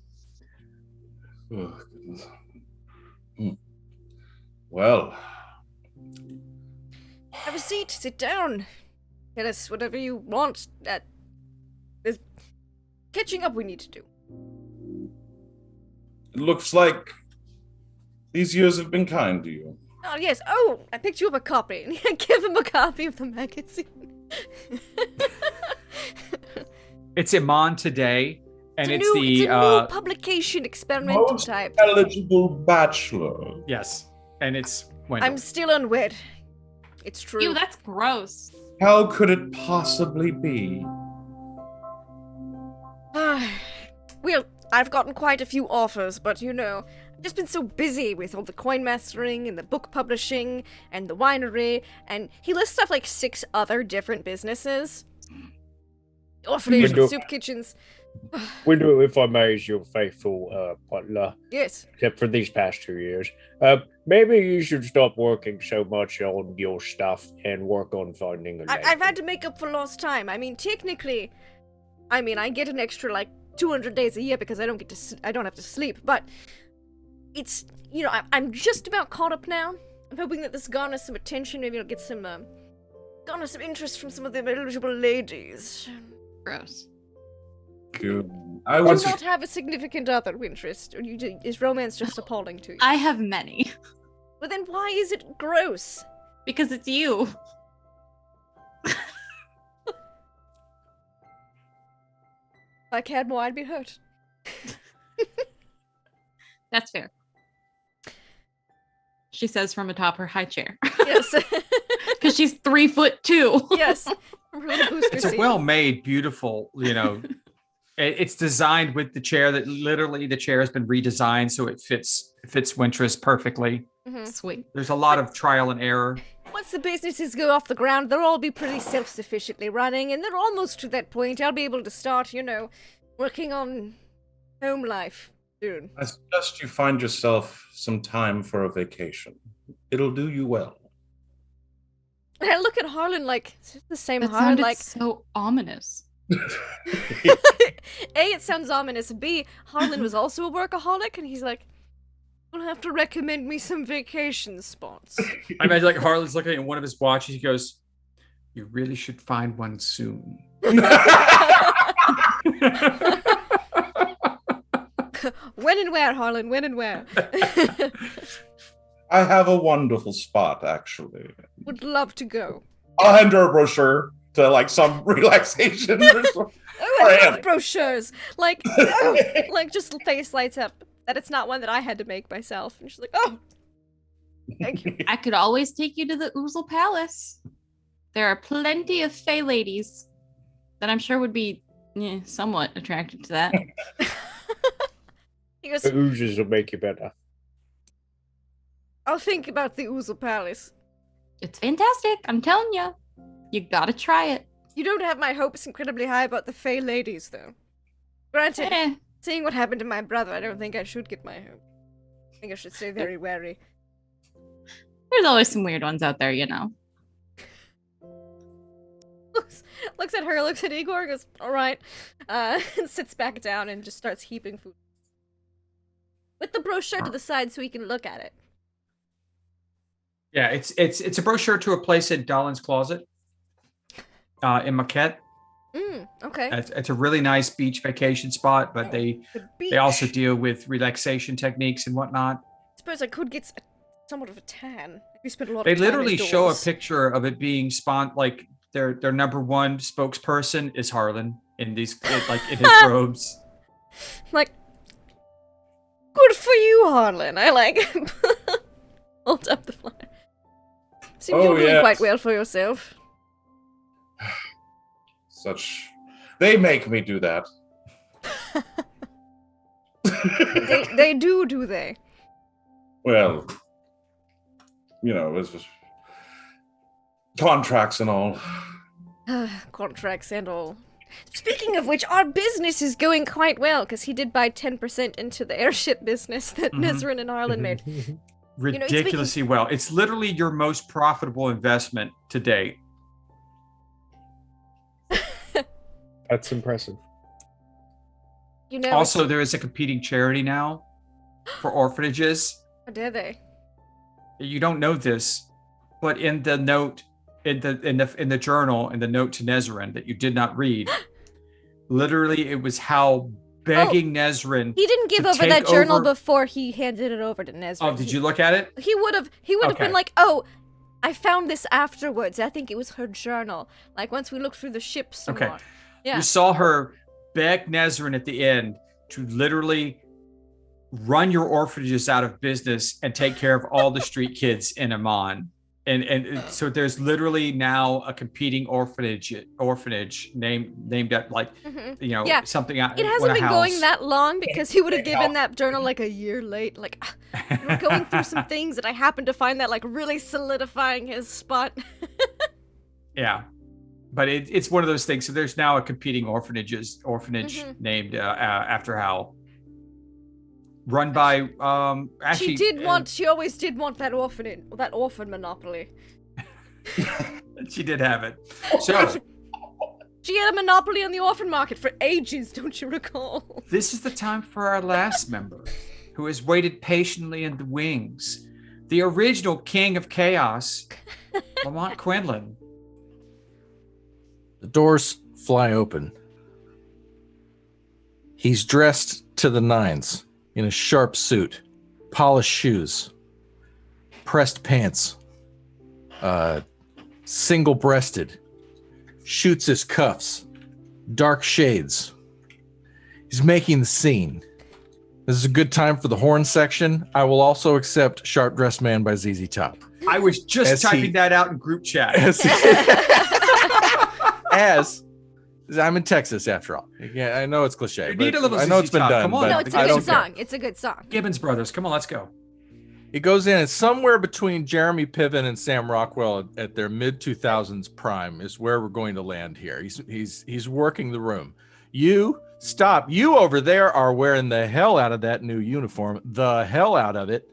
Oh, goodness. Well, Have a seat. Sit down. Tell us whatever you want. There's catching up we need to do. it looks like these years have been kind to you. Oh, yes. Oh, I picked you up a copy. Give him a copy of the magazine. It's Iman today, and it's a new the publication experimental Most type. eligible bachelor. yes, and it's Wendell. I'm still unwed. It's true. Ew, that's gross. How could it possibly be? Well, I've gotten quite a few offers, but I've just been so busy with all the coin mastering and the book publishing and the winery, and he lists off like 6 other different businesses. Orphanage and Window- soup kitchens. Window, if I may, is your faithful butler, Yes. except for these past 2 years. Maybe you should stop working so much on your stuff and work on finding a lady. I've had to make up for lost time. Technically, I get an extra like 200 days a year because I don't have to sleep, but it's, I'm just about caught up now. I'm hoping that this garners some attention. Maybe I'll get some, garner some interest from some of the eligible ladies. Gross. Good. I do not have a significant other interest. Or is romance just appalling to you? I have many. Well, then why is it gross? Because it's you. If I cared more, I'd be hurt. That's fair. She says from atop her high chair. Yes. Because she's 3'2". Yes. Really booster It's a seat. well-made, beautiful, it's designed with the chair that literally the chair has been redesigned so it fits Wintress perfectly. Mhm. Sweet. There's a lot of trial and error. Once the businesses go off the ground, they'll all be pretty self-sufficiently running, and they're almost to that point. I'll be able to start, working on home life. Dude. I suggest you find yourself some time for a vacation. It'll do you well. And I look at Harlan like, is it the same That Harlan? sounded Like, so ominous. A, it sounds ominous. B, Harlan was also a workaholic, and he's like, you'll have to recommend me some vacation spots. I imagine like Harlan's looking at one of his watches. He goes, "You really should find one soon." When and where, Harlan? When and where? I have a wonderful spot, actually. Would love to go. I'll hand her a brochure to like some relaxation resort. Oh, I love brochures. Like, oh, like just face lights up that it's not one that I had to make myself. And she's like, oh, thank you. I could always take you to the Oozle Palace. There are plenty of Fey ladies that I'm sure would be somewhat attracted to that. He goes, The oozes will make you better. I'll think about the Oozle Palace. It's fantastic. I'm telling you. You gotta try it. You don't have my hopes incredibly high about the Fey ladies, though. Granted, Eh. seeing what happened to my brother, I don't think I should get my hope. I think I should stay very wary. There's always some weird ones out there, you know. Looks at her, looks at Igor, goes, alright, and sits back down and just starts heaping food. With the brochure to the side so he can look at it. Yeah, it's a brochure to a place in Dalin's Closet, in Maquette. Okay. It's a really nice beach vacation spot, but The they also beach. deal with relaxation techniques and whatnot. I suppose I could get somewhat of a tan. We spent a lot They of time literally show a indoors. picture of it being like their number one spokesperson is Harlan in these in his robes. Like, good for you, Harlan. I like hold up the flyer. Seems Oh, you're doing yes. quite well for yourself. They make me do that. They do they? Well, it's just contracts and all. Contracts and all. Speaking of which, our business is going quite well, because he did buy 10% into the airship business that Nezrin and Harlan made. Ridiculously well. It's literally your most profitable investment to date. That's impressive. Also, there is a competing charity now for orphanages. How dare they? You don't know this, but in the note, in the journal, in the note to Nezrin that you did not read, literally it was Hal begging Nezrin. He didn't give to over take that journal over- before he handed it over to Nezrin. Oh, did you look at it? He would have Okay. been like, oh, I found this afterwards. I think it was her journal. Like once we looked through the ships some Okay. more. Yeah. You saw her beg Nezrin at the end to literally run your orphanages out of business and take care of all the street kids in Amman. And so there's literally now a competing orphanage named at Yeah. something out. It hasn't been going that long because he would have given that journal like a year late. Like, we're going through some things and I happened to find that like really solidifying his spot. Yeah, but it's one of those things. So there's now a competing orphanage named after Hal, run by actually. She always did want that orphan monopoly. She did have it. So She had a monopoly on the orphan market for ages, don't you recall? this is the time for our last member, who has waited patiently in the wings, the original king of chaos, Lamont Quinlan. The doors fly open. He's dressed to the nines in a sharp suit, polished shoes, pressed pants, single-breasted, shoots his cuffs, dark shades. He's making the scene. This is a good time for the horn section. I will also accept Sharp Dressed Man by ZZ Top. I was just As typing he- that out in group chat. As I'm in Texas after all. Yeah, I know it's cliche. You but need a little I know ZZ it's been Top. done. Come on. but No, it's a I good don't care. song. It's a good song. Gibbons Brothers, come on, let's go. He goes in, and somewhere between Jeremy Piven and Sam Rockwell at their mid 2000s prime is where we're going to land here. He's working the room. You stop. You over there are wearing the hell out of that new uniform. The hell out of it.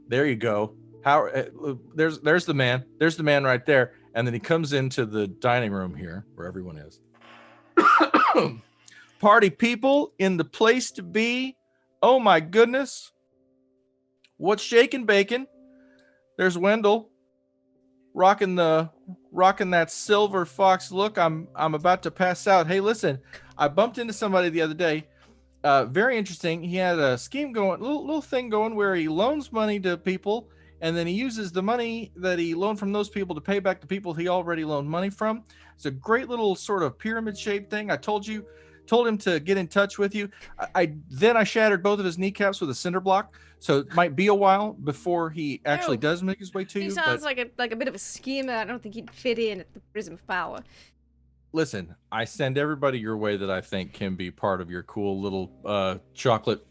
There you go. How? There's the man. There's the man right there. And then he comes into the dining room here where everyone is. Party people in the place to be. Oh my goodness. What's shaking bacon? There's Wendell rocking that silver fox look. I'm about to pass out. Hey, listen, I bumped into somebody the other day. Very interesting. He had a scheme going, little thing going where he loans money to people, and then he uses the money that he loaned from those people to pay back the people he already loaned money from. It's a great little sort of pyramid shaped thing. I told him to get in touch with you. Then I shattered both of his kneecaps with a cinder block. So it might be a while before he actually does make his way to you. He sounds like a bit of a schemer. I don't think he'd fit in at the Prism of Power. Listen, I send everybody your way that I think can be part of your cool little chocolate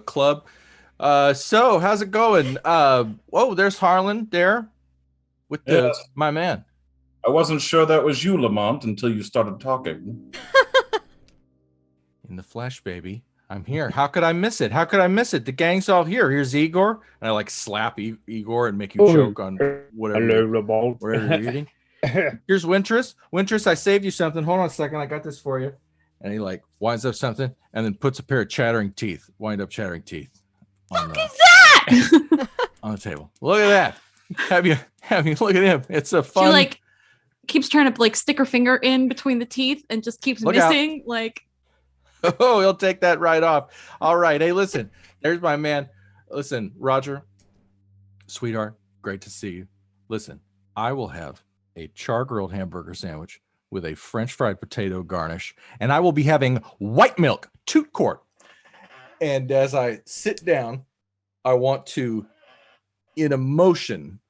club. So how's it going? There's Harlan there with my man. I wasn't sure that was you, Lamont, until you started talking. In the flesh, baby. I'm here. How could I miss it? The gang's all here. Here's Igor. And I like slap Igor and make you choke on whatever you're eating. Here's Wintress. Wintress, I saved you something. Hold on a second. I got this for you. And he like winds up something and then puts a pair of chattering teeth. Wind up chattering teeth. On the table. Look at that. Have you look at him. It's a fun. She like keeps trying to like stick her finger in between the teeth and just keeps missing. Out. Like. Oh, he'll take that right off. All right. Hey, listen, there's my man. Listen, Roger, sweetheart, great to see you. Listen, I will have a char-grilled hamburger sandwich with a French fried potato garnish, and I will be having white milk, toot quart. And as I sit down, I want to, in emotion,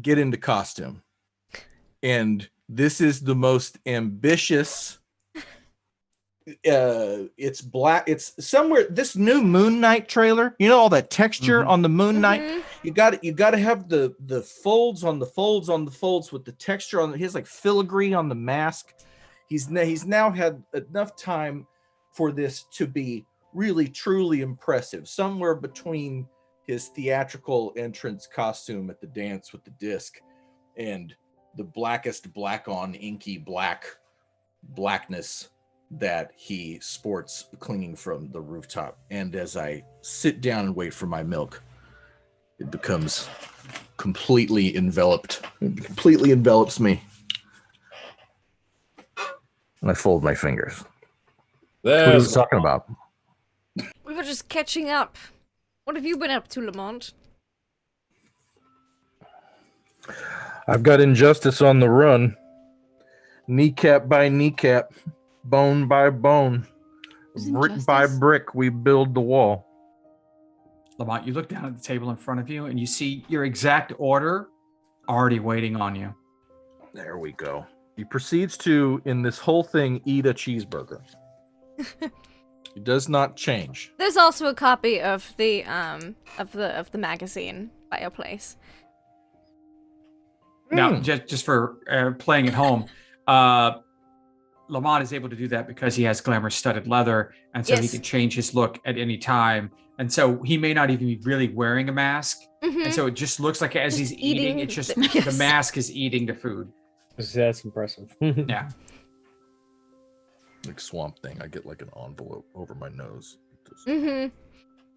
get into costume. And this is the most ambitious... it's black. It's somewhere. This new Moon Knight trailer. You know all that texture on the Moon Knight. You got to have the folds on the folds on the folds with the texture on. He has like filigree on the mask. He's now had enough time for this to be really truly impressive. Somewhere between his theatrical entrance costume at the dance with the disc and the blackest black on inky blackness that he sports clinging from the rooftop. And as I sit down and wait for my milk, it becomes completely enveloped. It completely envelops me. And I fold my fingers. What are you talking about? We were just catching up. What have you been up to, Lamont? I've got injustice on the run. Kneecap by kneecap. Bone by bone, brick by brick, we build the wall. Lamont, you look down at the table in front of you and you see your exact order already waiting on you. There we go. He proceeds to, in this whole thing, eat a cheeseburger. He does not change. There's also a copy of the magazine by your place. Now, just for playing at home, Lamont is able to do that because he has glamour studded leather, and so he can change his look at any time. And so he may not even be really wearing a mask. And so it just looks like as he's eating, it's just the mask is eating the food. That's impressive. Yeah. Like Swamp Thing, I get like an envelope over my nose.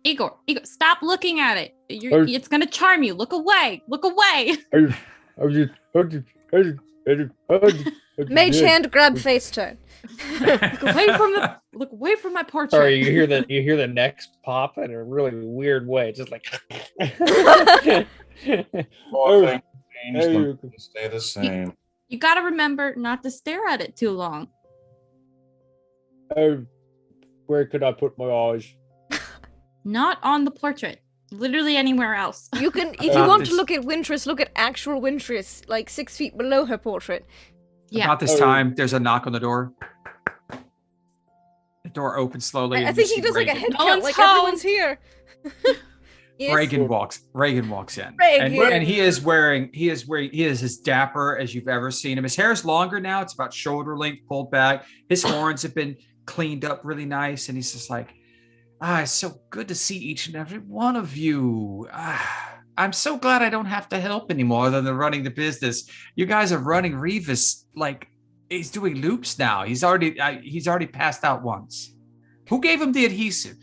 Igor, stop looking at it. It's gonna charm you. Look away. Mage hand, grab face turn. Look away from my portrait. Sorry, you hear the necks pop in a really weird way. Just like Stay the same. You gotta remember not to stare at it too long. Where could I put my eyes? Not on the portrait. Literally anywhere else. You can, if you want to look at Wintress, look at actual Wintress, like 6 feet below her portrait. Yeah. About this time, there's a knock on the door. The door opens slowly. I think he does like a head No count, one's like home. everyone's here. Yes. Reagan walks in. Reagan. And he is as dapper as you've ever seen him. His hair is longer now, it's about shoulder length, pulled back. His horns have been cleaned up really nice, and he's just like, it's so good to see each and every one of you. I'm so glad I don't have to help anymore other than running the business. You guys are running Revis like he's doing loops now. He's already passed out once. Who gave him the adhesive?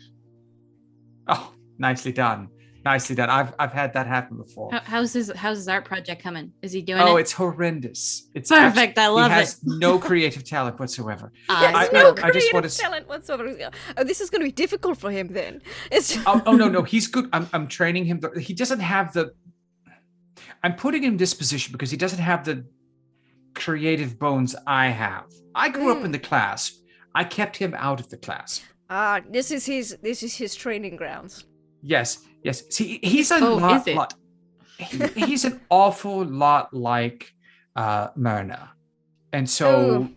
Oh, nicely done. Nicely done. I've had that happen before. How's his art project coming? Is he doing it? Oh, it's horrendous. It's perfect. I love it. He has no creative talent whatsoever. No creative talent whatsoever. Oh, this is going to be difficult for him then. No, he's good. I'm training him. He doesn't have the. I'm putting him in this position because he doesn't have the creative bones I have. I grew up in the clasp. I kept him out of the clasp. This is his training grounds. Yes. See, he's a lot. He's an awful lot like Myrna, and so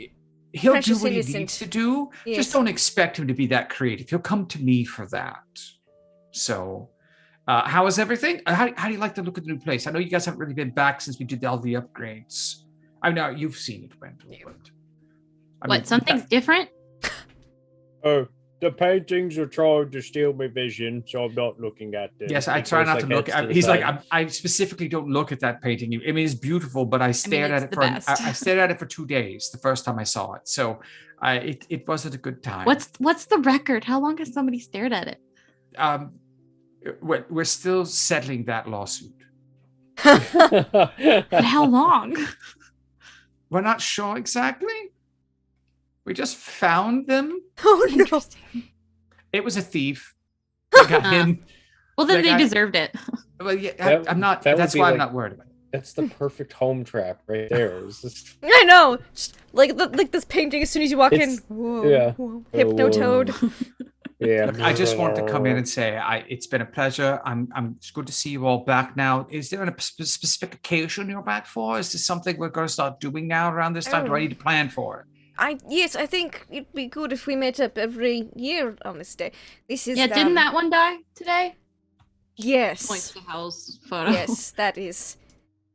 he'll do what he needs to do. Yes. Just don't expect him to be that creative. He'll come to me for that. So, how is everything? How do you like the look of the new place? I know you guys haven't really been back since we did all the upgrades. I know you've seen it, Wendell. But something's different? The paintings are trying to steal my vision, so I'm not looking at them. Yes, I try not to look at. He's like, I specifically don't look at that painting. I mean, it's beautiful, but I stared at it I stared at it for 2 days the first time I saw it. So, it wasn't a good time. What's the record? How long has somebody stared at it? We're still settling that lawsuit. But how long? We're not sure exactly. We just found them. Oh no! It was a thief. They got in. Well, then they deserved it. Well, yeah, I'm not. That's why I'm not worried about it. That's the perfect home trap right there. I know. Just like this painting. As soon as you walk in, whoa, hypno-toad. Yeah. Look, I just wanted to come in and say it's been a pleasure. It's good to see you all back now. Is there a specific occasion you're back for? Is this something we're going to start doing now around this time? Do I need to plan for it? Yes, I think it'd be good if we met up every year on this day. This is didn't that one die today? Yes. Points to Howl's photo. Yes, that is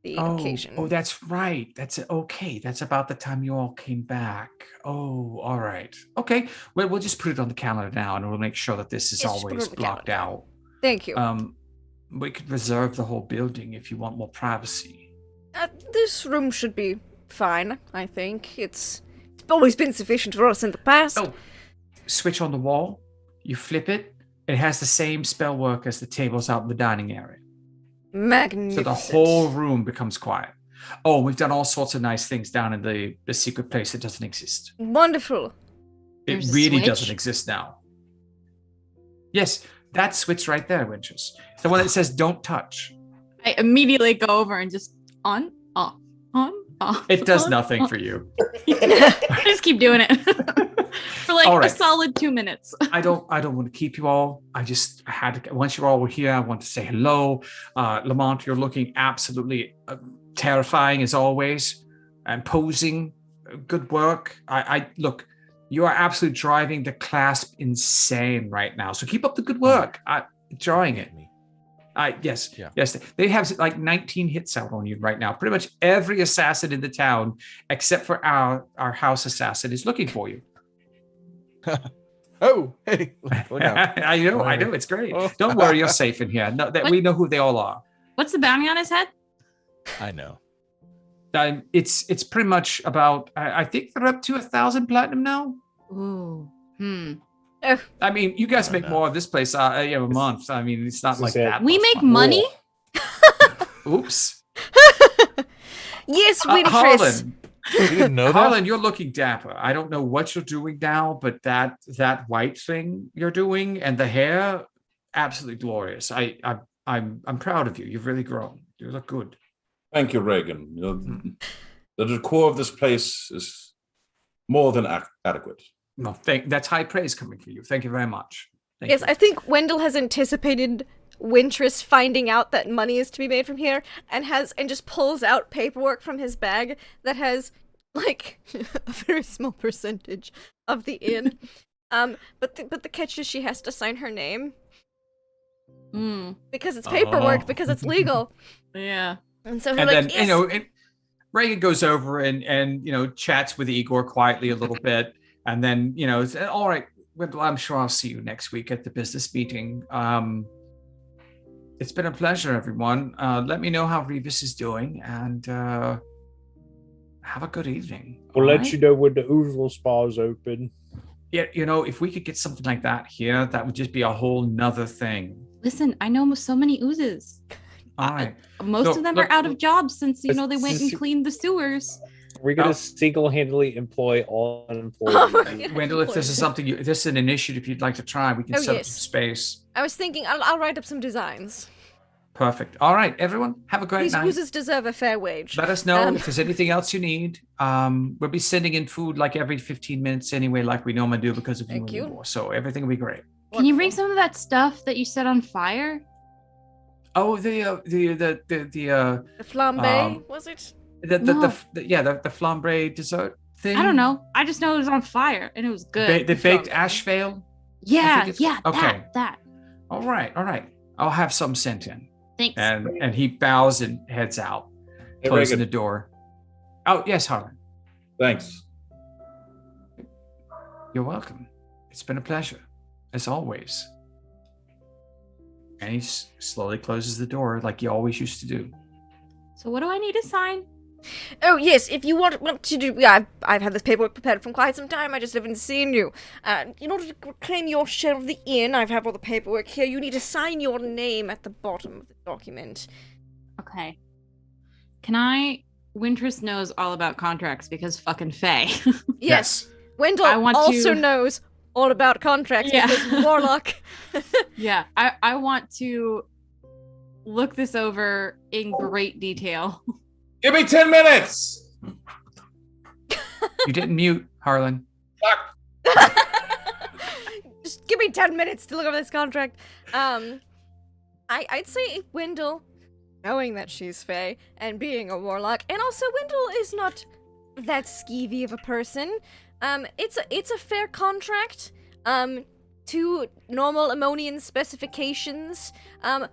the occasion. Oh, that's right. That's okay. That's about the time you all came back. Oh, all right. Okay. Well, we'll just put it on the calendar now, and we'll make sure that this is always blocked out. Thank you. We could reserve the whole building if you want more privacy. This room should be fine. I think it's always been sufficient for us in the past. Oh, switch on the wall. You flip it. It has the same spell work as the tables out in the dining area. Magnificent. So the whole room becomes quiet. Oh, we've done all sorts of nice things down in the secret place that doesn't exist. Wonderful. It really doesn't exist now. Yes, that switch right there, Winters. The one that says don't touch. I immediately go over and just on, off, on, off. It does nothing for you. I just keep doing it for like a solid 2 minutes. I don't want to keep you all. I had to, once you all were here, I want to say hello. Lamont, you're looking absolutely terrifying as always, and posing. Good work. I look, you are absolutely driving the clasp insane right now. So keep up the good work. I'm enjoying it. Yes. They have like 19 hits out on you right now. Pretty much every assassin in the town, except for our house assassin, is looking for you. Oh, hey. I know. It's great. Don't worry, you're safe in here. We know who they all are. What's the bounty on his head? I know. It's pretty much about. I think they're up to 1,000 platinum now. Ooh. I mean, you guys make more of this place a month. I mean, it's not like that. We make money. Oops. Yes, Wintress. Harlan. You didn't know that? Harlan, you're looking dapper. I don't know what you're doing now, but that white thing you're doing and the hair, absolutely glorious. I'm proud of you. You've really grown. You look good. Thank you, Reagan. The decor of this place is more than adequate. No, that's high praise coming from you. Thank you very much. Thank you. I think Wendell has anticipated Wintress finding out that money is to be made from here, and just pulls out paperwork from his bag that has like a very small percentage of the inn. But the catch is she has to sign her name. because it's paperwork, Oh. because it's legal. Yeah. And so And then, yes. Reagan goes over and chats with Igor quietly a little bit. And then, says, all right, Wendell, I'm sure I'll see you next week at the business meeting. It's been a pleasure, everyone. Let me know how Revis is doing, and have a good evening. We'll all let right? you know when the Oozle spa's open. Yeah, if we could get something like that here, that would just be a whole nother thing. Listen, I know so many oozes. All right. Most Look, of them look, are out look. of jobs since they went This and is- cleaned the sewers. We're gonna Oh. single-handedly employ all unemployed. Oh my God. Wendell, if this is something, if this is an initiative you'd like to try, we can Oh, set up yes. some space. I was thinking I'll write up some designs. Perfect. All right, everyone, have a great These night. oozes deserve a fair wage. Let us know Um, if there's anything else you need. We'll be sending in food like every 15 minutes anyway, like we normally do because of Thank and you. Igor. So everything will be great. Can you bring Wonderful. some of that stuff that you set on fire? Oh, the The flambe, was it? No. the flambe dessert thing. I don't know. I just know it was on fire and it was good. The baked Flambe. ash veil. yeah, it's- yeah, okay. that. All right. I'll have some sent in. Thanks. And he bows and heads out, Hey, closing Reagan. the door. Oh yes, Harlan. Thanks. You're welcome. It's been a pleasure, as always. And he slowly closes the door like he always used to do. So what do I need to sign? Oh yes, if you want to do, yeah, I've had this paperwork prepared for quite some time. I just haven't seen you. In order to claim your share of the inn, I've had all the paperwork here. You need to sign your name at the bottom of the document. Okay. Can I? Wintress knows all about contracts because fucking Faye. Yes, Wendell I want also to- knows all about contracts Yeah. because Warlock. Yeah, I want to look this over in great detail. Give me 10 minutes. You didn't mute, Harlan. Just give me 10 minutes to look over this contract. I'd say Wendell, knowing that she's Fae and being a warlock, and also Wendell is not that skeevy of a person. It's a fair contract. To normal Ammonian specifications.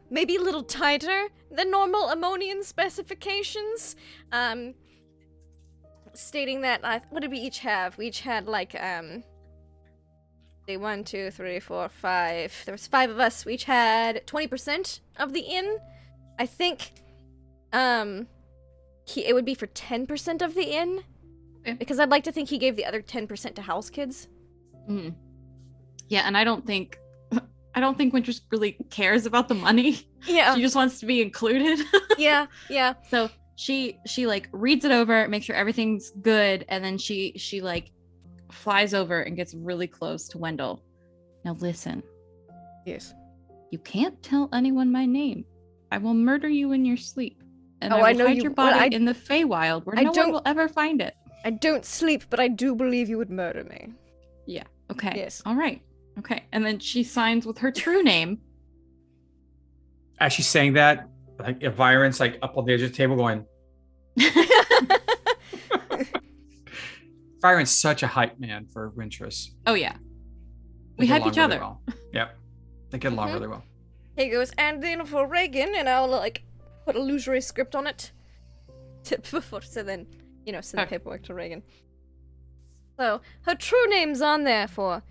Maybe a little tighter than normal Ammonian specifications. Stating that, what did we each have? We each had like, say 1, 2, 3, 4, 5. There was 5 of us. We each had 20% of the inn. I think, it would be for 10% of the inn. Okay. Because I'd like to think he gave the other 10% to house kids. Mm. Yeah, and I don't think Wintress really cares about the money. Yeah. She just wants to be included. Yeah, yeah. So she like reads it over, makes sure everything's good, and then she like flies over and gets really close to Wendell. Now listen, Yes. you can't tell anyone my name. I will murder you in your sleep. And Oh, I will I know hide you- your well, body I- in the Feywild where I no one don't- will ever find it. I don't sleep, but I do believe you would murder me. Yeah. Okay. Yes. All right. Okay. And then she signs with her true name. As she's saying that, like Viren's like up on the edge of the table going, Viren's such a hype man for Wintress. Oh yeah. They We get hype along each really other. Well. Yep. They get along Mhm. really well. He goes, and then for Reagan, and I'll like put a illusory script on it. So then, send the Okay. paperwork to Reagan. So her true name's on there for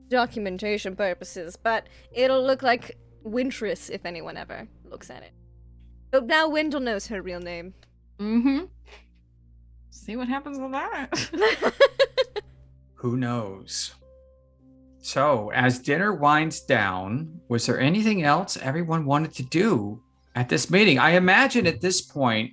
documentation purposes, but it'll look like Wintress if anyone ever looks at it. But now Wendell knows her real name. Mm-hmm. See what happens with that. Who knows? So, as dinner winds down, was there anything else everyone wanted to do at this meeting? I imagine at this point,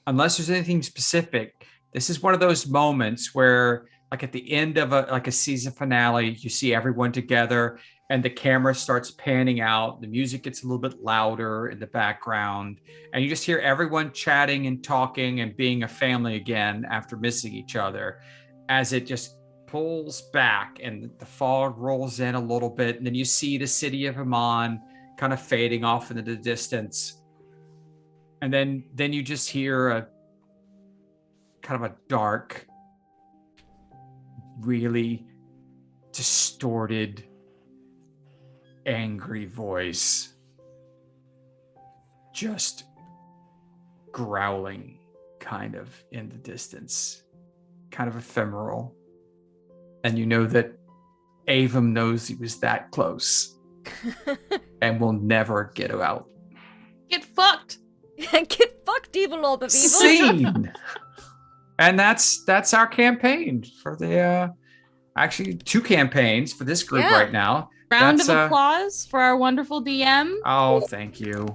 unless there's anything specific, this is one of those moments where, like at the end of a season finale, you see everyone together and the camera starts panning out. The music gets a little bit louder in the background, and you just hear everyone chatting and talking and being a family again after missing each other, as it just pulls back and the fog rolls in a little bit, and then you see the city of Amon kind of fading off into the distance, and then you just hear a kind of a dark, really distorted, angry voice just growling kind of in the distance, kind of ephemeral. And you know that Avum knows he was that close and will never get out. Get fucked. Get fucked, evil orb of evil. Scene. And that's our campaign for the actually 2 campaigns for this group right now. Round of applause for our wonderful DM. Oh, thank you.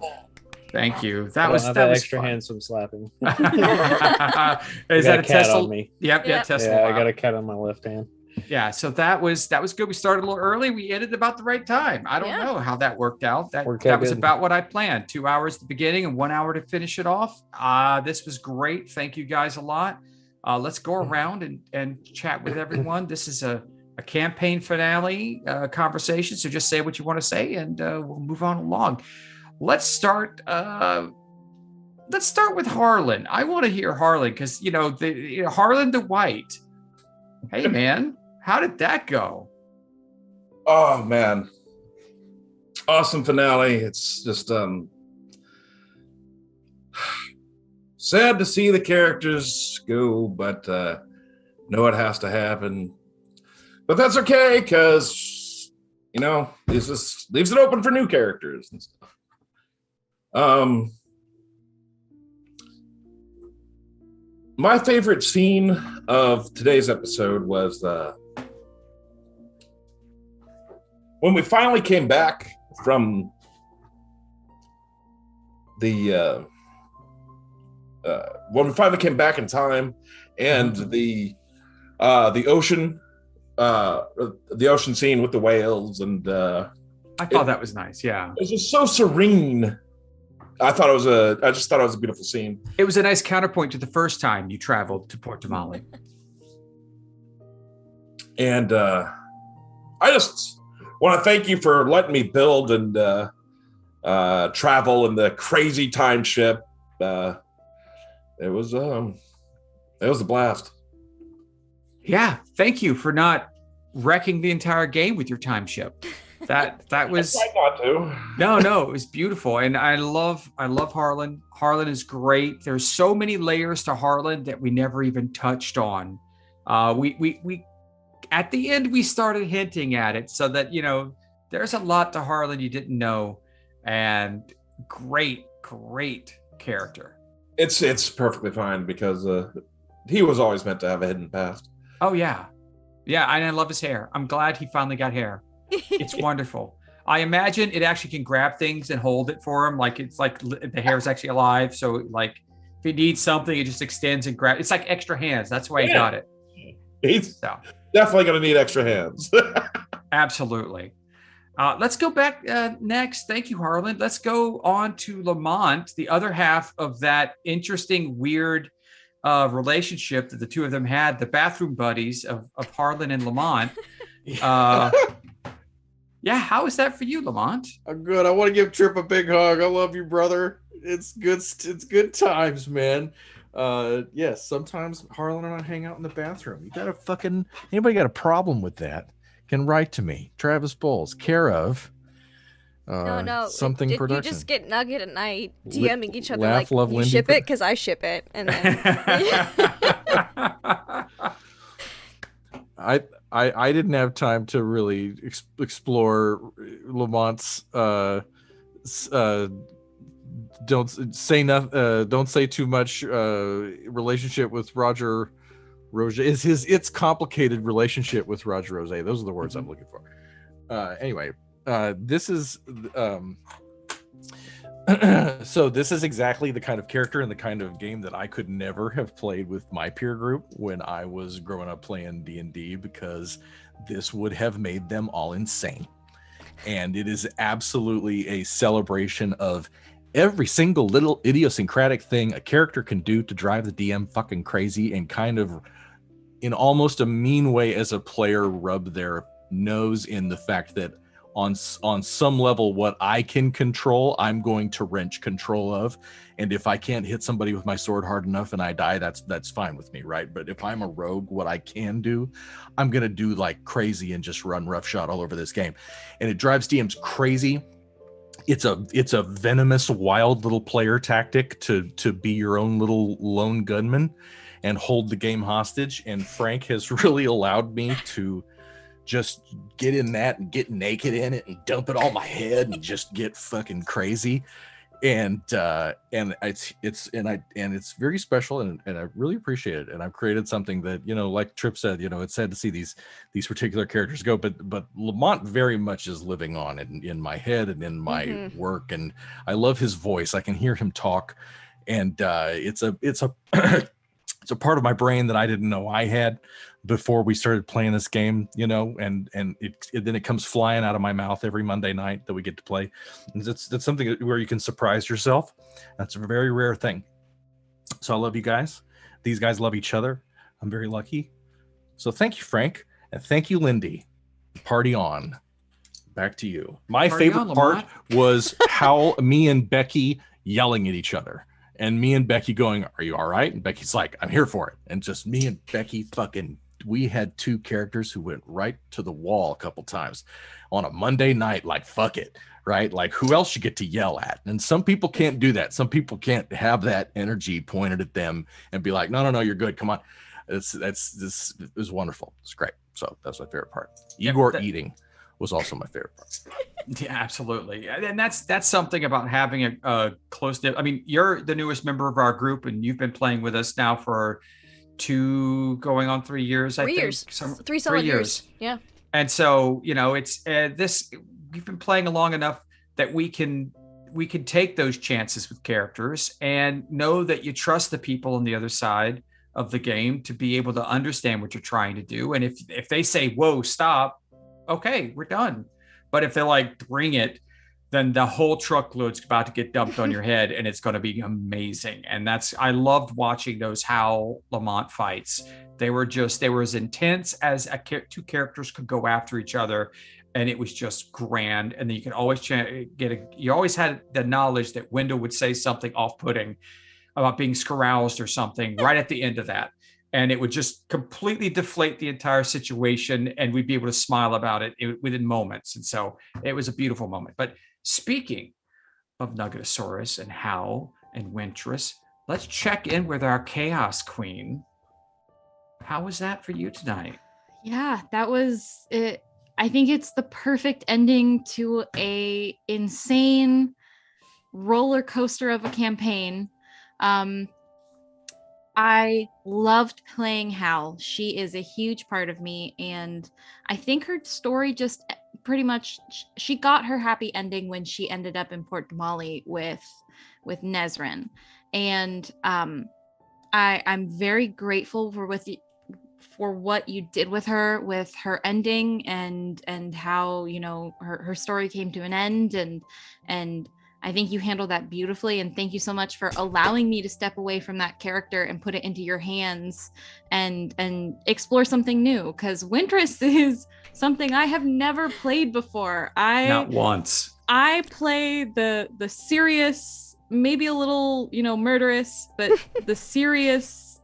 Thank you. That was extra fun. handsome slapping. Is that a test on me? Yep. Test. Yeah, I got a cat on my left hand. Yeah, so that was good. We started a little early. We ended about the right time. I don't know how that worked out. That was about what I planned. 2 hours at the beginning and 1 hour to finish it off. This was great. Thank you guys a lot. Let's go around and chat with everyone. This is a campaign finale conversation. So just say what you want to say and we'll move on along. Let's start with Harlan. I want to hear Harlan because Harlan the White. Hey man, how did that go? Oh man, awesome finale. It's just sad to see the characters go, but know it has to happen. But that's okay because it just leaves it open for new characters and stuff. My favorite scene of today's episode was when we finally came back from the in time, and the ocean scene with the whales, and I thought that was nice. Yeah, it was just so serene. I just thought it was a beautiful scene. It was a nice counterpoint to the first time you traveled to Port Tamale. And I just want to thank you for letting me build and travel in the crazy time ship. It was a blast. Yeah, thank you for not wrecking the entire game with your time ship. That was I tried not to. No, it was beautiful, and I love Harlan. Harlan is great. There's so many layers to Harlan that we never even touched on. We at the end we started hinting at it, so that there's a lot to Harlan you didn't know, and great character. It's perfectly fine because he was always meant to have a hidden past. Oh yeah, and I love his hair. I'm glad he finally got hair. It's wonderful. I imagine it actually can grab things and hold it for him. Like it's like the hair is actually alive. So like if he needs something, it just extends and grabs. It's like extra hands. That's why he got it. He's definitely going to need extra hands. Absolutely. Let's go back next. Thank you, Harlan. Let's go on to Lamont, the other half of that interesting, weird relationship that the two of them had, the bathroom buddies of Harlan and Lamont. Yeah, how is that for you, Lamont? I'm good. I want to give Trip a big hug. I love you, brother. It's good times, man. Yes, sometimes Harlan and I hang out in the bathroom. Anybody got a problem with that? Can write to me. Travis Bowles, care of something production. You just get Nugget and I DMing each other Laugh, like, love, you Lindy ship it because I ship it, and then I didn't have time to really explore Lamont's don't say too much relationship with Roger Roger. It's complicated relationship with Roger Rose. Those are the words I'm looking for. Anyway, this is so this is exactly the kind of character and the kind of game that I could never have played with my peer group when I was growing up playing D&D, because this would have made them all insane. And it is absolutely a celebration of every single little idiosyncratic thing a character can do to drive the DM fucking crazy, and kind of in almost a mean way as a player rub their nose in the fact that on some level what I can control, I'm going to wrench control of. And if I can't hit somebody with my sword hard enough and I die, that's fine with me, right? But if I'm a rogue, what I can do, I'm going to do like crazy and just run roughshod all over this game. And it drives DMs crazy. it's a venomous, wild little player tactic to be your own little lone gunman and hold the game hostage. And Frank has really allowed me to just get in that and get naked in it and dump it on my head and just get fucking crazy. And it's very special, and I really appreciate it. And I've created something that, like Tripp said, it's sad to see these particular characters go, but Lamont very much is living on in my head and in my work. And I love his voice. I can hear him talk, and it's a it's a part of my brain that I didn't know I had before we started playing this game, and then it comes flying out of my mouth every Monday night that we get to play. And that's something where you can surprise yourself. That's a very rare thing. So I love you guys. These guys love each other. I'm very lucky. So thank you, Frank, and thank you, Lindy. Party on. Back to you. My Party favorite on, part Lamont. was how me and Becky yelling at each other. And me and Becky going, "Are you all right?" And Becky's like, "I'm here for it." And just me and Becky we had two characters who went right to the wall a couple times on a Monday night, like, fuck it, right? Like, who else you get to yell at? And some people can't do that. Some people can't have that energy pointed at them and be like, no, you're good. Come on. This is wonderful. It's great. So that's my favorite part. Igor eating was also my favorite part. Yeah, absolutely. And that's something about having a close knit. I mean, you're the newest member of our group, and you've been playing with us now for 2 going on 3 years. 3 years. 3 solid years. Yeah. And so, it's we've been playing long enough that we can take those chances with characters and know that you trust the people on the other side of the game to be able to understand what you're trying to do. And if they say, "Whoa, stop," okay, we're done. But if they're like, "Bring it," then the whole truckload's about to get dumped on your head, and it's going to be amazing. And I loved watching those Hal Lamont fights. They were as intense as two characters could go after each other, and it was just grand. And then you could always you always had the knowledge that Wendell would say something off-putting about being caroused or something right at the end of that. And it would just completely deflate the entire situation, and we'd be able to smile about it within moments. And so it was a beautiful moment. But speaking of Nuggetosaurus and Hal and Wintress, let's check in with our Chaos Queen. How was that for you tonight? Yeah, that was it. I think it's the perfect ending to a insane roller coaster of a campaign. I loved playing Hal. She is a huge part of me, and I think her story just pretty much, she got her happy ending when she ended up in Port Damali with Nezrin. And I'm very grateful for what you did with her ending and how, her story came to an end, and I think you handled that beautifully, and thank you so much for allowing me to step away from that character and put it into your hands and explore something new, because Wintress is something I have never played before. Not once. I play the serious, maybe a little, murderous, but the serious,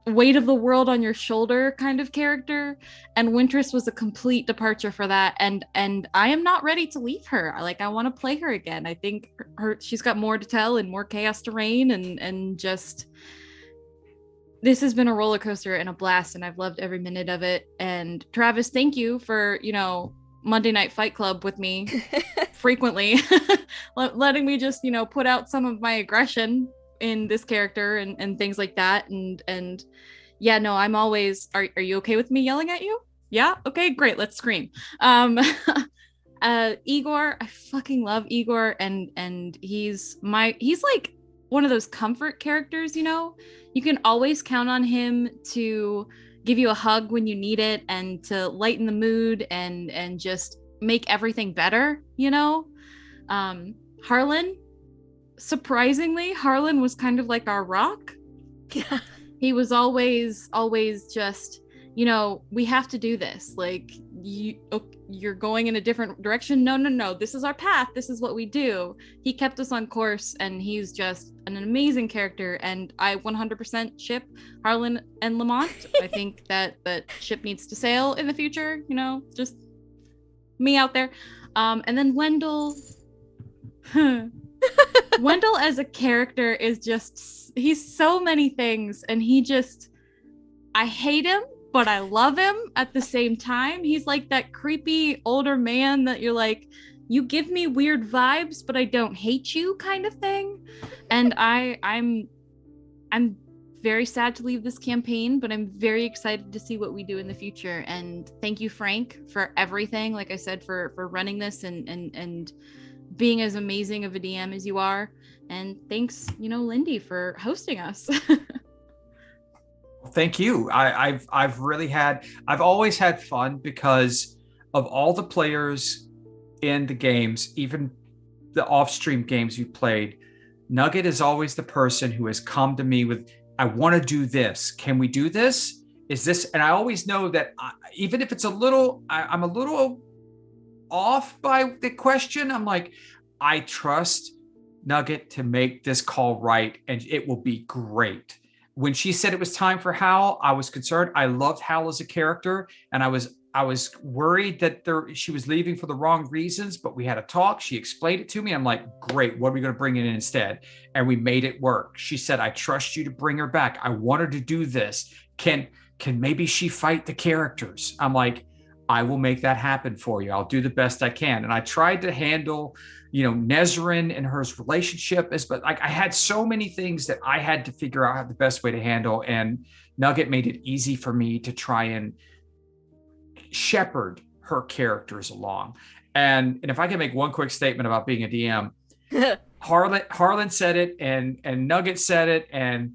weight of the world on your shoulder kind of character, and Wintress was a complete departure for that, and I am not ready to leave her. I want to play her again. I think she's got more to tell and more chaos to reign, and just, this has been a roller coaster and a blast, and I've loved every minute of it. And Travis, thank you for Monday Night Fight Club with me frequently, letting me just put out some of my aggression in this character and things like that. And yeah, no, I'm always, are you okay with me yelling at you? Yeah, okay, great, let's scream. Igor, I fucking love Igor, and he's like one of those comfort characters. You can always count on him to give you a hug when you need it, and to lighten the mood and just make everything better. Harlan, surprisingly, Harlan was kind of like our rock. Yeah. He was always just, we have to do this. Like, you're going in a different direction. No. This is our path. This is what we do. He kept us on course, and he's just an amazing character. And I 100% ship Harlan and Lamont. I think that ship needs to sail in the future, just me out there. And then Wendell. Wendell as a character is he's so many things, and I hate him, but I love him at the same time. He's like that creepy older man that you're like, you give me weird vibes, but I don't hate you kind of thing. And I'm very sad to leave this campaign, but I'm very excited to see what we do in the future. And thank you, Frank, for everything. Like I said, for running this and being as amazing of a DM as you are. And thanks, Lindy, for hosting us. Thank you. I've always had fun because of all the players in the games, even the off-stream games you played. Nugget is always the person who has come to me with, I want to do this. Can we do this? Is this? And I always know that even if it's I'm a little off by the question, I'm like, I trust Nugget to make this call right, and it will be great. When she said it was time for Hal, I was concerned. I loved Hal as a character, and I was worried that she was leaving for the wrong reasons, but we had a talk. She explained it to me. I'm like, great, what are we going to bring in instead? And we made it work. She said, I trust you to bring her back. I want her to do this. Can maybe she fight the characters? I'm like, I will make that happen for you. I'll do the best I can. And I tried to handle, Nezrin and her relationship, but like I had so many things that I had to figure out the best way to handle. And Nugget made it easy for me to try and shepherd her characters along. And if I can make one quick statement about being a DM, Harlan said it, and Nugget said it, and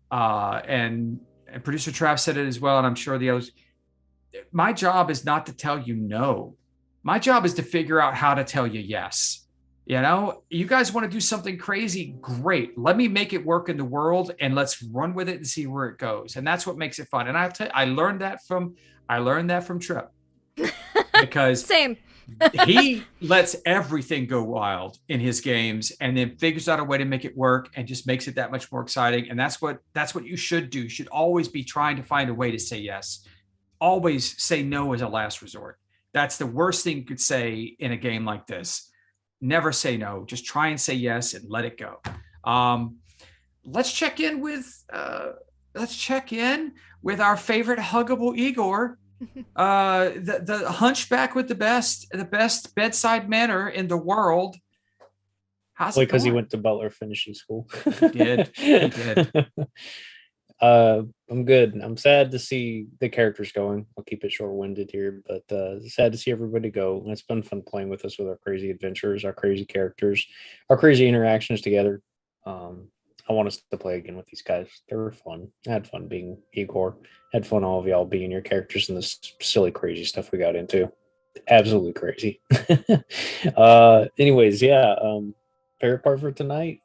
producer Trav said it as well, and I'm sure the others. My job is not to tell you no. My job is to figure out how to tell you yes. You guys want to do something crazy? Great. Let me make it work in the world, and let's run with it and see where it goes. And that's what makes it fun. And I learned that from Trip, because Same. he lets everything go wild in his games, and then figures out a way to make it work, and just makes it that much more exciting. And that's what you should do. You should always be trying to find a way to say yes. Always say no as a last resort. That's the worst thing you could say in a game like this. Never say no. Just try and say yes and let it go. Let's check in with our favorite huggable Igor, the hunchback with the best bedside manner in the world. How's it going? Because he went to Butler Finishing School. He did. I'm good. I'm sad to see the characters going. I'll keep it short-winded here, but sad to see everybody go. It's been fun playing with us with our crazy adventures, our crazy characters, our crazy interactions together. I want us to play again with these guys. They were fun. I had fun being Igor. Had fun all of y'all being your characters and this silly, crazy stuff we got into. Absolutely crazy. Anyways, yeah. Favorite part for tonight?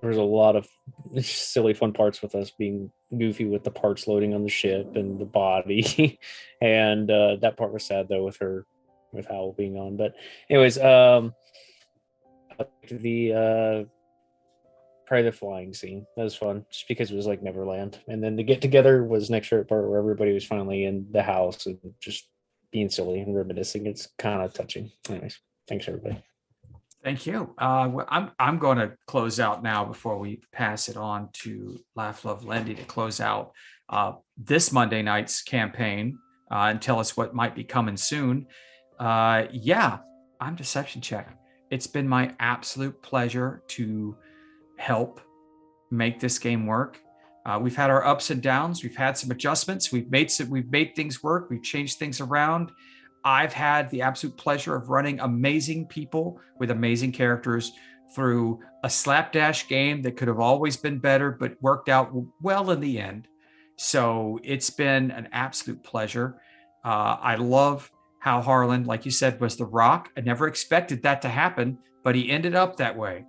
There's a lot of silly fun parts with us being goofy with the parts loading on the ship and the body. And that part was sad though with Howell being on. But anyways, probably the flying scene. That was fun just because it was like Neverland. And then the get together was next favorite part where everybody was finally in the house and just being silly and reminiscing. It's kind of touching. Anyways, thanks everybody. Thank you. I'm going to close out now before we pass it on to Laugh Love Lindy to close out this Monday night's campaign and tell us what might be coming soon. I'm Deception Check. It's been my absolute pleasure to help make this game work. We've had our ups and downs. We've had some adjustments. We've made things work. We've changed things around. I've had the absolute pleasure of running amazing people with amazing characters through a slapdash game that could have always been better, but worked out well in the end. So it's been an absolute pleasure. I love how Harlan, like you said, was the rock. I never expected that to happen, but he ended up that way.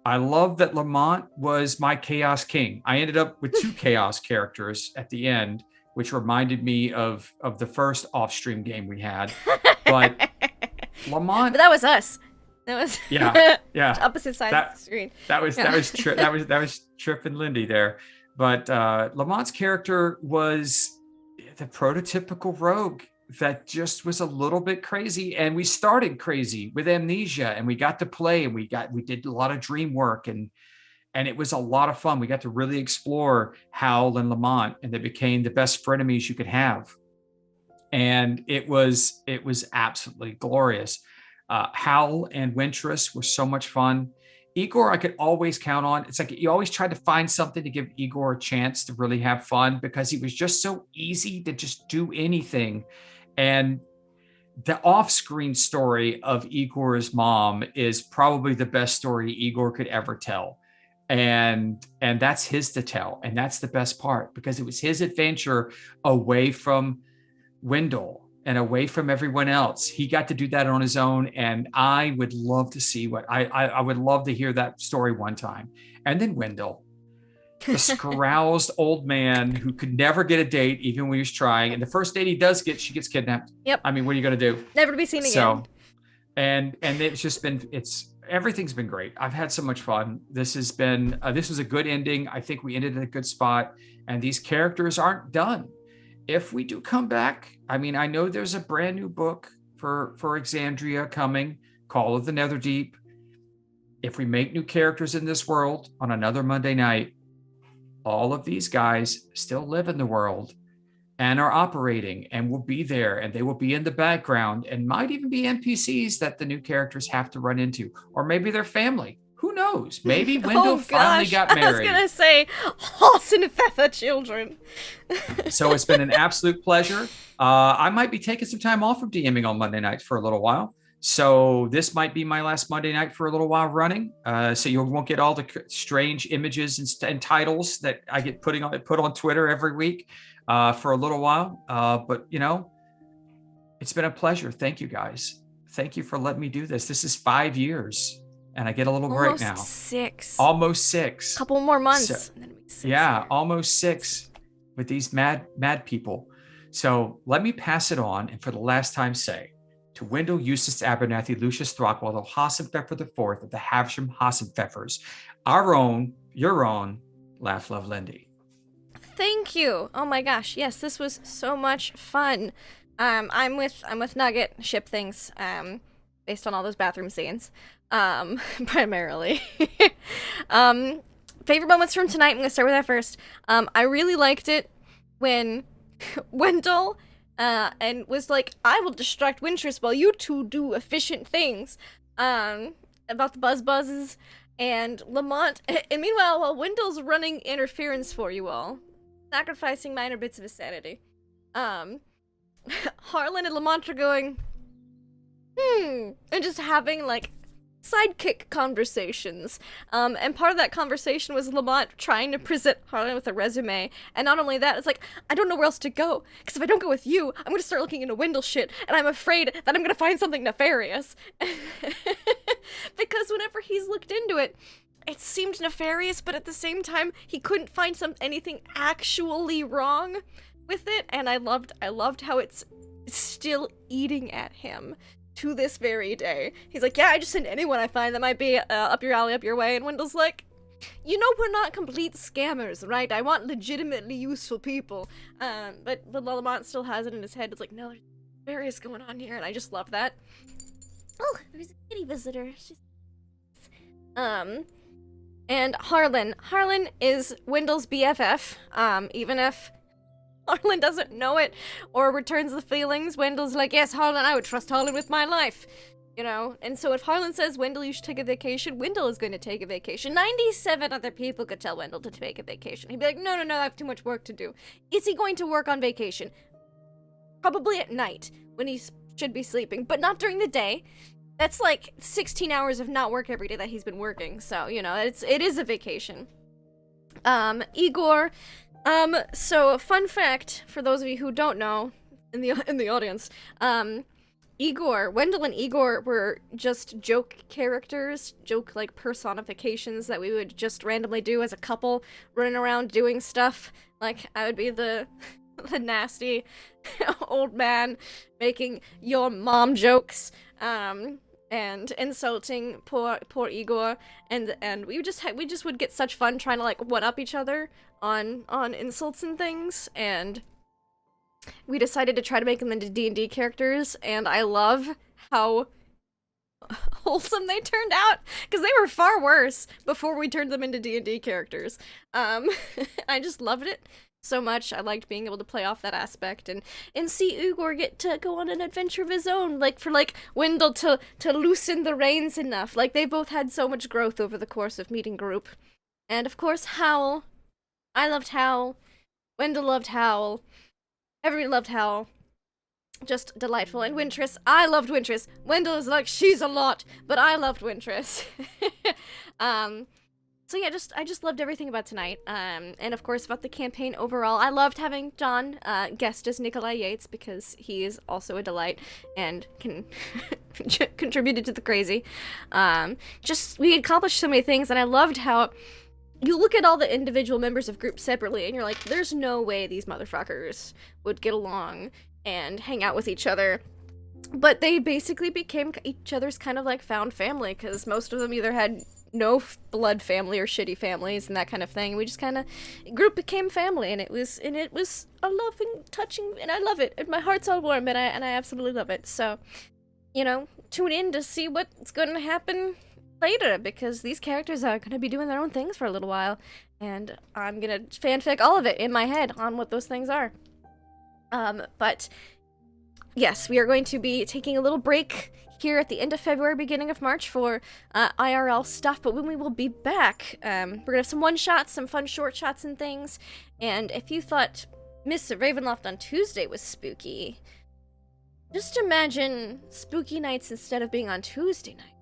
I love that Lamont was my Chaos King. I ended up with 2 Chaos characters at the end, which reminded me of the first off-stream game we had. But Lamont, but that was us. That was yeah. opposite sides of the screen. That was Trip and Lindy there. But Lamont's character was the prototypical rogue. that just was a little bit crazy. And we started crazy with Amnesia, and we got to play, and we did a lot of dream work, and it was a lot of fun. We got to really explore Hal and Lamont, and they became the best frenemies you could have. And it was absolutely glorious. Hal and Wintress were so much fun. Igor, I could always count on. It's like you always tried to find something to give Igor a chance to really have fun, because he was just so easy to just do anything. And the off-screen story of Igor's mom is probably the best story Igor could ever tell. And that's his to tell. And that's the best part, because it was his adventure away from Wendell and away from everyone else. He got to do that on his own. And I would love to see I would love to hear that story one time. And then Wendell, the caroused old man who could never get a date, even when he was trying. And the first date he does get, she gets kidnapped. Yep. I mean, what are you going to do? Never to be seen again. So, and it's just been, everything's been great. I've had so much fun. This has been, this was a good ending. I think we ended in a good spot, and these characters aren't done. If we do come back, I mean, I know there's a brand new book for Exandria coming, Call of the Netherdeep. If we make new characters in this world on another Monday night, all of these guys still live in the world and are operating and will be there, and they will be in the background and might even be NPCs that the new characters have to run into, or maybe their family. Who knows? Maybe Wendell finally got married. I was going to say horse and feather children. So it's been an absolute pleasure. I might be taking some time off of DMing on Monday nights for a little while. So this might be my last Monday night for a little while running. So you won't get all the strange images and titles that I get put on Twitter every week for a little while. But, you know, it's been a pleasure. Thank you, guys. Thank you for letting me do this. This is 5 years. And I get a little break now. Almost six. Couple more months. So, and then it'll be 6 yeah, almost 6 with these mad people. So let me pass it on, and for the last time say, to Wendell Eustace Abernathy, Lucius Throckwaddle, Hassenpfeffer IV of the Havisham Hassenpfeffers, our own, your own, Laugh Love Lindy. Thank you. Oh my gosh, yes, this was so much fun. I'm with Nugget, ship things, based on all those bathroom scenes. Primarily. Favorite moments from tonight, I'm gonna start with that first. I really liked it when Wendell and was like, I will distract Wintress while you two do efficient things about the buzzes, and Lamont, and meanwhile, while Wendell's running interference for you all, sacrificing minor bits of his sanity, Harlan and Lamont are going, and just having, like, sidekick conversations. And part of that conversation was Lamont trying to present Harlan with a resume. And not only that, it's like, I don't know where else to go. Because if I don't go with you, I'm going to start looking into Wendell shit. And I'm afraid that I'm going to find something nefarious. Because whenever he's looked into it, it seemed nefarious, but at the same time, he couldn't find anything actually wrong with it. And I loved how it's still eating at him to this very day. He's like, yeah, I just send anyone I find that might be up your alley, up your way. And Wendell's like, you know, we're not complete scammers, right? I want legitimately useful people. But Lamont still has it in his head. It's like, no, there's various going on here, and I just love that. Oh, there's a kitty visitor. And Harlan. Harlan is Wendell's BFF. Even if Harlan doesn't know it or returns the feelings, Wendell's like, yes, Harlan, I would trust Harlan with my life. You know? And so if Harlan says, Wendell, you should take a vacation, Wendell is going to take a vacation. 97 other people could tell Wendell to take a vacation. He'd be like, no, I have too much work to do. Is he going to work on vacation? Probably at night, when he should be sleeping, but not during the day. That's like 16 hours of not work every day that he's been working. So, you know, it is a vacation. Igor. So fun fact for those of you who don't know in the audience, Wendell and Igor were just joke characters, joke like personifications that we would just randomly do as a couple, running around doing stuff. Like I would be the nasty old man making your mom jokes, and insulting poor Igor, and we just would get such fun trying to like one up each other on insults and things, and we decided to try to make them into D&D characters, and I love how wholesome they turned out, because they were far worse before we turned them into D&D characters. I just loved it so much. I liked being able to play off that aspect and see Ugor get to go on an adventure of his own, like for like Wendell to loosen the reins enough. Like they both had so much growth over the course of meeting group. And of course Howl. I loved Howl. Wendell loved Howl. Everyone loved Howl. Just delightful. And Wintress, I loved Wintress. Wendell is like, she's a lot, but I loved Wintress. So yeah, I just loved everything about tonight. And of course about the campaign overall. I loved having John guest as Nikolai Yates, because he is also a delight and can contributed to the crazy. We accomplished so many things, and I loved how you look at all the individual members of groups separately and you're like, there's no way these motherfuckers would get along and hang out with each other. But they basically became each other's kind of like found family, because most of them either had no blood family or shitty families and that kind of thing. We just kind of group became family, and it was a loving, touching, and I love it. And my heart's all warm, and I absolutely love it. So, you know, tune in to see what's going to happen later, because these characters are going to be doing their own things for a little while, and I'm going to fanfic all of it in my head on what those things are. But yes, we are going to be taking a little break here at the end of February, beginning of March for IRL stuff, but when we will be back, we're gonna have some one-shots, some fun short shots and things. And if you thought Miss Ravenloft on Tuesday was spooky, just imagine spooky nights instead of being on Tuesday night,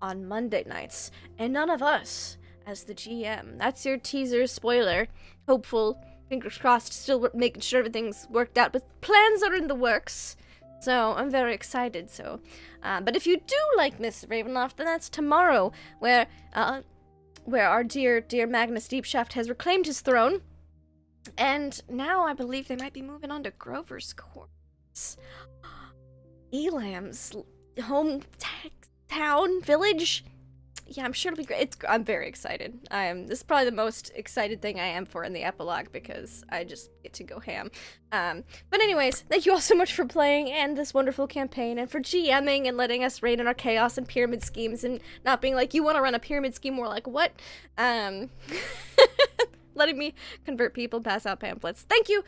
on Monday nights, and none of us as the GM. That's your teaser spoiler. Hopeful, fingers crossed, still making sure everything's worked out, but plans are in the works. So I'm very excited. So, but if you do like Miss Ravenloft, then that's tomorrow, where our dear Magnus Deepshaft has reclaimed his throne, and now I believe they might be moving on to Grover's Courts, Elam's hometown village. Yeah, I'm sure it'll be great. I'm very excited. This is probably the most excited thing I am for in the epilogue, because I just get to go ham. But anyways, thank you all so much for playing and this wonderful campaign, and for GMing and letting us reign in our chaos and pyramid schemes, and not being like, you want to run a pyramid scheme, more like, what? Letting me convert people, pass out pamphlets. Thank you,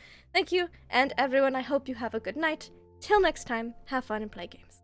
and everyone, I hope you have a good night. Till next time, have fun and play games.